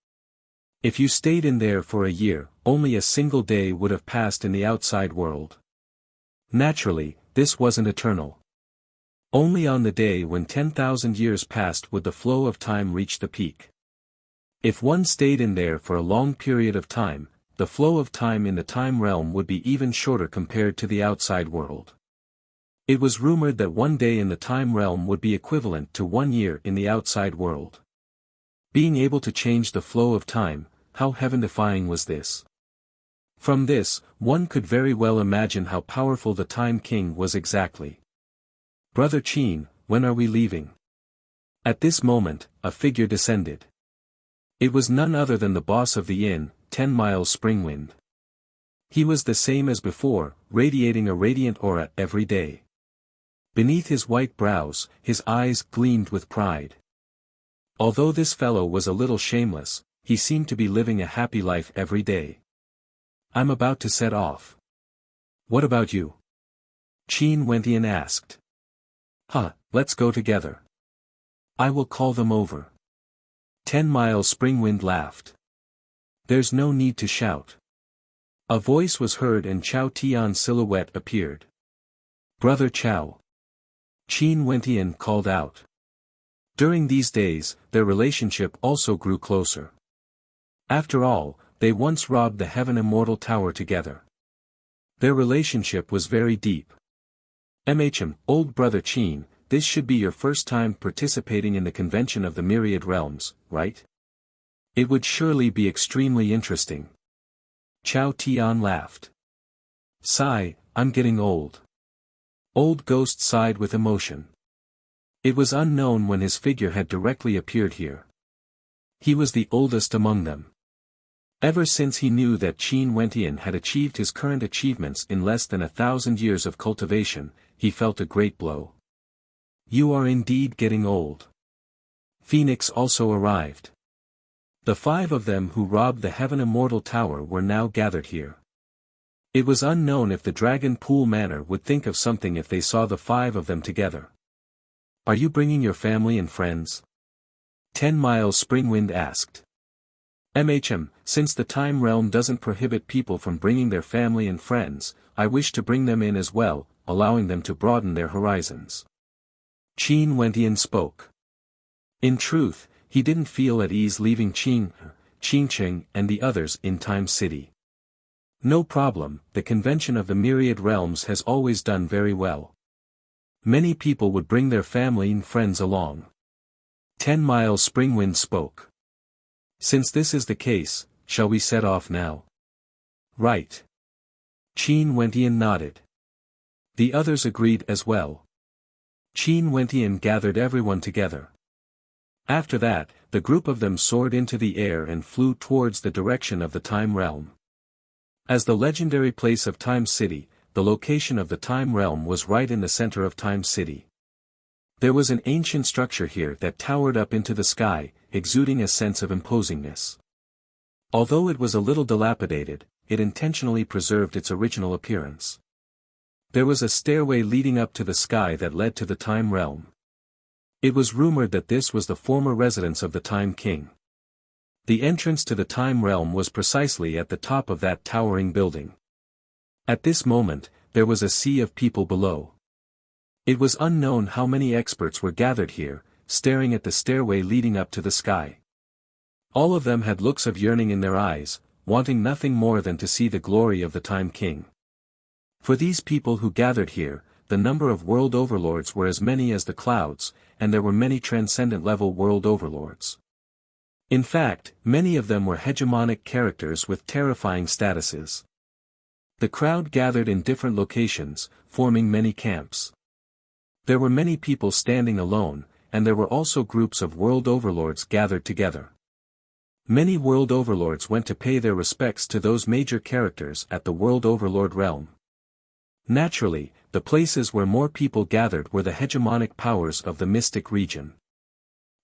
If you stayed in there for a year, only a single day would have passed in the outside world. Naturally, this wasn't eternal. Only on the day when 10,000 years passed would the flow of time reach the peak. If one stayed in there for a long period of time, the flow of time in the time realm would be even shorter compared to the outside world. It was rumored that one day in the time realm would be equivalent to 1 year in the outside world. Being able to change the flow of time, how heaven-defying was this? From this, one could very well imagine how powerful the Time King was exactly. "Brother Qin, when are we leaving?" At this moment, a figure descended. It was none other than the boss of the inn, 10 Miles Springwind. He was the same as before, radiating a radiant aura every day. Beneath his white brows, his eyes gleamed with pride. Although this fellow was a little shameless, he seemed to be living a happy life every day. "I'm about to set off. What about you?" Qin Wentian asked. Let's go together. I will call them over." 10 Miles Springwind laughed. "There's no need to shout." A voice was heard and Chao Tian's silhouette appeared. "Brother Chao." Qin Wentian called out. During these days, their relationship also grew closer. After all, they once robbed the Heaven Immortal Tower together. Their relationship was very deep. Old brother Qin, this should be your first time participating in the convention of the Myriad Realms, right? It would surely be extremely interesting. Chao Tian laughed. "Sigh, I'm getting old." Old Ghost sighed with emotion. It was unknown when his figure had directly appeared here. He was the oldest among them. Ever since he knew that Qin Wentian had achieved his current achievements in less than 1,000 years of cultivation, he felt a great blow. "You are indeed getting old." Phoenix also arrived. The 5 of them who robbed the Heaven Immortal Tower were now gathered here. It was unknown if the Dragon Pool Manor would think of something if they saw the 5 of them together. "Are you bringing your family and friends?" 10 Miles Springwind asked. Since the time realm doesn't prohibit people from bringing their family and friends, I wish to bring them in as well, allowing them to broaden their horizons." Qin Wentian spoke. In truth, he didn't feel at ease leaving Qingcheng and the others in Time City. No problem, the convention of the Myriad Realms has always done very well. Many people would bring their family and friends along. 10 Miles Springwind spoke. Since this is the case, shall we set off now? Right. Qin Wentian nodded. The others agreed as well. Qin Wentian gathered everyone together. After that, the group of them soared into the air and flew towards the direction of the Time Realm. As the legendary place of Time City, the location of the Time Realm was right in the center of Time City. There was an ancient structure here that towered up into the sky, exuding a sense of imposingness. Although it was a little dilapidated, it intentionally preserved its original appearance. There was a stairway leading up to the sky that led to the Time Realm. It was rumored that this was the former residence of the Time King. The entrance to the Time Realm was precisely at the top of that towering building. At this moment, there was a sea of people below. It was unknown how many experts were gathered here, staring at the stairway leading up to the sky. All of them had looks of yearning in their eyes, wanting nothing more than to see the glory of the Time King. For these people who gathered here, the number of world overlords were as many as the clouds, and there were many transcendent-level world overlords. In fact, many of them were hegemonic characters with terrifying statuses. The crowd gathered in different locations, forming many camps. There were many people standing alone, and there were also groups of world overlords gathered together. Many world overlords went to pay their respects to those major characters at the world overlord realm. Naturally, the places where more people gathered were the hegemonic powers of the mystic region.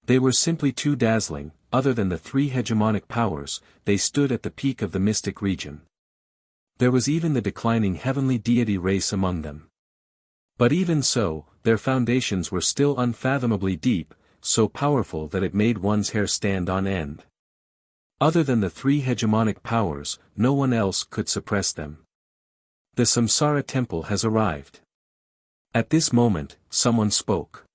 They were simply too dazzling. Other than the 3 hegemonic powers, they stood at the peak of the mystic region. There was even the declining heavenly deity race among them. But even so, their foundations were still unfathomably deep, so powerful that it made one's hair stand on end. Other than the 3 hegemonic powers, no one else could suppress them. The Samsara Temple has arrived. At this moment, someone spoke.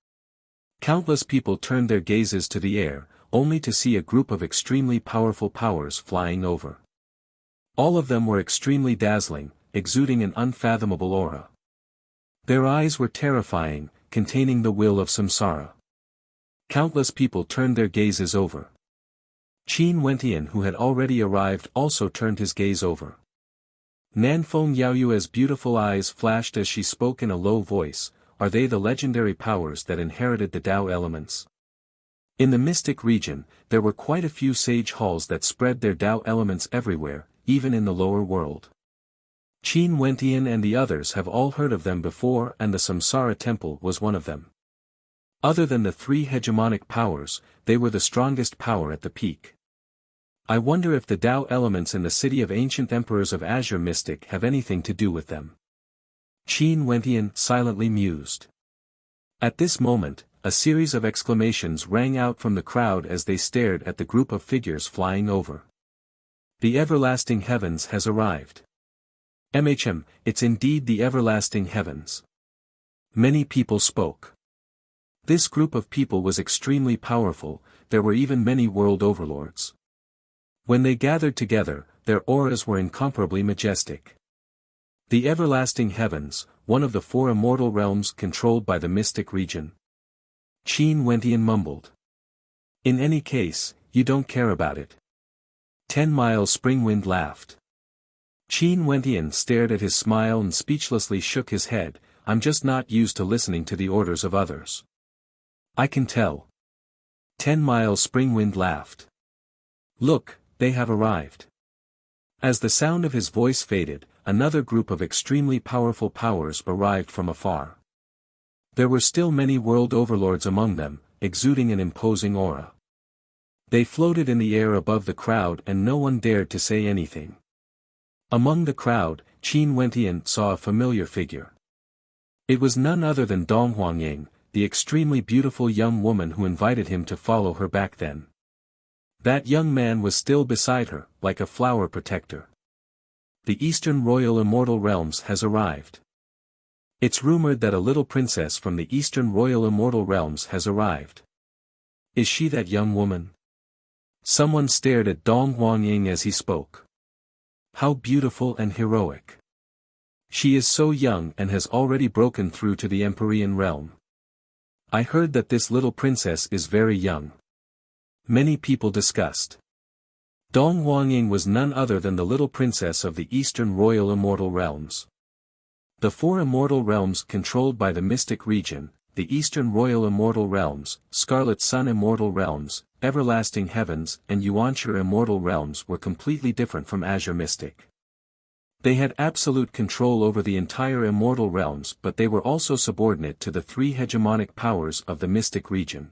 Countless people turned their gazes to the air, only to see a group of extremely powerful powers flying over. All of them were extremely dazzling, exuding an unfathomable aura. Their eyes were terrifying, containing the will of samsara. Countless people turned their gazes over. Qin Wentian, who had already arrived, also turned his gaze over. Nanfeng Yaoyue's beautiful eyes flashed as she spoke in a low voice, "Are they the legendary powers that inherited the Tao elements?" In the mystic region, there were quite a few sage halls that spread their Tao elements everywhere, even in the lower world. Qin Wentian and the others have all heard of them before, and the Samsara Temple was one of them. Other than the three hegemonic powers, they were the strongest power at the peak. I wonder if the Tao elements in the city of ancient emperors of Azure Mystic have anything to do with them. Qin Wentian silently mused. At this moment, a series of exclamations rang out from the crowd as they stared at the group of figures flying over. The everlasting heavens has arrived. It's indeed the everlasting heavens. Many people spoke. This group of people was extremely powerful, there were even many world overlords. When they gathered together, their auras were incomparably majestic. The everlasting heavens, one of the four immortal realms controlled by the mystic region. Qin Wentian mumbled. In any case, you don't care about it. 10 Mile Springwind laughed. Qin Wentian stared at his smile and speechlessly shook his head. I'm just not used to listening to the orders of others. I can tell. 10 Mile Springwind laughed. Look, they have arrived. As the sound of his voice faded, another group of extremely powerful powers arrived from afar. There were still many world overlords among them, exuding an imposing aura. They floated in the air above the crowd and no one dared to say anything. Among the crowd, Qin Wentian saw a familiar figure. It was none other than Dong Huangying, the extremely beautiful young woman who invited him to follow her back then. That young man was still beside her, like a flower protector. The Eastern Royal Immortal Realms has arrived. It's rumored that a little princess from the Eastern Royal Immortal Realms has arrived. Is she that young woman? Someone stared at Dong Huangying as he spoke. How beautiful and heroic. She is so young and has already broken through to the Empyrean realm. I heard that this little princess is very young. Many people discussed. Dong Huangying was none other than the little princess of the Eastern Royal Immortal Realms. The four immortal realms controlled by the mystic region, the Eastern Royal Immortal Realms, Scarlet Sun Immortal Realms, Everlasting Heavens and Yuanchi Immortal Realms were completely different from Azure Mystic. They had absolute control over the entire immortal realms, but they were also subordinate to the three hegemonic powers of the mystic region.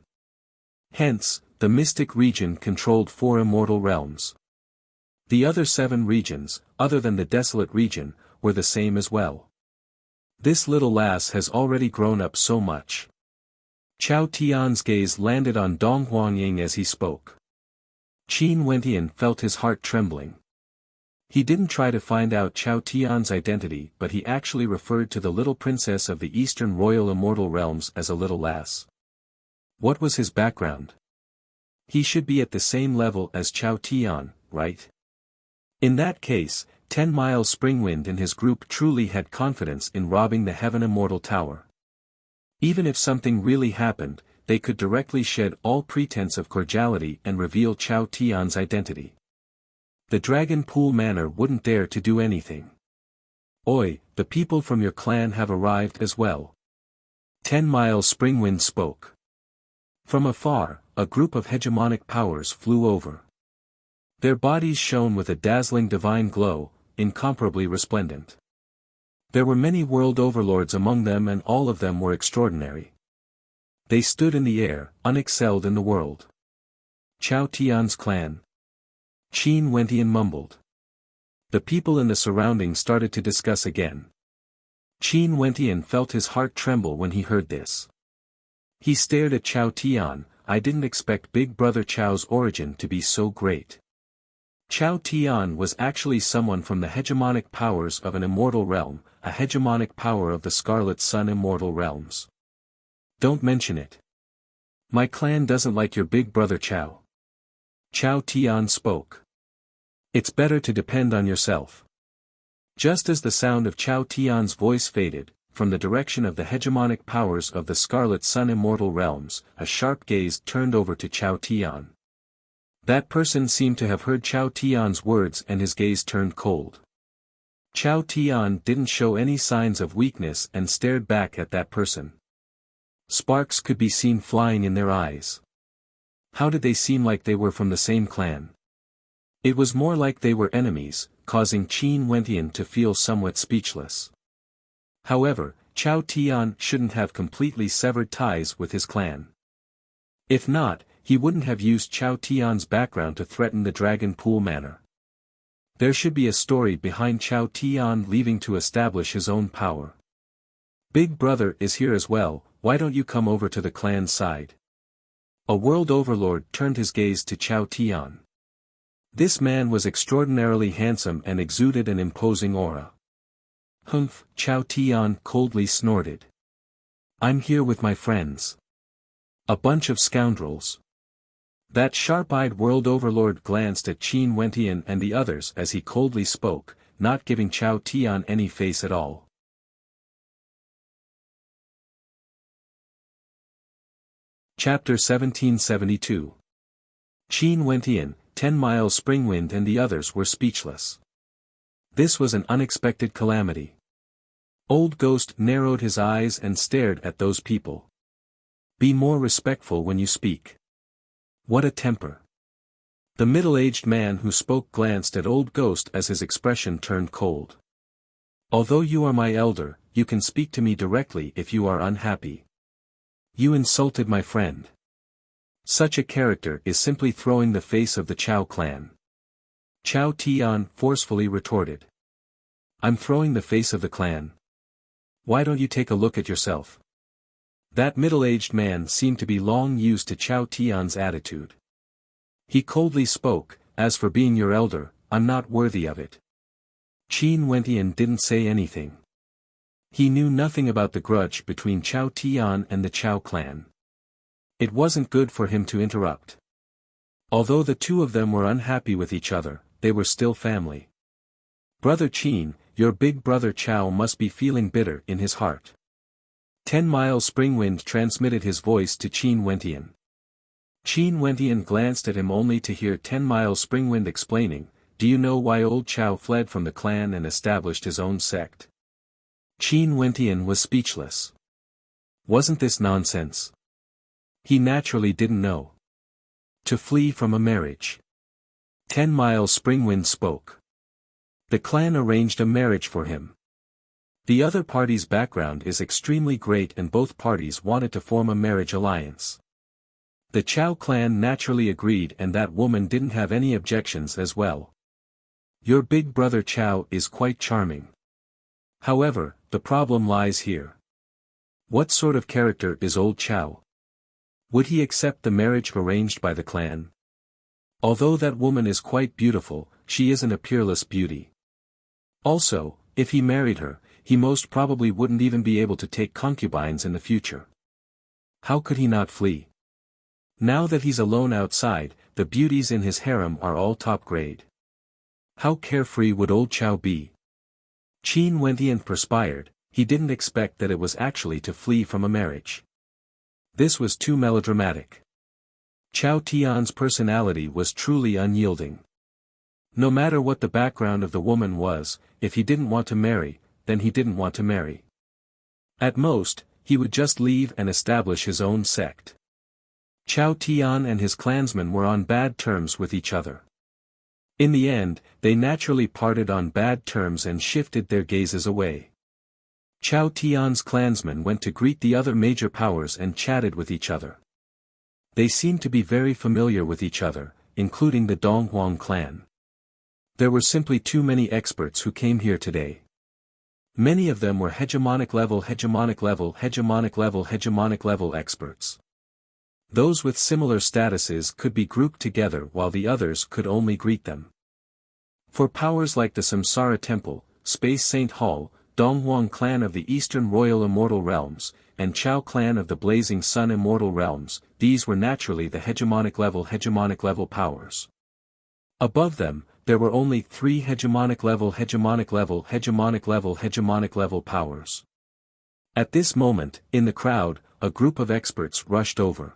Hence, the mystic region controlled four immortal realms. The other 7 regions, other than the desolate region, were the same as well. This little lass has already grown up so much. Chao Tian's gaze landed on Dong Huangying as he spoke. Qin Wentian felt his heart trembling. He didn't try to find out Chao Tian's identity, but he actually referred to the little princess of the Eastern Royal Immortal Realms as a little lass. What was his background? He should be at the same level as Chao Tian, right? In that case, 10 Mile Springwind and his group truly had confidence in robbing the Heaven Immortal Tower. Even if something really happened, they could directly shed all pretense of cordiality and reveal Chao Tian's identity. The Dragon Pool Manor wouldn't dare to do anything. Oi, the people from your clan have arrived as well. 10 Mile Springwind spoke. From afar, a group of hegemonic powers flew over. Their bodies shone with a dazzling divine glow, incomparably resplendent. There were many world overlords among them and all of them were extraordinary. They stood in the air, unexcelled in the world. Chao Tian's clan. Qin Wentian mumbled. The people in the surroundings started to discuss again. Qin Wentian felt his heart tremble when he heard this. He stared at Chao Tian. I didn't expect Big Brother Chao's origin to be so great. Chao Tian was actually someone from the hegemonic powers of an immortal realm, a hegemonic power of the Scarlet Sun Immortal realms. Don't mention it. My clan doesn't like your big brother Chao. Chao Tian spoke. It's better to depend on yourself. Just as the sound of Chao Tian's voice faded, from the direction of the hegemonic powers of the Scarlet Sun Immortal realms, a sharp gaze turned over to Chao Tian. That person seemed to have heard Chao Tian's words and his gaze turned cold. Chao Tian didn't show any signs of weakness and stared back at that person. Sparks could be seen flying in their eyes. How did they seem like they were from the same clan? It was more like they were enemies, causing Qin Wentian to feel somewhat speechless. However, Chao Tian shouldn't have completely severed ties with his clan. If not, he wouldn't have used Chao Tian's background to threaten the Dragon Pool Manor. There should be a story behind Chao Tian leaving to establish his own power. Big brother is here as well, why don't you come over to the clan's side? A world overlord turned his gaze to Chao Tian. This man was extraordinarily handsome and exuded an imposing aura. Humph, Chao Tian coldly snorted. I'm here with my friends. A bunch of scoundrels. That sharp-eyed world overlord glanced at Qin Wentian and the others as he coldly spoke, not giving Chao Tian any face at all. Chapter 1772. Qin Wentian, 10 Miles Springwind and the others were speechless. This was an unexpected calamity. Old Ghost narrowed his eyes and stared at those people. Be more respectful when you speak. What a temper. The middle-aged man who spoke glanced at Old Ghost as his expression turned cold. Although you are my elder, you can speak to me directly if you are unhappy. You insulted my friend. Such a character is simply throwing the face of the Chao clan. Chao Tian forcefully retorted. I'm throwing the face of the clan. Why don't you take a look at yourself? That middle-aged man seemed to be long used to Chao Tian's attitude. He coldly spoke, as for being your elder, I'm not worthy of it. Qin Wentian didn't say anything. He knew nothing about the grudge between Chao Tian and the Chao clan. It wasn't good for him to interrupt. Although the two of them were unhappy with each other, they were still family. Brother Qin, your big brother Chao must be feeling bitter in his heart. 10 Miles Springwind transmitted his voice to Qin Wentian. Qin Wentian glanced at him only to hear 10 Miles Springwind explaining, do you know why old Chao fled from the clan and established his own sect? Qin Wentian was speechless. Wasn't this nonsense? He naturally didn't know. To flee from a marriage. 10 Miles Springwind spoke. The clan arranged a marriage for him. The other party's background is extremely great and both parties wanted to form a marriage alliance. The Chao clan naturally agreed and that woman didn't have any objections as well. Your big brother Chao is quite charming. However, the problem lies here. What sort of character is old Chao? Would he accept the marriage arranged by the clan? Although that woman is quite beautiful, she isn't a peerless beauty. Also, if he married her, he most probably wouldn't even be able to take concubines in the future. How could he not flee? Now that he's alone outside, the beauties in his harem are all top grade. How carefree would old Chao be? Qin Wentian perspired, he didn't expect that it was actually to flee from a marriage. This was too melodramatic. Chao Tian's personality was truly unyielding. No matter what the background of the woman was, if he didn't want to marry, then he didn't want to marry. At most, he would just leave and establish his own sect. Chao Tian and his clansmen were on bad terms with each other. In the end, they naturally parted on bad terms and shifted their gazes away. Chao Tian's clansmen went to greet the other major powers and chatted with each other. They seemed to be very familiar with each other, including the Donghuang clan. There were simply too many experts who came here today. Many of them were hegemonic level experts. Those with similar statuses could be grouped together while the others could only greet them. For powers like the Samsara Temple, Space Saint Hall, Donghuang clan of the Eastern Royal Immortal Realms, and Chao clan of the Blazing Sun Immortal Realms, these were naturally the hegemonic level powers. Above them, there were only 3 hegemonic level powers. At this moment, in the crowd, a group of experts rushed over.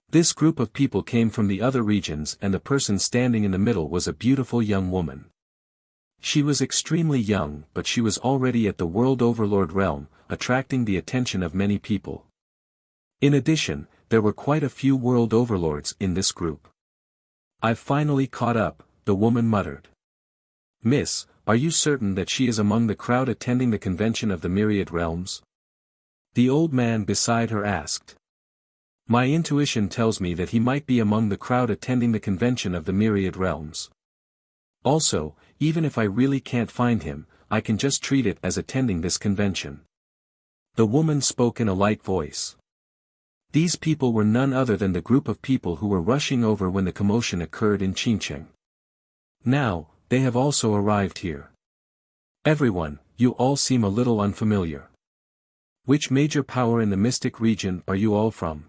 This group of people came from the other regions, and the person standing in the middle was a beautiful young woman. She was extremely young, but she was already at the World Overlord realm, attracting the attention of many people. In addition, there were quite a few World Overlords in this group. "I've finally caught up," the woman muttered. "Miss, are you certain that she is among the crowd attending the convention of the Myriad Realms?" The old man beside her asked. "My intuition tells me that he might be among the crowd attending the convention of the Myriad Realms. Also, even if I really can't find him, I can just treat it as attending this convention." The woman spoke in a light voice. These people were none other than the group of people who were rushing over when the commotion occurred in Qingcheng. Now, they have also arrived here. "Everyone, you all seem a little unfamiliar. Which major power in the mystic region are you all from?"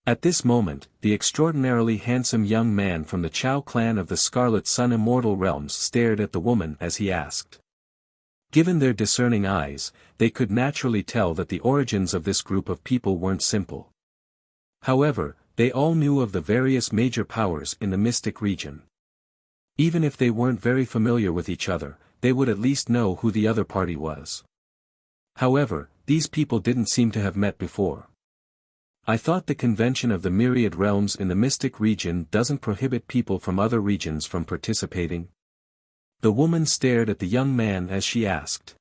At this moment, the extraordinarily handsome young man from the Chao clan of the Scarlet Sun Immortal Realms stared at the woman as he asked. Given their discerning eyes, they could naturally tell that the origins of this group of people weren't simple. However, they all knew of the various major powers in the mystic region. Even if they weren't very familiar with each other, they would at least know who the other party was. However, these people didn't seem to have met before. "I thought the convention of the Myriad Realms in the mystic region doesn't prohibit people from other regions from participating?" The woman stared at the young man as she asked.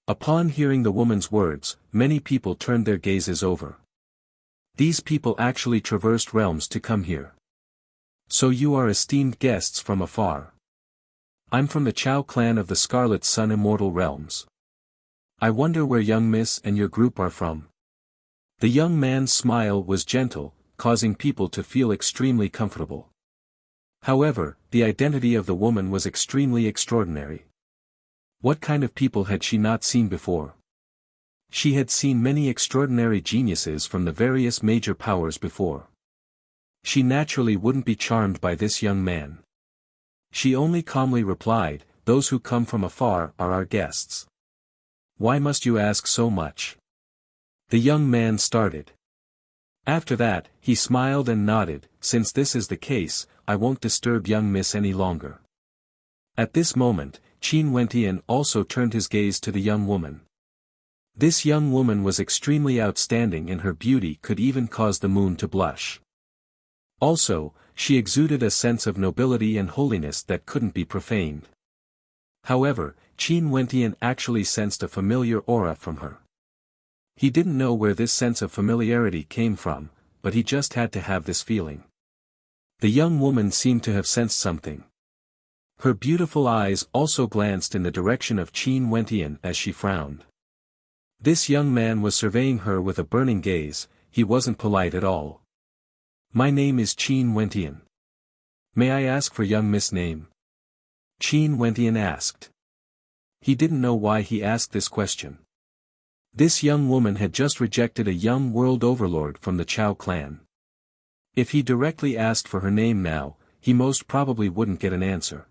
Upon hearing the woman's words, many people turned their gazes over. These people actually traversed realms to come here. "So you are esteemed guests from afar." "I'm from the Chao clan of the Scarlet Sun Immortal Realms. I wonder where young miss and your group are from." The young man's smile was gentle, causing people to feel extremely comfortable. However, the identity of the woman was extremely extraordinary. What kind of people had she not seen before? She had seen many extraordinary geniuses from the various major powers before. She naturally wouldn't be charmed by this young man. She only calmly replied, "Those who come from afar are our guests." "Why must you ask so much?" The young man started. After that, he smiled and nodded, "Since this is the case, I won't disturb young miss any longer." At this moment, Qin Wentian also turned his gaze to the young woman. This young woman was extremely outstanding, and her beauty could even cause the moon to blush. Also, she exuded a sense of nobility and holiness that couldn't be profaned. However, Qin Wentian actually sensed a familiar aura from her. He didn't know where this sense of familiarity came from, but he just had to have this feeling. The young woman seemed to have sensed something. Her beautiful eyes also glanced in the direction of Qin Wentian as she frowned. This young man was surveying her with a burning gaze. He wasn't polite at all. "My name is Qin Wentian. May I ask for young miss' name?" Qin Wentian asked. He didn't know why he asked this question. This young woman had just rejected a young world overlord from the Chao clan. If he directly asked for her name now, he most probably wouldn't get an answer.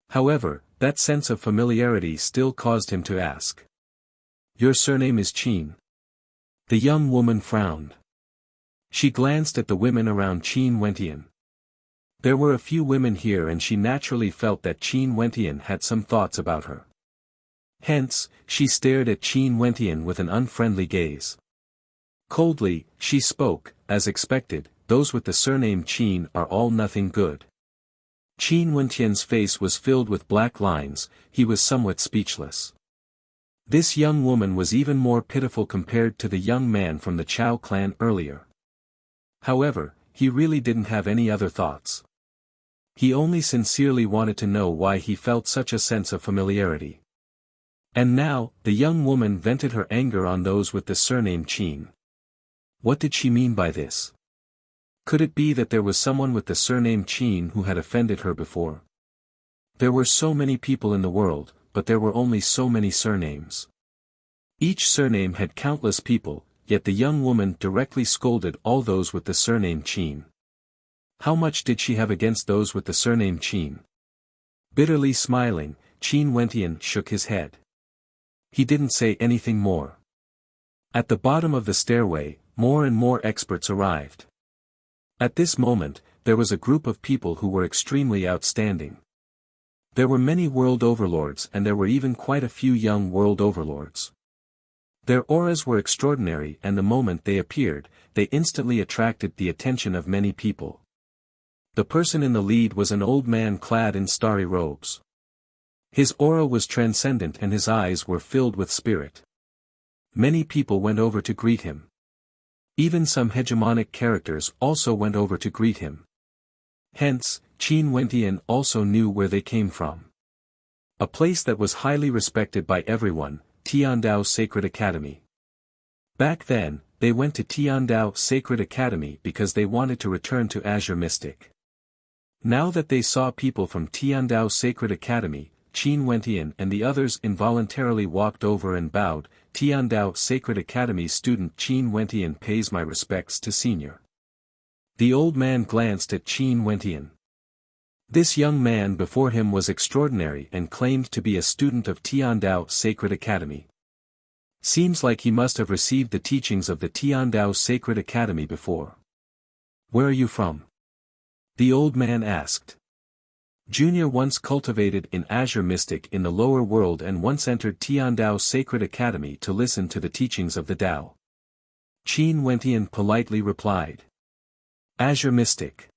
However, that sense of familiarity still caused him to ask. "Your surname is Qin?" The young woman frowned. She glanced at the women around Qin Wentian. There were a few women here, and she naturally felt that Qin Wentian had some thoughts about her. Hence, she stared at Qin Wentian with an unfriendly gaze. Coldly, she spoke, as expected, "Those with the surname Qin are all nothing good." Qin Wentian's face was filled with black lines. He was somewhat speechless. This young woman was even more pitiful compared to the young man from the Chao clan earlier. However, he really didn't have any other thoughts. He only sincerely wanted to know why he felt such a sense of familiarity. And now, the young woman vented her anger on those with the surname Qin. What did she mean by this? Could it be that there was someone with the surname Qin who had offended her before? There were so many people in the world, but there were only so many surnames. Each surname had countless people, yet the young woman directly scolded all those with the surname Qin. How much did she have against those with the surname Qin? Bitterly smiling, Qin Wentian shook his head. He didn't say anything more. At the bottom of the stairway, more and more experts arrived. At this moment, there was a group of people who were extremely outstanding. There were many world overlords and there were even quite a few young world overlords. Their auras were extraordinary and the moment they appeared, they instantly attracted the attention of many people. The person in the lead was an old man clad in starry robes. His aura was transcendent and his eyes were filled with spirit. Many people went over to greet him. Even some hegemonic characters also went over to greet him. Hence, Qin Wentian also knew where they came from. A place that was highly respected by everyone, Tiandao Sacred Academy. Back then, they went to Tiandao Sacred Academy because they wanted to return to Azure Mystic. Now that they saw people from Tiandao Sacred Academy, Qin Wentian and the others involuntarily walked over and bowed. Tiandao Sacred Academy student Qin Wentian pays my respects to senior. The old man glanced at Qin Wentian. This young man before him was extraordinary and claimed to be a student of Tiandao Sacred Academy. Seems like he must have received the teachings of the Tiandao Sacred Academy before. Where are you from? The old man asked. Junior once cultivated in Azure Mystic in the lower world and once entered Tiandao Sacred Academy to listen to the teachings of the Tao. Qin Wentian politely replied. Azure Mystic.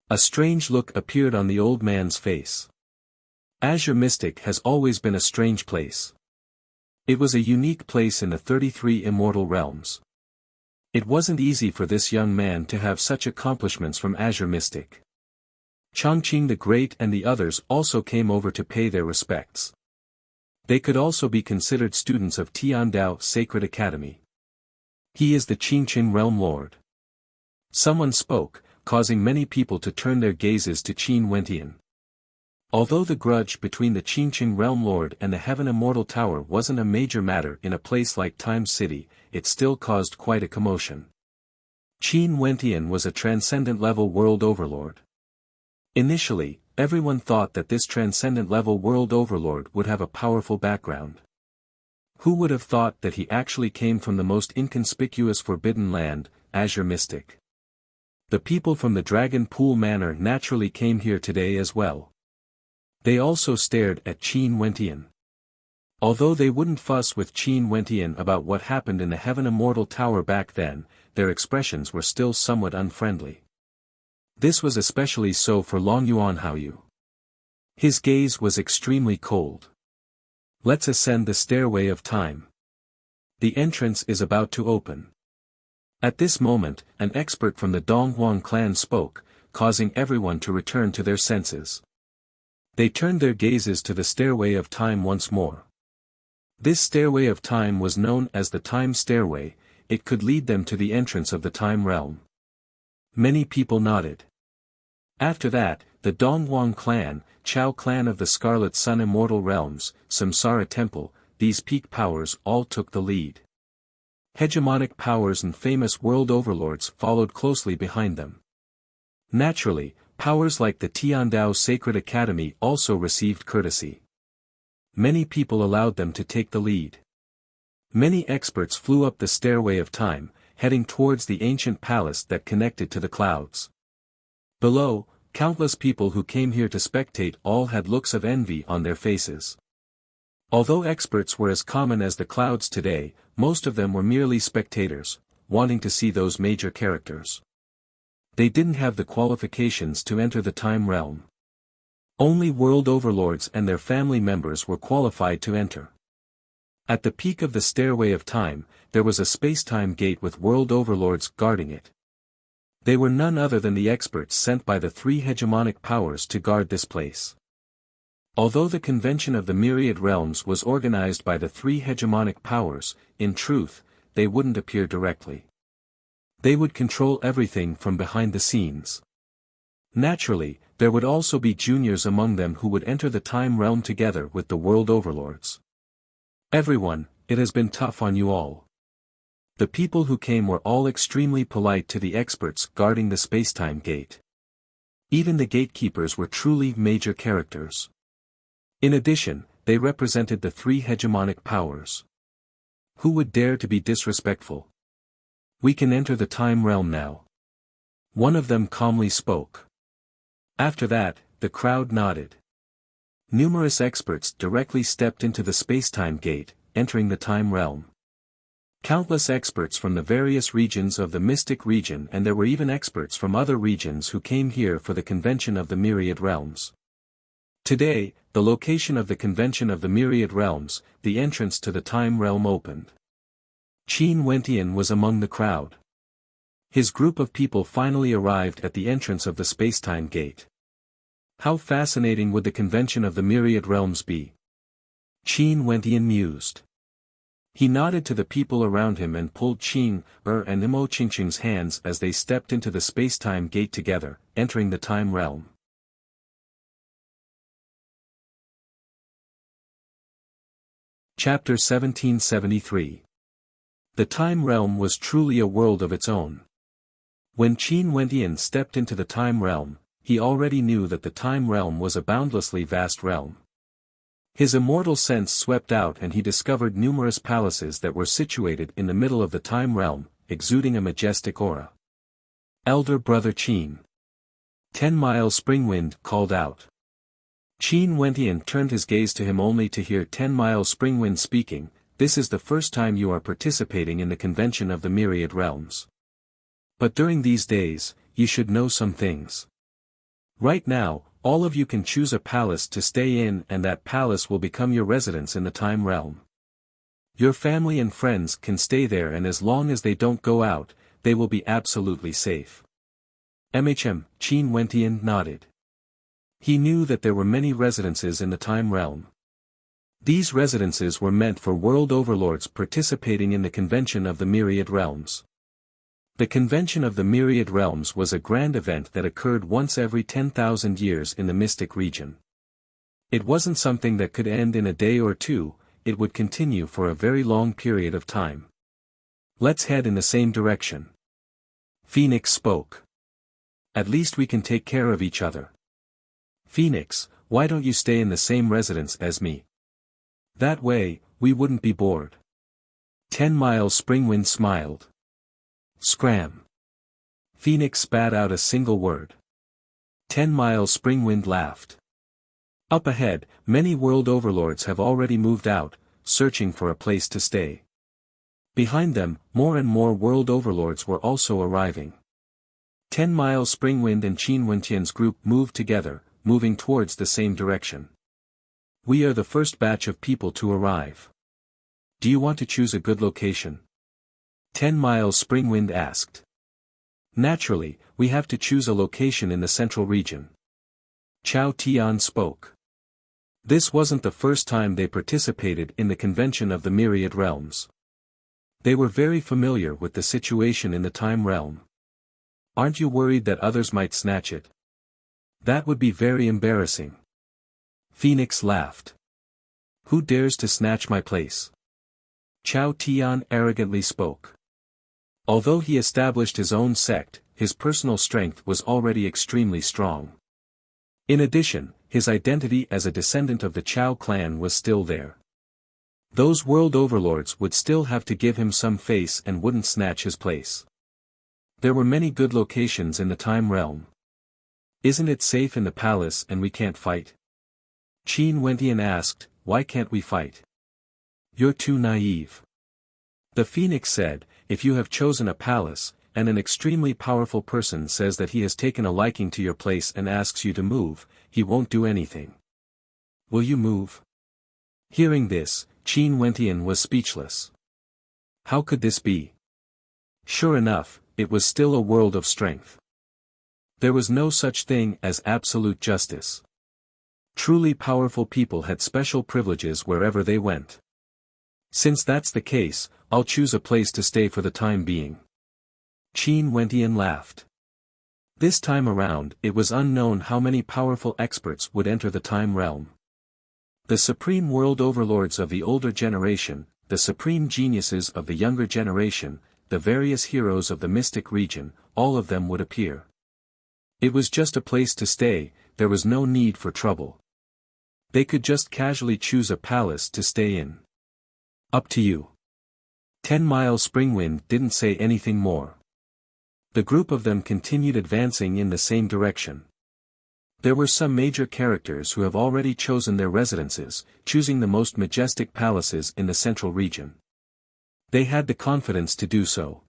A strange look appeared on the old man's face. Azure Mystic has always been a strange place. It was a unique place in the 33 immortal realms. It wasn't easy for this young man to have such accomplishments from Azure Mystic. Chongqing the Great and the others also came over to pay their respects. They could also be considered students of Tiandao Sacred Academy. He is the Qingqin Realm Lord. Someone spoke, causing many people to turn their gazes to Qin Wentian. Although the grudge between the Qingqin Realm Lord and the Heaven Immortal Tower wasn't a major matter in a place like Time City, it still caused quite a commotion. Qin Wentian was a transcendent-level world overlord. Initially, everyone thought that this transcendent-level world overlord would have a powerful background. Who would have thought that he actually came from the most inconspicuous forbidden land, Azure Mystic? The people from the Dragon Pool Manor naturally came here today as well. They also stared at Qin Wentian. Although they wouldn't fuss with Qin Wentian about what happened in the Heaven Immortal Tower back then, their expressions were still somewhat unfriendly. This was especially so for Long Yuan Haoyu. His gaze was extremely cold. Let's ascend the stairway of time. The entrance is about to open. At this moment, an expert from the Donghuang clan spoke, causing everyone to return to their senses. They turned their gazes to the stairway of time once more. This stairway of time was known as the Time Stairway. It could lead them to the entrance of the Time Realm. Many people nodded. After that, the Donghuang clan, Chao clan of the Scarlet Sun Immortal Realms, Samsara Temple, these peak powers all took the lead. Hegemonic powers and famous world overlords followed closely behind them. Naturally, powers like the Tiandao Sacred Academy also received courtesy. Many people allowed them to take the lead. Many experts flew up the stairway of time, heading towards the ancient palace that connected to the clouds. Below, countless people who came here to spectate all had looks of envy on their faces. Although experts were as common as the clouds today, most of them were merely spectators, wanting to see those major characters. They didn't have the qualifications to enter the time realm. Only world overlords and their family members were qualified to enter. At the peak of the stairway of time, there was a space-time gate with world overlords guarding it. They were none other than the experts sent by the three hegemonic powers to guard this place. Although the convention of the myriad realms was organized by the three hegemonic powers, in truth, they wouldn't appear directly. They would control everything from behind the scenes. Naturally, there would also be juniors among them who would enter the time realm together with the world overlords. Everyone, it has been tough on you all. The people who came were all extremely polite to the experts guarding the spacetime gate. Even the gatekeepers were truly major characters. In addition, they represented the three hegemonic powers. Who would dare to be disrespectful? We can enter the time realm now. One of them calmly spoke. After that, the crowd nodded. Numerous experts directly stepped into the spacetime gate, entering the time realm. Countless experts from the various regions of the Mystic region, and there were even experts from other regions who came here for the convention of the Myriad Realms. Today, the location of the convention of the Myriad Realms, the entrance to the time realm opened. Qin Wentian was among the crowd. His group of people finally arrived at the entrance of the spacetime gate. How fascinating would the convention of the Myriad Realms be? Qin Wentian mused. He nodded to the people around him and pulled Qing, and Imo Qingqing's hands as they stepped into the spacetime gate together, entering the time realm. Chapter 1773. The time realm was truly a world of its own. When Qin Wentian stepped into the time realm, he already knew that the time realm was a boundlessly vast realm. His immortal sense swept out and he discovered numerous palaces that were situated in the middle of the time realm, exuding a majestic aura. Elder Brother Qin. 10-Mile Springwind called out. Qin Wentian turned his gaze to him only to hear 10-Mile Springwind speaking. This is the first time you are participating in the convention of the Myriad Realms. But during these days, you should know some things. Right now, all of you can choose a palace to stay in and that palace will become your residence in the time realm. Your family and friends can stay there and as long as they don't go out, they will be absolutely safe. Qin Wentian nodded. He knew that there were many residences in the time realm. These residences were meant for world overlords participating in the convention of the Myriad Realms. The convention of the Myriad Realms was a grand event that occurred once every 10,000 years in the Mystic region. It wasn't something that could end in a day or two, it would continue for a very long period of time. Let's head in the same direction. Phoenix spoke. At least we can take care of each other. Phoenix, why don't you stay in the same residence as me? That way, we wouldn't be bored. 10-Mile Springwind smiled. Scram. Phoenix spat out a single word. 10-Mile Springwind laughed. Up ahead, many world overlords have already moved out, searching for a place to stay. Behind them, more and more world overlords were also arriving. 10-Mile Springwind and Qin Wentian's group moved together, moving towards the same direction. We are the first batch of people to arrive. Do you want to choose a good location? 10-Mile Springwind asked. Naturally, we have to choose a location in the central region. Chao Tian spoke. This wasn't the first time they participated in the convention of the Myriad Realms. They were very familiar with the situation in the time realm. Aren't you worried that others might snatch it? That would be very embarrassing. Phoenix laughed. Who dares to snatch my place? Chao Tian arrogantly spoke. Although he established his own sect, his personal strength was already extremely strong. In addition, his identity as a descendant of the Chao clan was still there. Those world overlords would still have to give him some face and wouldn't snatch his place. There were many good locations in the time realm. Isn't it safe in the palace and we can't fight? Qin Wentian asked, why can't we fight? You're too naive. The Phoenix said, if you have chosen a palace, and an extremely powerful person says that he has taken a liking to your place and asks you to move, he won't do anything. Will you move? Hearing this, Qin Wentian was speechless. How could this be? Sure enough, it was still a world of strength. There was no such thing as absolute justice. Truly powerful people had special privileges wherever they went. Since that's the case, I'll choose a place to stay for the time being. Qin Wentian laughed. This time around, it was unknown how many powerful experts would enter the time realm. The supreme world overlords of the older generation, the supreme geniuses of the younger generation, the various heroes of the mystic region, all of them would appear. It was just a place to stay, there was no need for trouble. They could just casually choose a palace to stay in. Up to you. 10-Mile Springwind didn't say anything more. The group of them continued advancing in the same direction. There were some major characters who have already chosen their residences, choosing the most majestic palaces in the central region. They had the confidence to do so.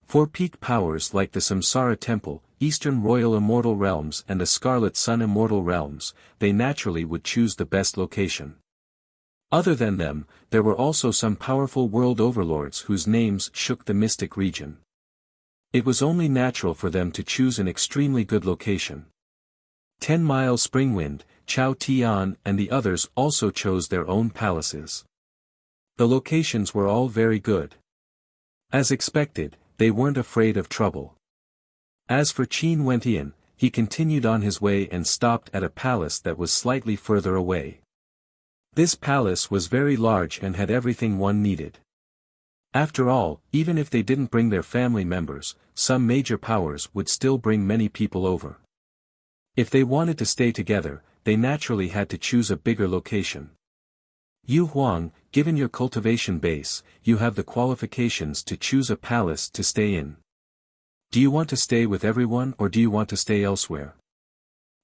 For peak powers like the Samsara Temple, Eastern Royal Immortal Realms and the Scarlet Sun Immortal Realms, they naturally would choose the best location. Other than them, there were also some powerful world overlords whose names shook the mystic region. It was only natural for them to choose an extremely good location. 10-Mile Springwind, Chao Tian and the others also chose their own palaces. The locations were all very good. As expected, they weren't afraid of trouble. As for Qin Wentian, he continued on his way and stopped at a palace that was slightly further away. This palace was very large and had everything one needed. After all, even if they didn't bring their family members, some major powers would still bring many people over. If they wanted to stay together, they naturally had to choose a bigger location. Yu Huang, given your cultivation base, you have the qualifications to choose a palace to stay in. Do you want to stay with everyone or do you want to stay elsewhere?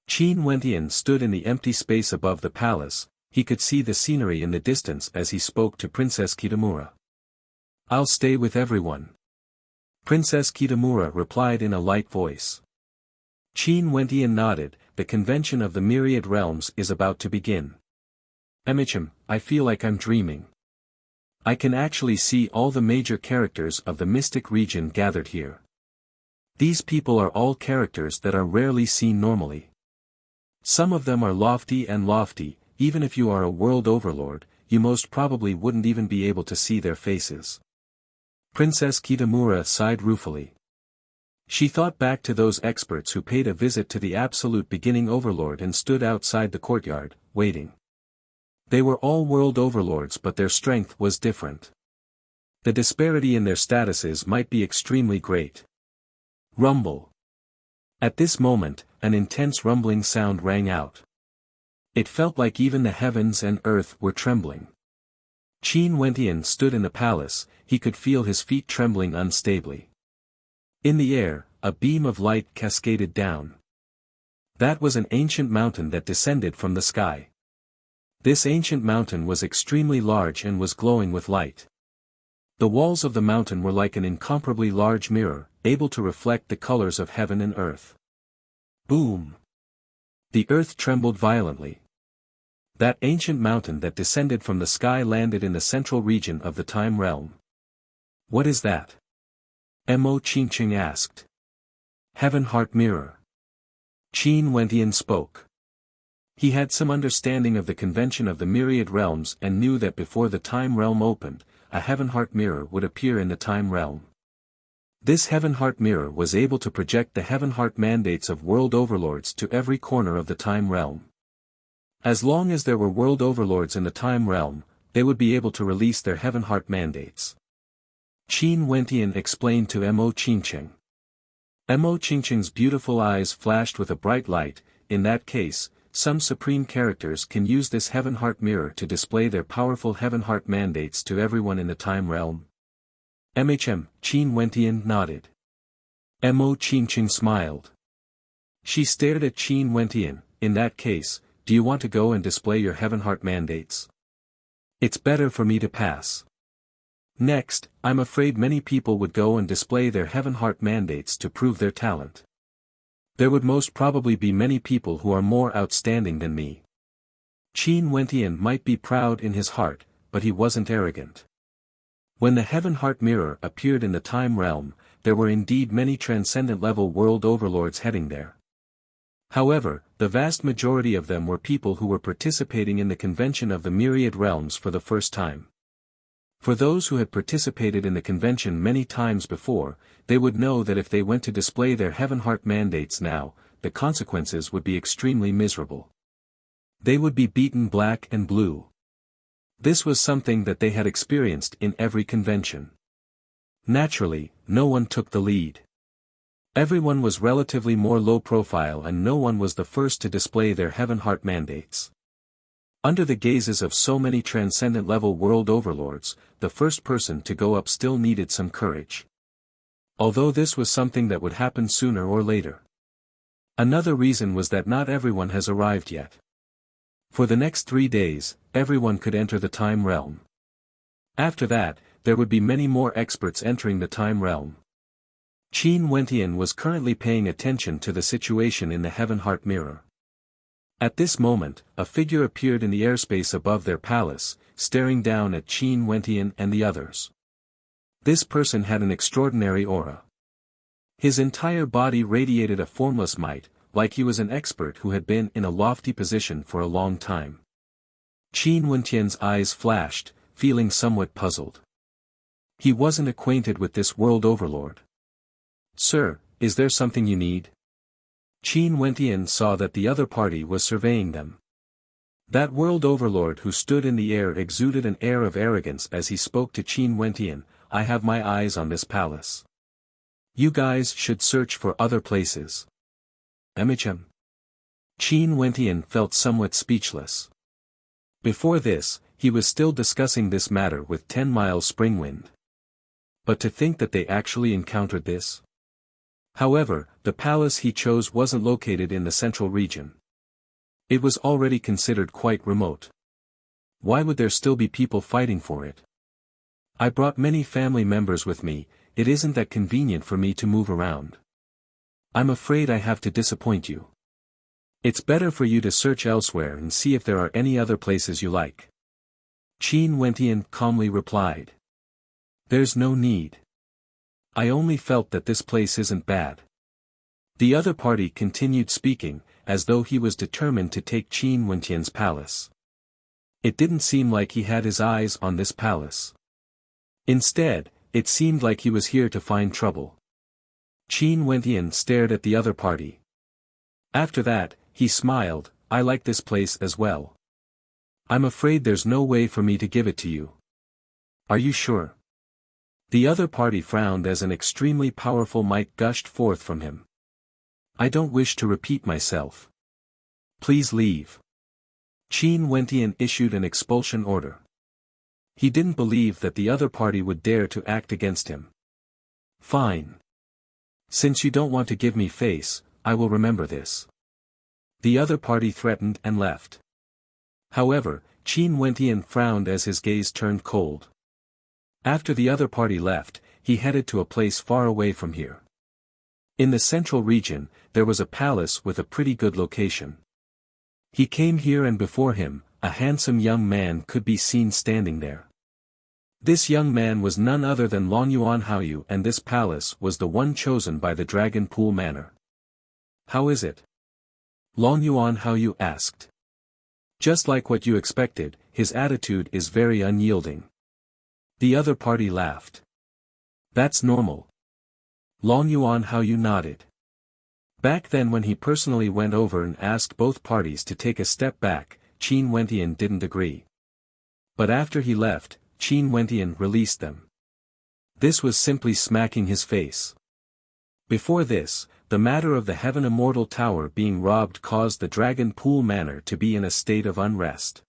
Qin Wentian stood in the empty space above the palace, he could see the scenery in the distance as he spoke to Princess Kitamura. I'll stay with everyone. Princess Kitamura replied in a light voice. Qin Wentian nodded, the convention of the myriad realms is about to begin. I feel like I'm dreaming. I can actually see all the major characters of the mystic region gathered here. These people are all characters that are rarely seen normally. Some of them are lofty, even if you are a world overlord, you most probably wouldn't even be able to see their faces. Princess Kitamura sighed ruefully. She thought back to those experts who paid a visit to the absolute beginning overlord and stood outside the courtyard, waiting. They were all world overlords but their strength was different. The disparity in their statuses might be extremely great. Rumble. At this moment, an intense rumbling sound rang out. It felt like even the heavens and earth were trembling. Qin Wentian stood in the palace, he could feel his feet trembling unstably. In the air, a beam of light cascaded down. That was an ancient mountain that descended from the sky. This ancient mountain was extremely large and was glowing with light. The walls of the mountain were like an incomparably large mirror, able to reflect the colors of heaven and earth. Boom! The earth trembled violently. That ancient mountain that descended from the sky landed in the central region of the time realm. What is that? Mo Qingqing asked. Heaven Heart Mirror. Qin Wentian spoke. He had some understanding of the convention of the myriad realms and knew that before the time realm opened, a Heaven Heart Mirror would appear in the time realm. This Heaven Heart Mirror was able to project the Heaven Heart mandates of world overlords to every corner of the time realm. As long as there were world overlords in the time realm, they would be able to release their Heaven Heart mandates. Qin Wentian explained to Mo Qingqing. Mo Qingqing's beautiful eyes flashed with a bright light. In that case, some supreme characters can use this Heaven Heart Mirror to display their powerful Heaven Heart mandates to everyone in the time realm. Qin Wentian nodded. Mo Qingqing smiled. She stared at Qin Wentian. In that case, do you want to go and display your Heaven Heart mandates? It's better for me to pass. Next, I'm afraid many people would go and display their Heaven Heart mandates to prove their talent. There would most probably be many people who are more outstanding than me. Qin Wentian might be proud in his heart, but he wasn't arrogant. When the Heaven Heart Mirror appeared in the time realm, there were indeed many transcendent-level world overlords heading there. However, the vast majority of them were people who were participating in the convention of the myriad realms for the first time. For those who had participated in the convention many times before, they would know that if they went to display their Heavenheart mandates now, the consequences would be extremely miserable. They would be beaten black and blue. This was something that they had experienced in every convention. Naturally, no one took the lead. Everyone was relatively more low profile and no one was the first to display their Heavenheart mandates. Under the gazes of so many transcendent-level world overlords, the first person to go up still needed some courage. Although this was something that would happen sooner or later. Another reason was that not everyone has arrived yet. For the next 3 days, everyone could enter the time realm. After that, there would be many more experts entering the time realm. Qin Wentian was currently paying attention to the situation in the Heavenheart mirror. At this moment, a figure appeared in the airspace above their palace, staring down at Qin Wentian and the others. This person had an extraordinary aura. His entire body radiated a formless might, like he was an expert who had been in a lofty position for a long time. Qin Wentian's eyes flashed, feeling somewhat puzzled. He wasn't acquainted with this world overlord. "Sir, is there something you need?" Qin Wentian saw that the other party was surveying them. That world overlord who stood in the air exuded an air of arrogance as he spoke to Qin Wentian, "I have my eyes on this palace. You guys should search for other places." Qin Wentian felt somewhat speechless. Before this, he was still discussing this matter with 10 Miles Springwind. But to think that they actually encountered this? However, the palace he chose wasn't located in the central region. It was already considered quite remote. Why would there still be people fighting for it? "I brought many family members with me, it isn't that convenient for me to move around. I'm afraid I have to disappoint you. It's better for you to search elsewhere and see if there are any other places you like." Qin Wentian calmly replied. "There's no need. I only felt that this place isn't bad." The other party continued speaking, as though he was determined to take Qin Wentian's palace. It didn't seem like he had his eyes on this palace. Instead, it seemed like he was here to find trouble. Qin Wentian stared at the other party. After that, he smiled, "I like this place as well. I'm afraid there's no way for me to give it to you." "Are you sure?" The other party frowned as an extremely powerful might gushed forth from him. "I don't wish to repeat myself. Please leave." Qin Wentian issued an expulsion order. He didn't believe that the other party would dare to act against him. "Fine. Since you don't want to give me face, I will remember this." The other party threatened and left. However, Qin Wentian frowned as his gaze turned cold. After the other party left, he headed to a place far away from here. In the central region, there was a palace with a pretty good location. He came here and before him, a handsome young man could be seen standing there. This young man was none other than Longyuan Haoyu, and this palace was the one chosen by the Dragon Pool Manor. "How is it?" Longyuan Haoyu asked. "Just like what you expected, his attitude is very unyielding." The other party laughed. "That's normal." Longyuan Haoyu nodded. Back then when he personally went over and asked both parties to take a step back, Qin Wentian didn't agree. But after he left, Qin Wentian released them. This was simply smacking his face. Before this, the matter of the Heaven Immortal Tower being robbed caused the Dragon Pool Manor to be in a state of unrest.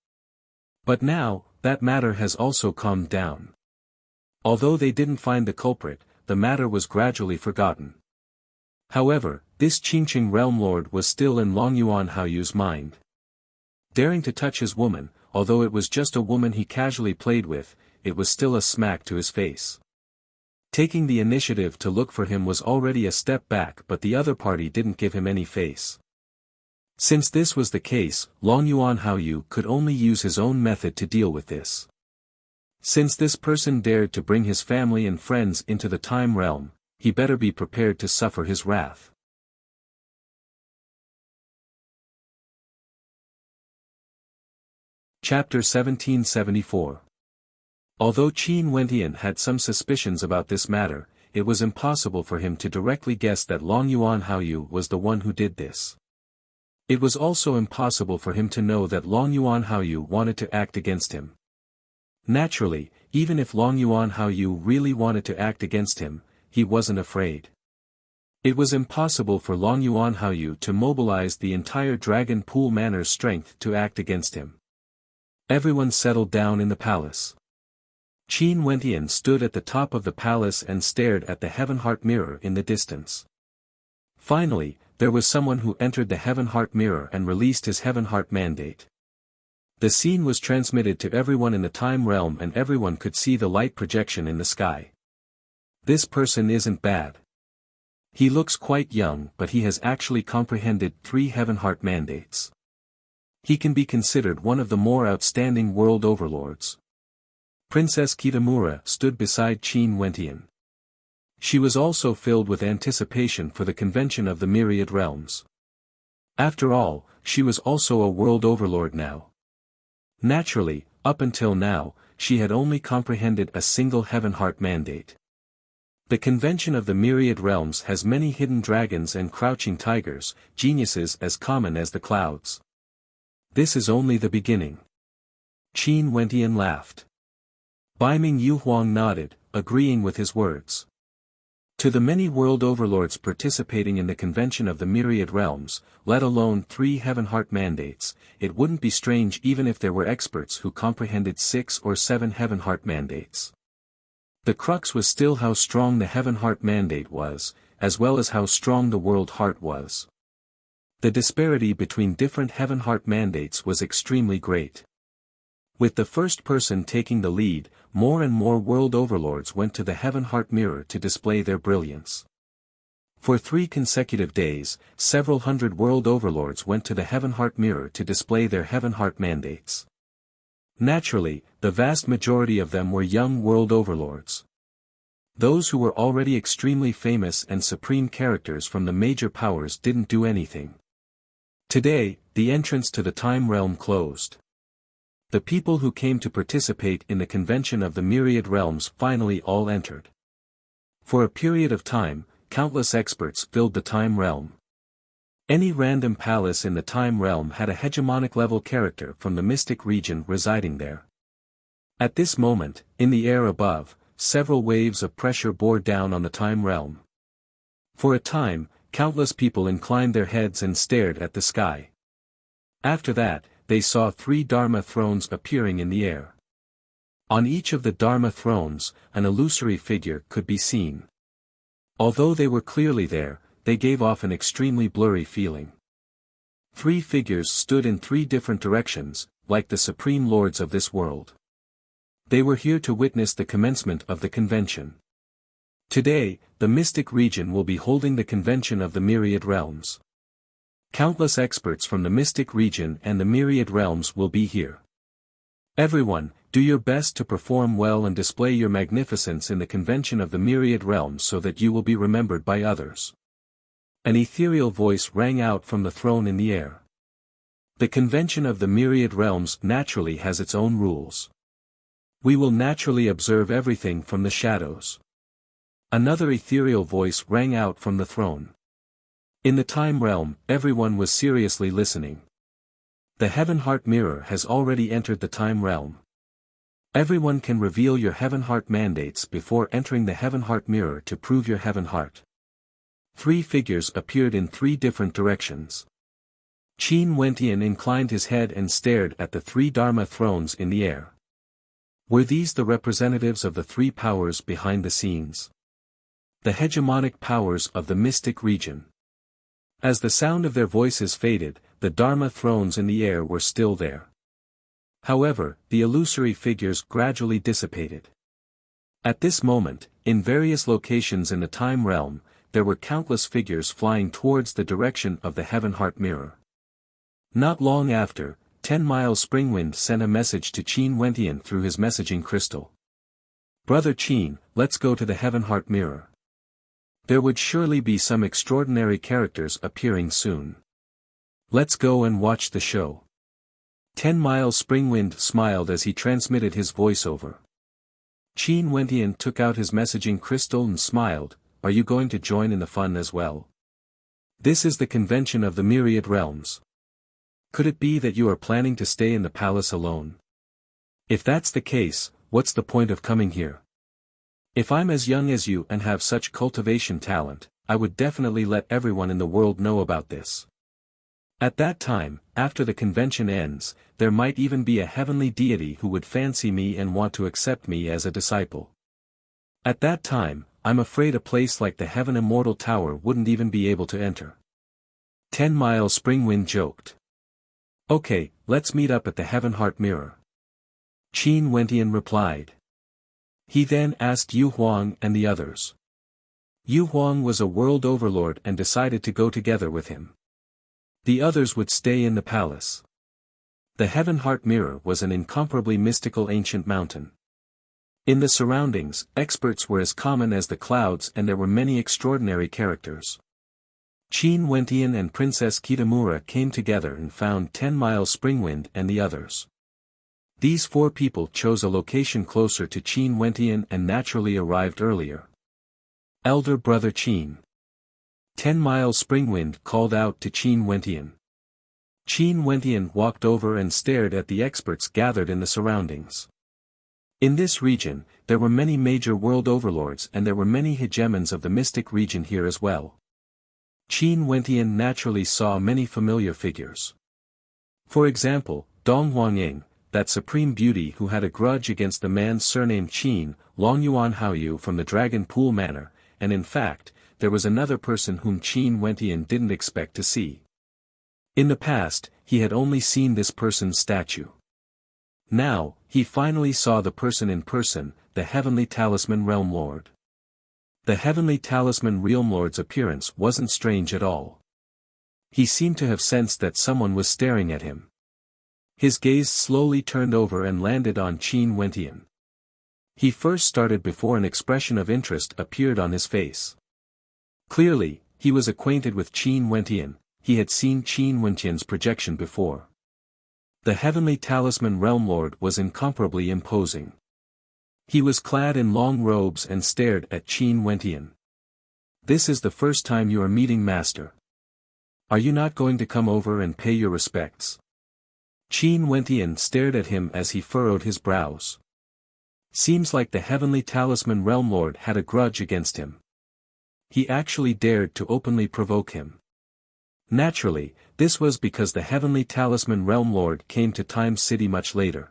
But now, that matter has also calmed down. Although they didn't find the culprit, the matter was gradually forgotten. However, this Qingqing Realm Lord was still in Longyuan Haoyu's mind. Daring to touch his woman, although it was just a woman he casually played with, it was still a smack to his face. Taking the initiative to look for him was already a step back, but the other party didn't give him any face. Since this was the case, Longyuan Haoyu could only use his own method to deal with this. Since this person dared to bring his family and friends into the time realm, he better be prepared to suffer his wrath. Chapter 1774. Although Qin Wentian had some suspicions about this matter, it was impossible for him to directly guess that Long Yuan Haoyu was the one who did this. It was also impossible for him to know that Long Yuan Haoyu wanted to act against him. Naturally, even if Long Yuan Haoyu really wanted to act against him, he wasn't afraid. It was impossible for Long Yuan Haoyu to mobilize the entire Dragon Pool Manor's strength to act against him. Everyone settled down in the palace. Qin Wentian stood at the top of the palace and stared at the Heaven Heart Mirror in the distance. Finally, there was someone who entered the Heaven Heart Mirror and released his Heaven Heart mandate. The scene was transmitted to everyone in the time realm and everyone could see the light projection in the sky. This person isn't bad. He looks quite young, but he has actually comprehended 3 Heaven Heart mandates. He can be considered one of the more outstanding world overlords. Princess Kitamura stood beside Qin Wentian. She was also filled with anticipation for the convention of the myriad realms. After all, she was also a world overlord now. Naturally, up until now, she had only comprehended a single Heaven Heart mandate. The convention of the myriad realms has many hidden dragons and crouching tigers, geniuses as common as the clouds. This is only the beginning. Qin Wentian laughed. Baiming Yuhuang nodded, agreeing with his words. To the many world overlords participating in the convention of the myriad realms, let alone 3 Heaven Heart mandates, it wouldn't be strange even if there were experts who comprehended 6 or 7 Heaven Heart mandates. The crux was still how strong the Heaven Heart mandate was, as well as how strong the World Heart was. The disparity between different Heaven Heart mandates was extremely great. With the first person taking the lead, more and more world overlords went to the Heaven Heart Mirror to display their brilliance. For 3 consecutive days, several hundred world overlords went to the Heaven Heart Mirror to display their Heaven Heart mandates. Naturally, the vast majority of them were young world overlords. Those who were already extremely famous and supreme characters from the major powers didn't do anything. Today, the entrance to the time realm closed. The people who came to participate in the convention of the myriad realms finally all entered. For a period of time, countless experts filled the time realm. Any random palace in the time realm had a hegemonic level character from the mystic region residing there. At this moment, in the air above, several waves of pressure bore down on the time realm. For a time, countless people inclined their heads and stared at the sky. After that, they saw 3 Dharma thrones appearing in the air. On each of the Dharma thrones, an illusory figure could be seen. Although they were clearly there, they gave off an extremely blurry feeling. 3 figures stood in 3 different directions, like the supreme lords of this world. They were here to witness the commencement of the convention. Today, the mystic region will be holding the convention of the myriad realms. Countless experts from the mystic region and the myriad realms will be here. Everyone, do your best to perform well and display your magnificence in the convention of the myriad realms so that you will be remembered by others. An ethereal voice rang out from the throne in the air. The convention of the myriad realms naturally has its own rules. We will naturally observe everything from the shadows. Another ethereal voice rang out from the throne. In the time realm, everyone was seriously listening. The Heaven Heart Mirror has already entered the time realm. Everyone can reveal your Heaven Heart mandates before entering the Heaven Heart Mirror to prove your Heaven Heart. 3 figures appeared in 3 different directions. Qin Wentian inclined his head and stared at the 3 Dharma thrones in the air. Were these the representatives of the 3 powers behind the scenes? The hegemonic powers of the mystic region. As the sound of their voices faded, the Dharma thrones in the air were still there. However, the illusory figures gradually dissipated. At this moment, in various locations in the time realm, there were countless figures flying towards the direction of the Heaven Heart Mirror. Not long after, 10 Mile Springwind sent a message to Qin Wentian through his messaging crystal. Brother Qin, let's go to the Heaven Heart Mirror. There would surely be some extraordinary characters appearing soon. Let's go and watch the show. 10 Mile Springwind smiled as he transmitted his voiceover. Qin Wentian took out his messaging crystal and smiled, "Are you going to join in the fun as well? This is the convention of the myriad realms. Could it be that you are planning to stay in the palace alone? If that's the case, what's the point of coming here? If I'm as young as you and have such cultivation talent, I would definitely let everyone in the world know about this. At that time, after the convention ends, there might even be a heavenly deity who would fancy me and want to accept me as a disciple. At that time, I'm afraid a place like the Heaven Immortal Tower wouldn't even be able to enter." 10-Mile Springwind joked. "Okay, let's meet up at the Heaven Heart Mirror," Qin Wentian replied. He then asked Yu Huang and the others. Yu Huang was a world overlord and decided to go together with him. The others would stay in the palace. The Heaven Heart Mirror was an incomparably mystical ancient mountain. In the surroundings, experts were as common as the clouds and there were many extraordinary characters. Qin Wentian and Princess Kitamura came together and found 10-Mile Springwind and the others. These 4 people chose a location closer to Qin Wentian and naturally arrived earlier. Elder Brother Qin. 10-Mile Springwind called out to Qin Wentian. Qin Wentian walked over and stared at the experts gathered in the surroundings. In this region, there were many major world overlords and there were many hegemons of the mystic region here as well. Qin Wentian naturally saw many familiar figures. For example, Dong Huangying, that supreme beauty who had a grudge against the man surnamed Qin, Longyuan Haoyu from the Dragon Pool Manor, and in fact, there was another person whom Qin Wentian didn't expect to see. In the past, he had only seen this person's statue. Now, he finally saw the person in person, the Heavenly Talisman Realm Lord. The Heavenly Talisman Realm Lord's appearance wasn't strange at all. He seemed to have sensed that someone was staring at him. His gaze slowly turned over and landed on Qin Wentian. He first started before an expression of interest appeared on his face. Clearly, he was acquainted with Qin Wentian, he had seen Qin Wentian's projection before. The Heavenly Talisman Realm Lord was incomparably imposing. He was clad in long robes and stared at Qin Wentian. "This is the first time you are meeting Master. Are you not going to come over and pay your respects?" Qin Wentian stared at him as he furrowed his brows. Seems like the Heavenly Talisman Realm Lord had a grudge against him. He actually dared to openly provoke him. Naturally, this was because the Heavenly Talisman Realm Lord came to Time City much later.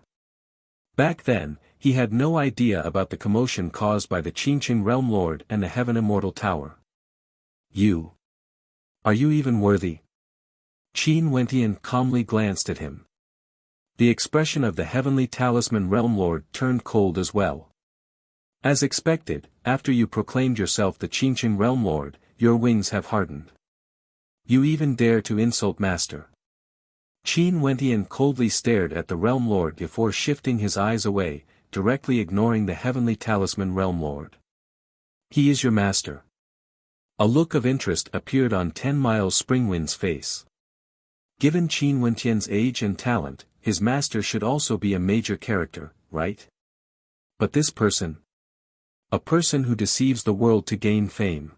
Back then, he had no idea about the commotion caused by the Qingqing Realm Lord and the Heaven Immortal Tower. Are you even worthy?" Qin Wentian calmly glanced at him. The expression of the Heavenly Talisman Realm Lord turned cold as well. "As expected, after you proclaimed yourself the Qingqing Realm Lord, your wings have hardened. You even dare to insult Master." Qin Wentian coldly stared at the Realm Lord before shifting his eyes away, directly ignoring the Heavenly Talisman Realm Lord. "He is your master." A look of interest appeared on 10-Mile Springwind's face. Given Qin Wentian's age and talent, his master should also be a major character, right? But this person? A person who deceives the world to gain fame.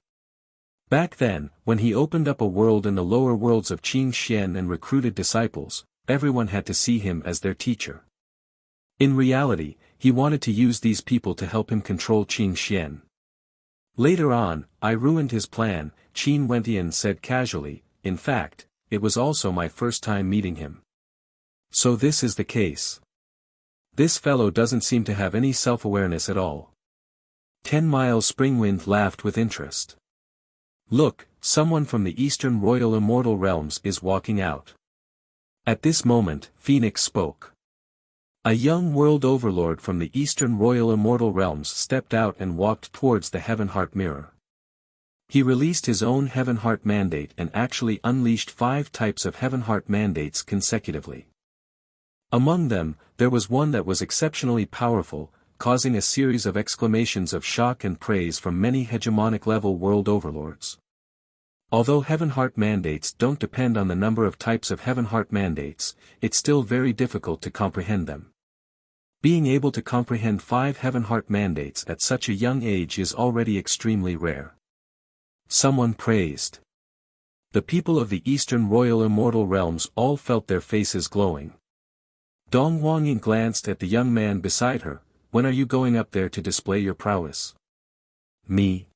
Back then, when he opened up a world in the lower worlds of Qing Xian and recruited disciples, everyone had to see him as their teacher. In reality, he wanted to use these people to help him control Qing Xian. Later on, I ruined his plan, Qin Wentian said casually. In fact, it was also my first time meeting him. So this is the case. This fellow doesn't seem to have any self-awareness at all. 10-Mile Springwind laughed with interest. Look, someone from the Eastern Royal Immortal Realms is walking out. At this moment, Phoenix spoke. A young world overlord from the Eastern Royal Immortal Realms stepped out and walked towards the Heaven Heart Mirror. He released his own Heaven Heart Mandate and actually unleashed 5 types of Heaven Heart Mandates consecutively. Among them, there was one that was exceptionally powerful, causing a series of exclamations of shock and praise from many hegemonic-level world overlords. Although Heaven Heart Mandates don't depend on the number of types of Heaven Heart Mandates, it's still very difficult to comprehend them. Being able to comprehend 5 heaven heart mandates at such a young age is already extremely rare. Someone praised. The people of the Eastern Royal Immortal Realms all felt their faces glowing. Dong Huangying glanced at the young man beside her. When are you going up there to display your prowess? Me?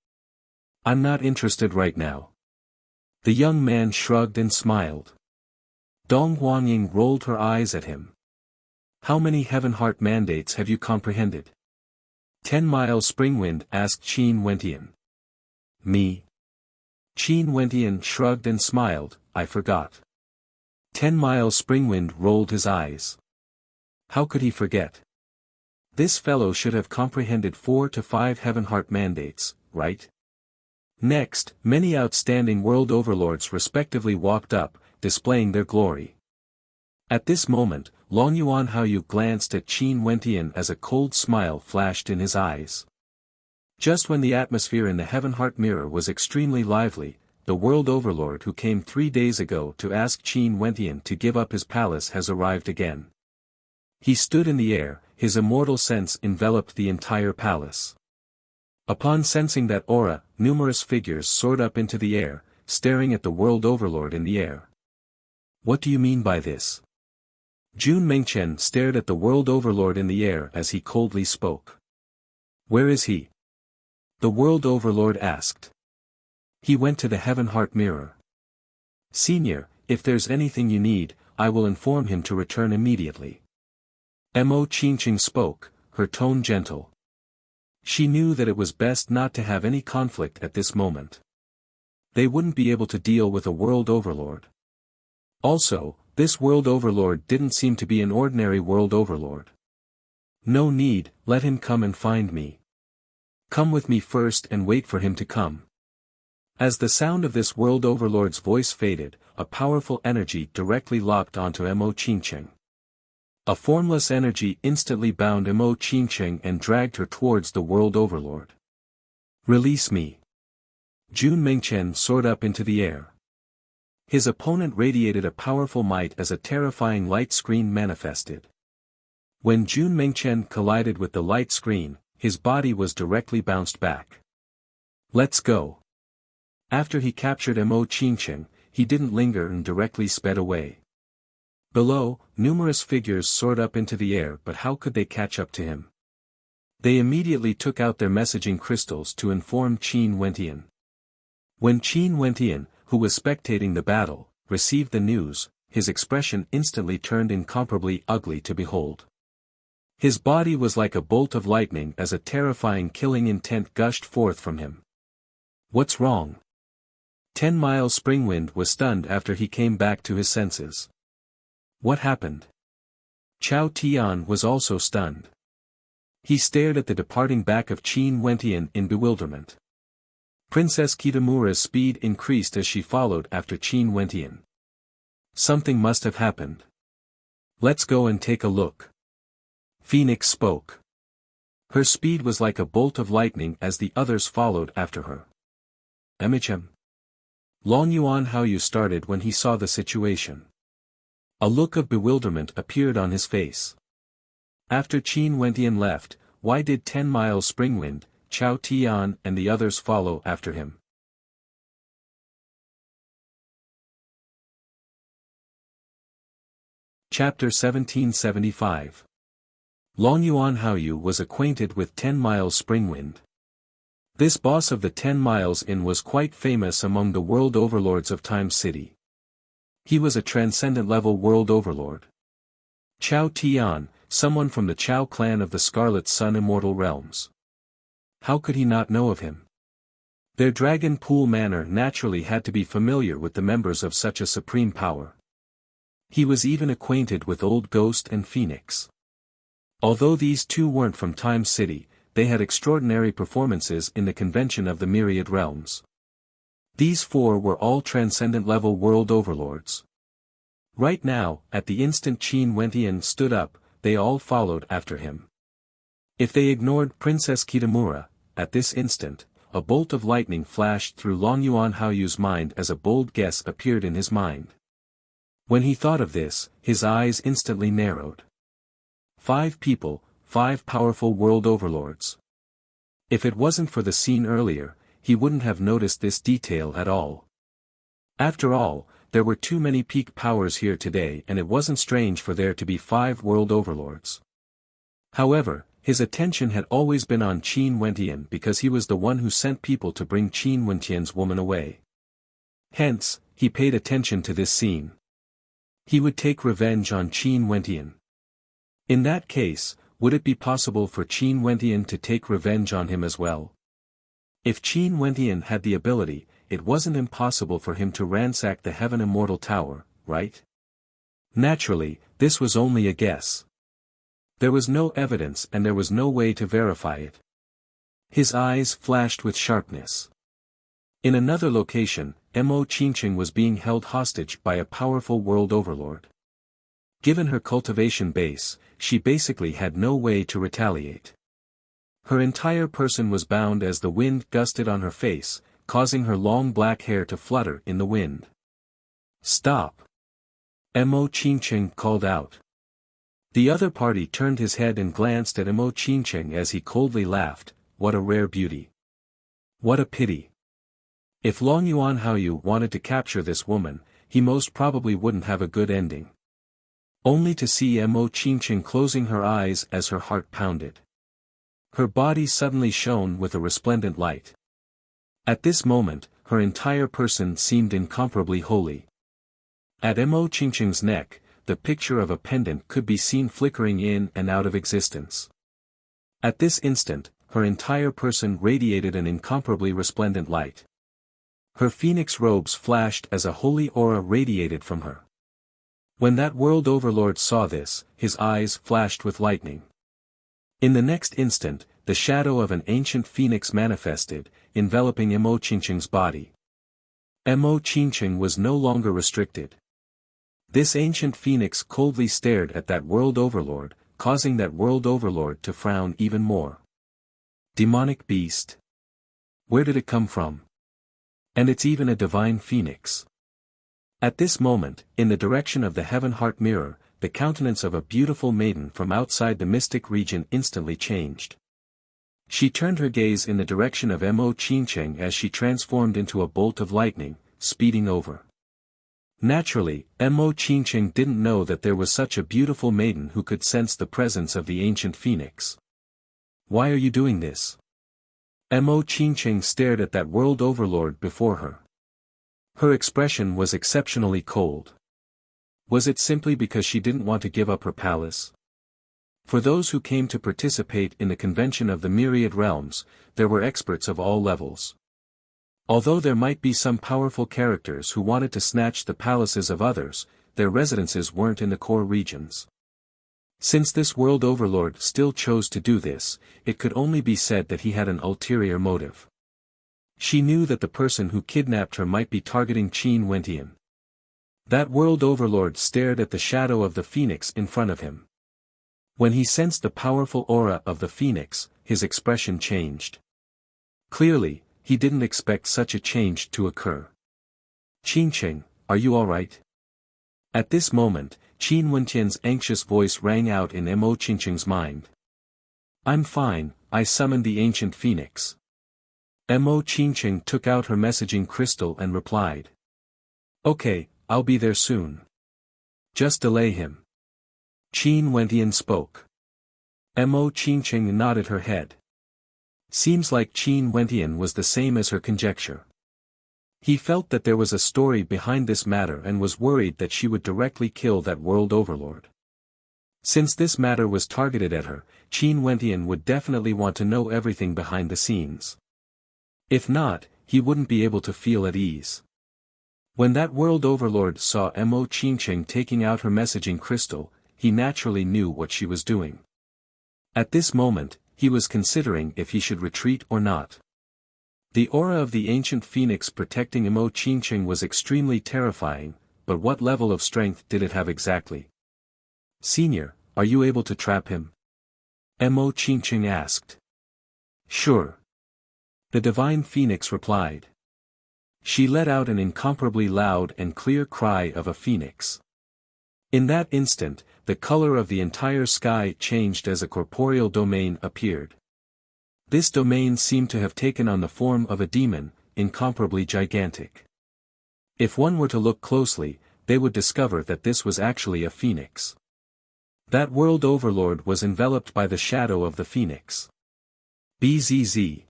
I'm not interested right now. The young man shrugged and smiled. Dong Huangying rolled her eyes at him. How many heaven heart mandates have you comprehended? 10 Mile Springwind asked Qin Wentian. Me? Qin Wentian shrugged and smiled. I forgot. 10 Mile Springwind rolled his eyes. How could he forget? This fellow should have comprehended 4 to 5 heaven heart mandates, right? Next, many outstanding world overlords respectively walked up, displaying their glory. At this moment, Long Yuan Haoyu glanced at Qin Wentian as a cold smile flashed in his eyes. Just when the atmosphere in the Heaven Heart Mirror was extremely lively, the world overlord who came 3 days ago to ask Qin Wentian to give up his palace has arrived again. He stood in the air, his immortal sense enveloped the entire palace. Upon sensing that aura, numerous figures soared up into the air, staring at the world overlord in the air. What do you mean by this? Jun Mengchen stared at the world overlord in the air as he coldly spoke. Where is he? The world overlord asked. He went to the Heaven Heart Mirror. Senior, if there's anything you need, I will inform him to return immediately. Mo Qingqing spoke, her tone gentle. She knew that it was best not to have any conflict at this moment. They wouldn't be able to deal with a world overlord. Also, this world overlord didn't seem to be an ordinary world overlord. No need, let him come and find me. Come with me first and wait for him to come. As the sound of this world overlord's voice faded, a powerful energy directly locked onto Mo Qingqing. A formless energy instantly bound Mo Qingqing and dragged her towards the world overlord. Release me. Jun Mengchen soared up into the air. His opponent radiated a powerful might as a terrifying light screen manifested. When Jun Mengchen collided with the light screen, his body was directly bounced back. Let's go. After he captured Mo Qingqing, he didn't linger and directly sped away. Below, numerous figures soared up into the air, but how could they catch up to him? They immediately took out their messaging crystals to inform Qin Wentian. When Qin Wentian, who was spectating the battle, received the news, his expression instantly turned incomparably ugly to behold. His body was like a bolt of lightning as a terrifying killing intent gushed forth from him. What's wrong? 10 Mile Springwind was stunned after he came back to his senses. What happened? Chao Tian was also stunned. He stared at the departing back of Qin Wentian in bewilderment. Princess Kitamura's speed increased as she followed after Qin Wentian. Something must have happened. Let's go and take a look. Phoenix spoke. Her speed was like a bolt of lightning as the others followed after her. Emichem. Long Yuan Haoyu started when he saw the situation. A look of bewilderment appeared on his face. After Qin Wentian left, why did 10 Mile Springwind, Chao Tian and the others follow after him? Chapter 1775. Long Yuan Haoyu was acquainted with 10 Mile Springwind. This boss of the 10 Miles Inn was quite famous among the world overlords of Time City. He was a transcendent-level world overlord. Chao Tian, someone from the Chao clan of the Scarlet Sun Immortal Realms. How could he not know of him? Their Dragon Pool Manor naturally had to be familiar with the members of such a supreme power. He was even acquainted with Old Ghost and Phoenix. Although these two weren't from Time City, they had extraordinary performances in the convention of the Myriad Realms. These four were all transcendent-level world overlords. Right now, at the instant Qin Wentian stood up, they all followed after him. If they ignored Princess Kitamura, at this instant, a bolt of lightning flashed through Long Yuan Haoyu's mind as a bold guess appeared in his mind. When he thought of this, his eyes instantly narrowed. 5 people, 5 powerful world overlords. If it wasn't for the scene earlier, he wouldn't have noticed this detail at all. After all, there were too many peak powers here today, and it wasn't strange for there to be 5 world overlords. However, his attention had always been on Qin Wentian because he was the one who sent people to bring Qin Wentian's woman away. Hence, he paid attention to this scene. He would take revenge on Qin Wentian. In that case, would it be possible for Qin Wentian to take revenge on him as well? If Qin Wentian had the ability, it wasn't impossible for him to ransack the Heaven Immortal Tower, right? Naturally, this was only a guess. There was no evidence and there was no way to verify it. His eyes flashed with sharpness. In another location, Mo Qingqing was being held hostage by a powerful world overlord. Given her cultivation base, she basically had no way to retaliate. Her entire person was bound as the wind gusted on her face, causing her long black hair to flutter in the wind. "Stop!" Mo Qingqing called out. The other party turned his head and glanced at Mo Qingqing as he coldly laughed. What a rare beauty. What a pity. If Long Yuan Haoyu wanted to capture this woman, he most probably wouldn't have a good ending. Only to see Mo Qingqing closing her eyes as her heart pounded. Her body suddenly shone with a resplendent light. At this moment, her entire person seemed incomparably holy. At Mo Qingqing's neck, the picture of a pendant could be seen flickering in and out of existence. At this instant, her entire person radiated an incomparably resplendent light. Her phoenix robes flashed as a holy aura radiated from her. When that world overlord saw this, his eyes flashed with lightning. In the next instant, the shadow of an ancient phoenix manifested, enveloping Mo Qingqing's body. Mo Qingqing was no longer restricted. This ancient phoenix coldly stared at that world overlord, causing that world overlord to frown even more. Demonic beast. Where did it come from? And it's even a divine phoenix. At this moment, in the direction of the Heaven Heart Mirror, the countenance of a beautiful maiden from outside the mystic region instantly changed. She turned her gaze in the direction of Mo Qingqing as she transformed into a bolt of lightning, speeding over. Naturally, Mo Qingqing didn't know that there was such a beautiful maiden who could sense the presence of the ancient phoenix. Why are you doing this? Mo Qingqing stared at that world overlord before her. Her expression was exceptionally cold. Was it simply because she didn't want to give up her palace? For those who came to participate in the convention of the Myriad Realms, there were experts of all levels. Although there might be some powerful characters who wanted to snatch the palaces of others, their residences weren't in the core regions. Since this world overlord still chose to do this, it could only be said that he had an ulterior motive. She knew that the person who kidnapped her might be targeting Qin Wentian. That world overlord stared at the shadow of the phoenix in front of him. When he sensed the powerful aura of the phoenix, his expression changed. Clearly, he didn't expect such a change to occur. "Qingqing, are you alright?" At this moment, Qin Wentian's anxious voice rang out in Mo Qingqing's mind. "I'm fine, I summoned the ancient phoenix." Mo Qingqing took out her messaging crystal and replied. "Okay, I'll be there soon. Just delay him." Qin Wentian spoke. Mo Qingqing nodded her head. Seems like Qin Wentian was the same as her conjecture. He felt that there was a story behind this matter and was worried that she would directly kill that world overlord. Since this matter was targeted at her, Qin Wentian would definitely want to know everything behind the scenes. If not, he wouldn't be able to feel at ease. When that world overlord saw Mo Qingqing taking out her messaging crystal, he naturally knew what she was doing. At this moment, he was considering if he should retreat or not. The aura of the ancient phoenix protecting Mo Qingqing was extremely terrifying, but what level of strength did it have exactly? "Senior, are you able to trap him?" Mo Qingqing asked. "Sure." The divine phoenix replied. She let out an incomparably loud and clear cry of a phoenix. In that instant, the color of the entire sky changed as a corporeal domain appeared. This domain seemed to have taken on the form of a demon, incomparably gigantic. If one were to look closely, they would discover that this was actually a phoenix. That world overlord was enveloped by the shadow of the phoenix. Bzz.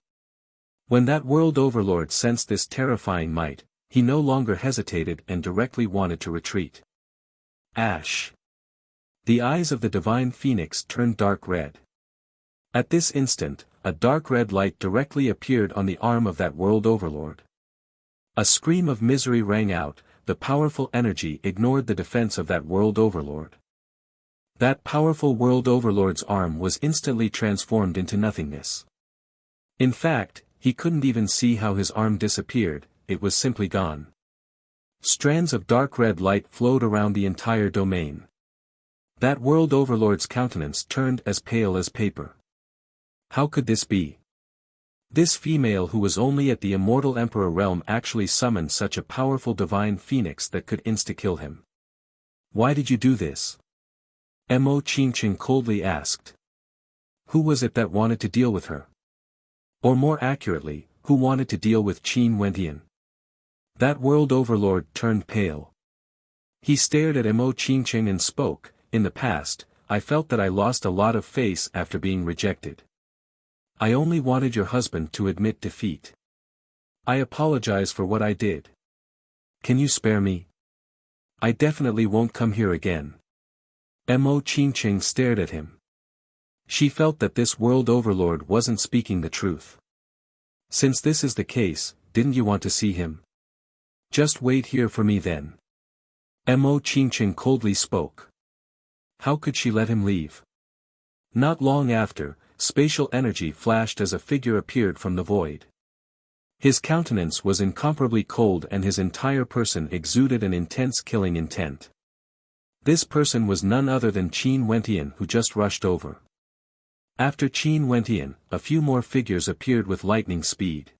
When that world overlord sensed this terrifying might, he no longer hesitated and directly wanted to retreat. Ash. The eyes of the divine phoenix turned dark red. At this instant, a dark red light directly appeared on the arm of that world overlord. A scream of misery rang out. The powerful energy ignored the defense of that world overlord. That powerful world overlord's arm was instantly transformed into nothingness. In fact, he couldn't even see how his arm disappeared, it was simply gone. Strands of dark red light flowed around the entire domain. That world overlord's countenance turned as pale as paper. How could this be? This female who was only at the immortal emperor realm actually summoned such a powerful divine phoenix that could insta-kill him. Why did you do this? Mo Qingqing coldly asked. Who was it that wanted to deal with her? Or more accurately, who wanted to deal with Qin Wentian? That world overlord turned pale. He stared at Mo Qingqing and spoke, in the past, I felt that I lost a lot of face after being rejected. I only wanted your husband to admit defeat. I apologize for what I did. Can you spare me? I definitely won't come here again. Mo Qingqing stared at him. She felt that this world overlord wasn't speaking the truth. Since this is the case, didn't you want to see him? Just wait here for me then. Mo Qingqing coldly spoke. How could she let him leave? Not long after, spatial energy flashed as a figure appeared from the void. His countenance was incomparably cold and his entire person exuded an intense killing intent. This person was none other than Qin Wentian, who just rushed over. After Qin Wentian, a few more figures appeared with lightning speed.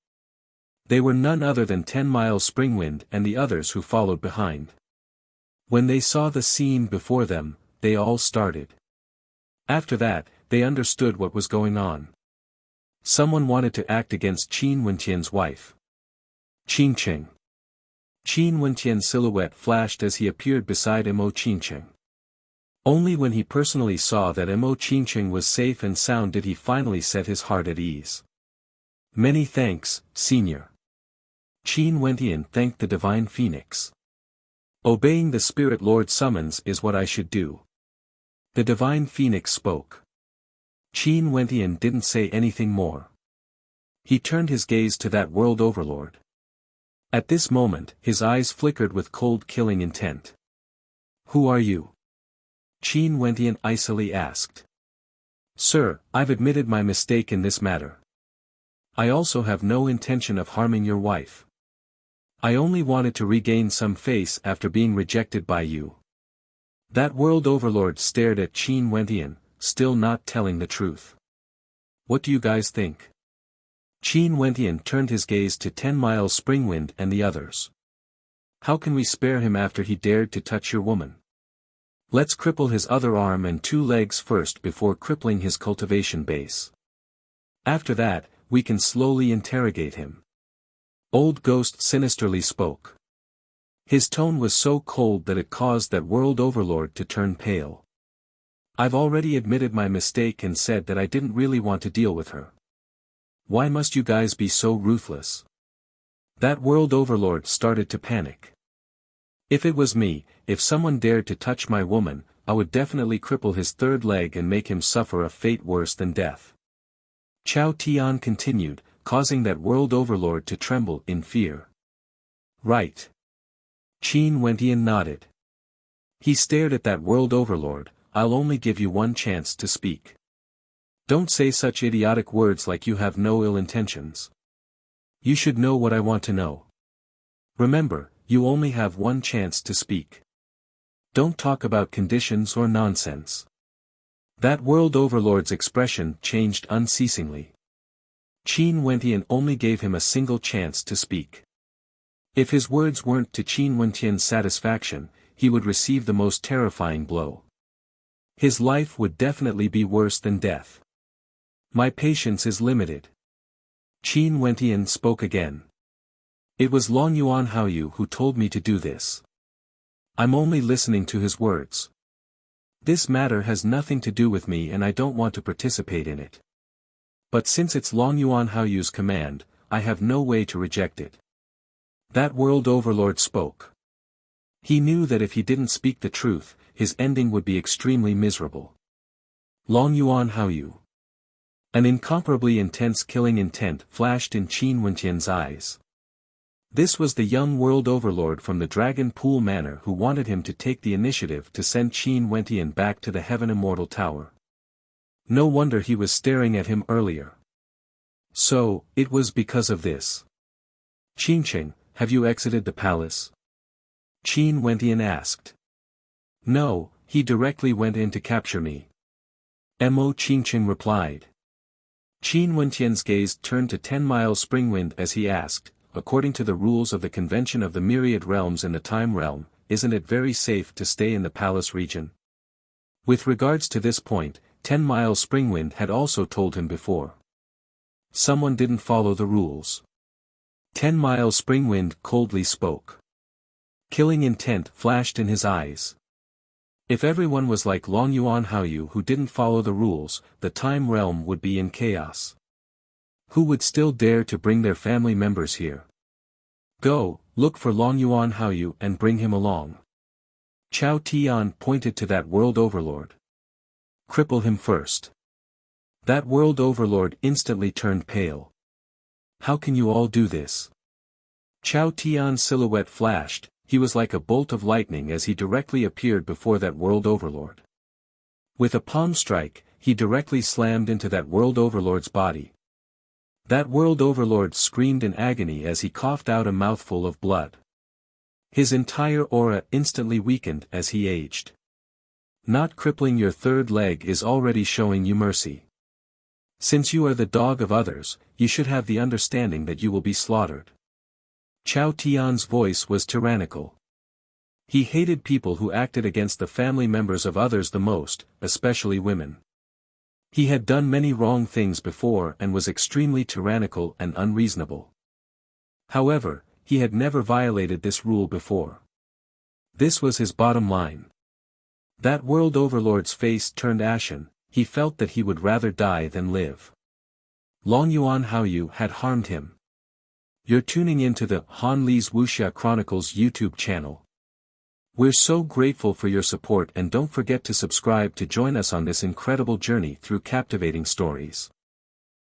They were none other than 10 Miles Springwind and the others who followed behind. When they saw the scene before them, they all started. After that, they understood what was going on. Someone wanted to act against Qin Wentian's wife. Qingqing. Qin Wentian's silhouette flashed as he appeared beside Mo Qingqing. Only when he personally saw that Mo Qingqing was safe and sound did he finally set his heart at ease. Many thanks, Senior. Qin Wentian thanked the divine phoenix. Obeying the Spirit Lord's summons is what I should do. The divine phoenix spoke. Qin Wentian didn't say anything more. He turned his gaze to that world overlord. At this moment, his eyes flickered with cold killing intent. Who are you? Qin Wentian icily asked. Sir, I've admitted my mistake in this matter. I also have no intention of harming your wife. I only wanted to regain some face after being rejected by you. That world overlord stared at Qin Wentian, still not telling the truth. What do you guys think? Qin Wentian turned his gaze to 10 Miles Springwind and the others. How can we spare him after he dared to touch your woman? Let's cripple his other arm and 2 legs first before crippling his cultivation base. After that, we can slowly interrogate him. Old Ghost sinisterly spoke. His tone was so cold that it caused that world overlord to turn pale. I've already admitted my mistake and said that I didn't really want to deal with her. Why must you guys be so ruthless? That world overlord started to panic. If it was me, if someone dared to touch my woman, I would definitely cripple his 3rd leg and make him suffer a fate worse than death. Chao Tian continued, causing that world overlord to tremble in fear. Right. Qin Wentian nodded. He stared at that world overlord. I'll only give you one chance to speak. Don't say such idiotic words like you have no ill intentions. You should know what I want to know. Remember, you only have one chance to speak. Don't talk about conditions or nonsense. That world overlord's expression changed unceasingly. Qin Wentian only gave him a single chance to speak. If his words weren't to Qin Wentian's satisfaction, he would receive the most terrifying blow. His life would definitely be worse than death. My patience is limited. Qin Wentian spoke again. It was Long Yuan Haoyu who told me to do this. I'm only listening to his words. This matter has nothing to do with me and I don't want to participate in it. But since it's Long Yuan Haoyu's command, I have no way to reject it. That world overlord spoke. He knew that if he didn't speak the truth, his ending would be extremely miserable. Long Yuan Haoyu. An incomparably intense killing intent flashed in Qin Wentian's eyes. This was the young world overlord from the Dragon Pool Manor who wanted him to take the initiative to send Qin Wentian back to the Heaven Immortal Tower. No wonder he was staring at him earlier. So, it was because of this. Qingqing, have you exited the palace? Qin Wentian asked. No, he directly went in to capture me. Mo Qingqing replied. Qin Wentian's gaze turned to 10-Mile Springwind as he asked, according to the rules of the Convention of the Myriad Realms in the Time Realm, isn't it very safe to stay in the palace region? With regards to this point, 10-Mile Springwind had also told him before. Someone didn't follow the rules. 10-Mile Springwind coldly spoke. Killing intent flashed in his eyes. If everyone was like Long Yuan Haoyu who didn't follow the rules, the Time Realm would be in chaos. Who would still dare to bring their family members here? Go, look for Long Yuan Haoyu and bring him along. Chao Tian pointed to that world overlord. Cripple him first. That world overlord instantly turned pale. How can you all do this? Chao Tian's silhouette flashed, he was like a bolt of lightning as he directly appeared before that world overlord. With a palm strike, he directly slammed into that world overlord's body. That world overlord screamed in agony as he coughed out a mouthful of blood. His entire aura instantly weakened as he aged. Not crippling your third leg is already showing you mercy. Since you are the dog of others, you should have the understanding that you will be slaughtered. Chao Tian's voice was tyrannical. He hated people who acted against the family members of others the most, especially women. He had done many wrong things before and was extremely tyrannical and unreasonable. However, he had never violated this rule before. This was his bottom line. That world overlord's face turned ashen, he felt that he would rather die than live. Long Yuan Haoyu had harmed him. You're tuning into the Han Li's Wuxia Chronicles YouTube channel. We're so grateful for your support and don't forget to subscribe to join us on this incredible journey through captivating stories.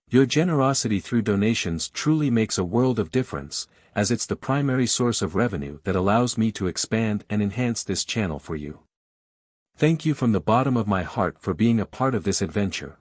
Your generosity through donations truly makes a world of difference, as it's the primary source of revenue that allows me to expand and enhance this channel for you. Thank you from the bottom of my heart for being a part of this adventure.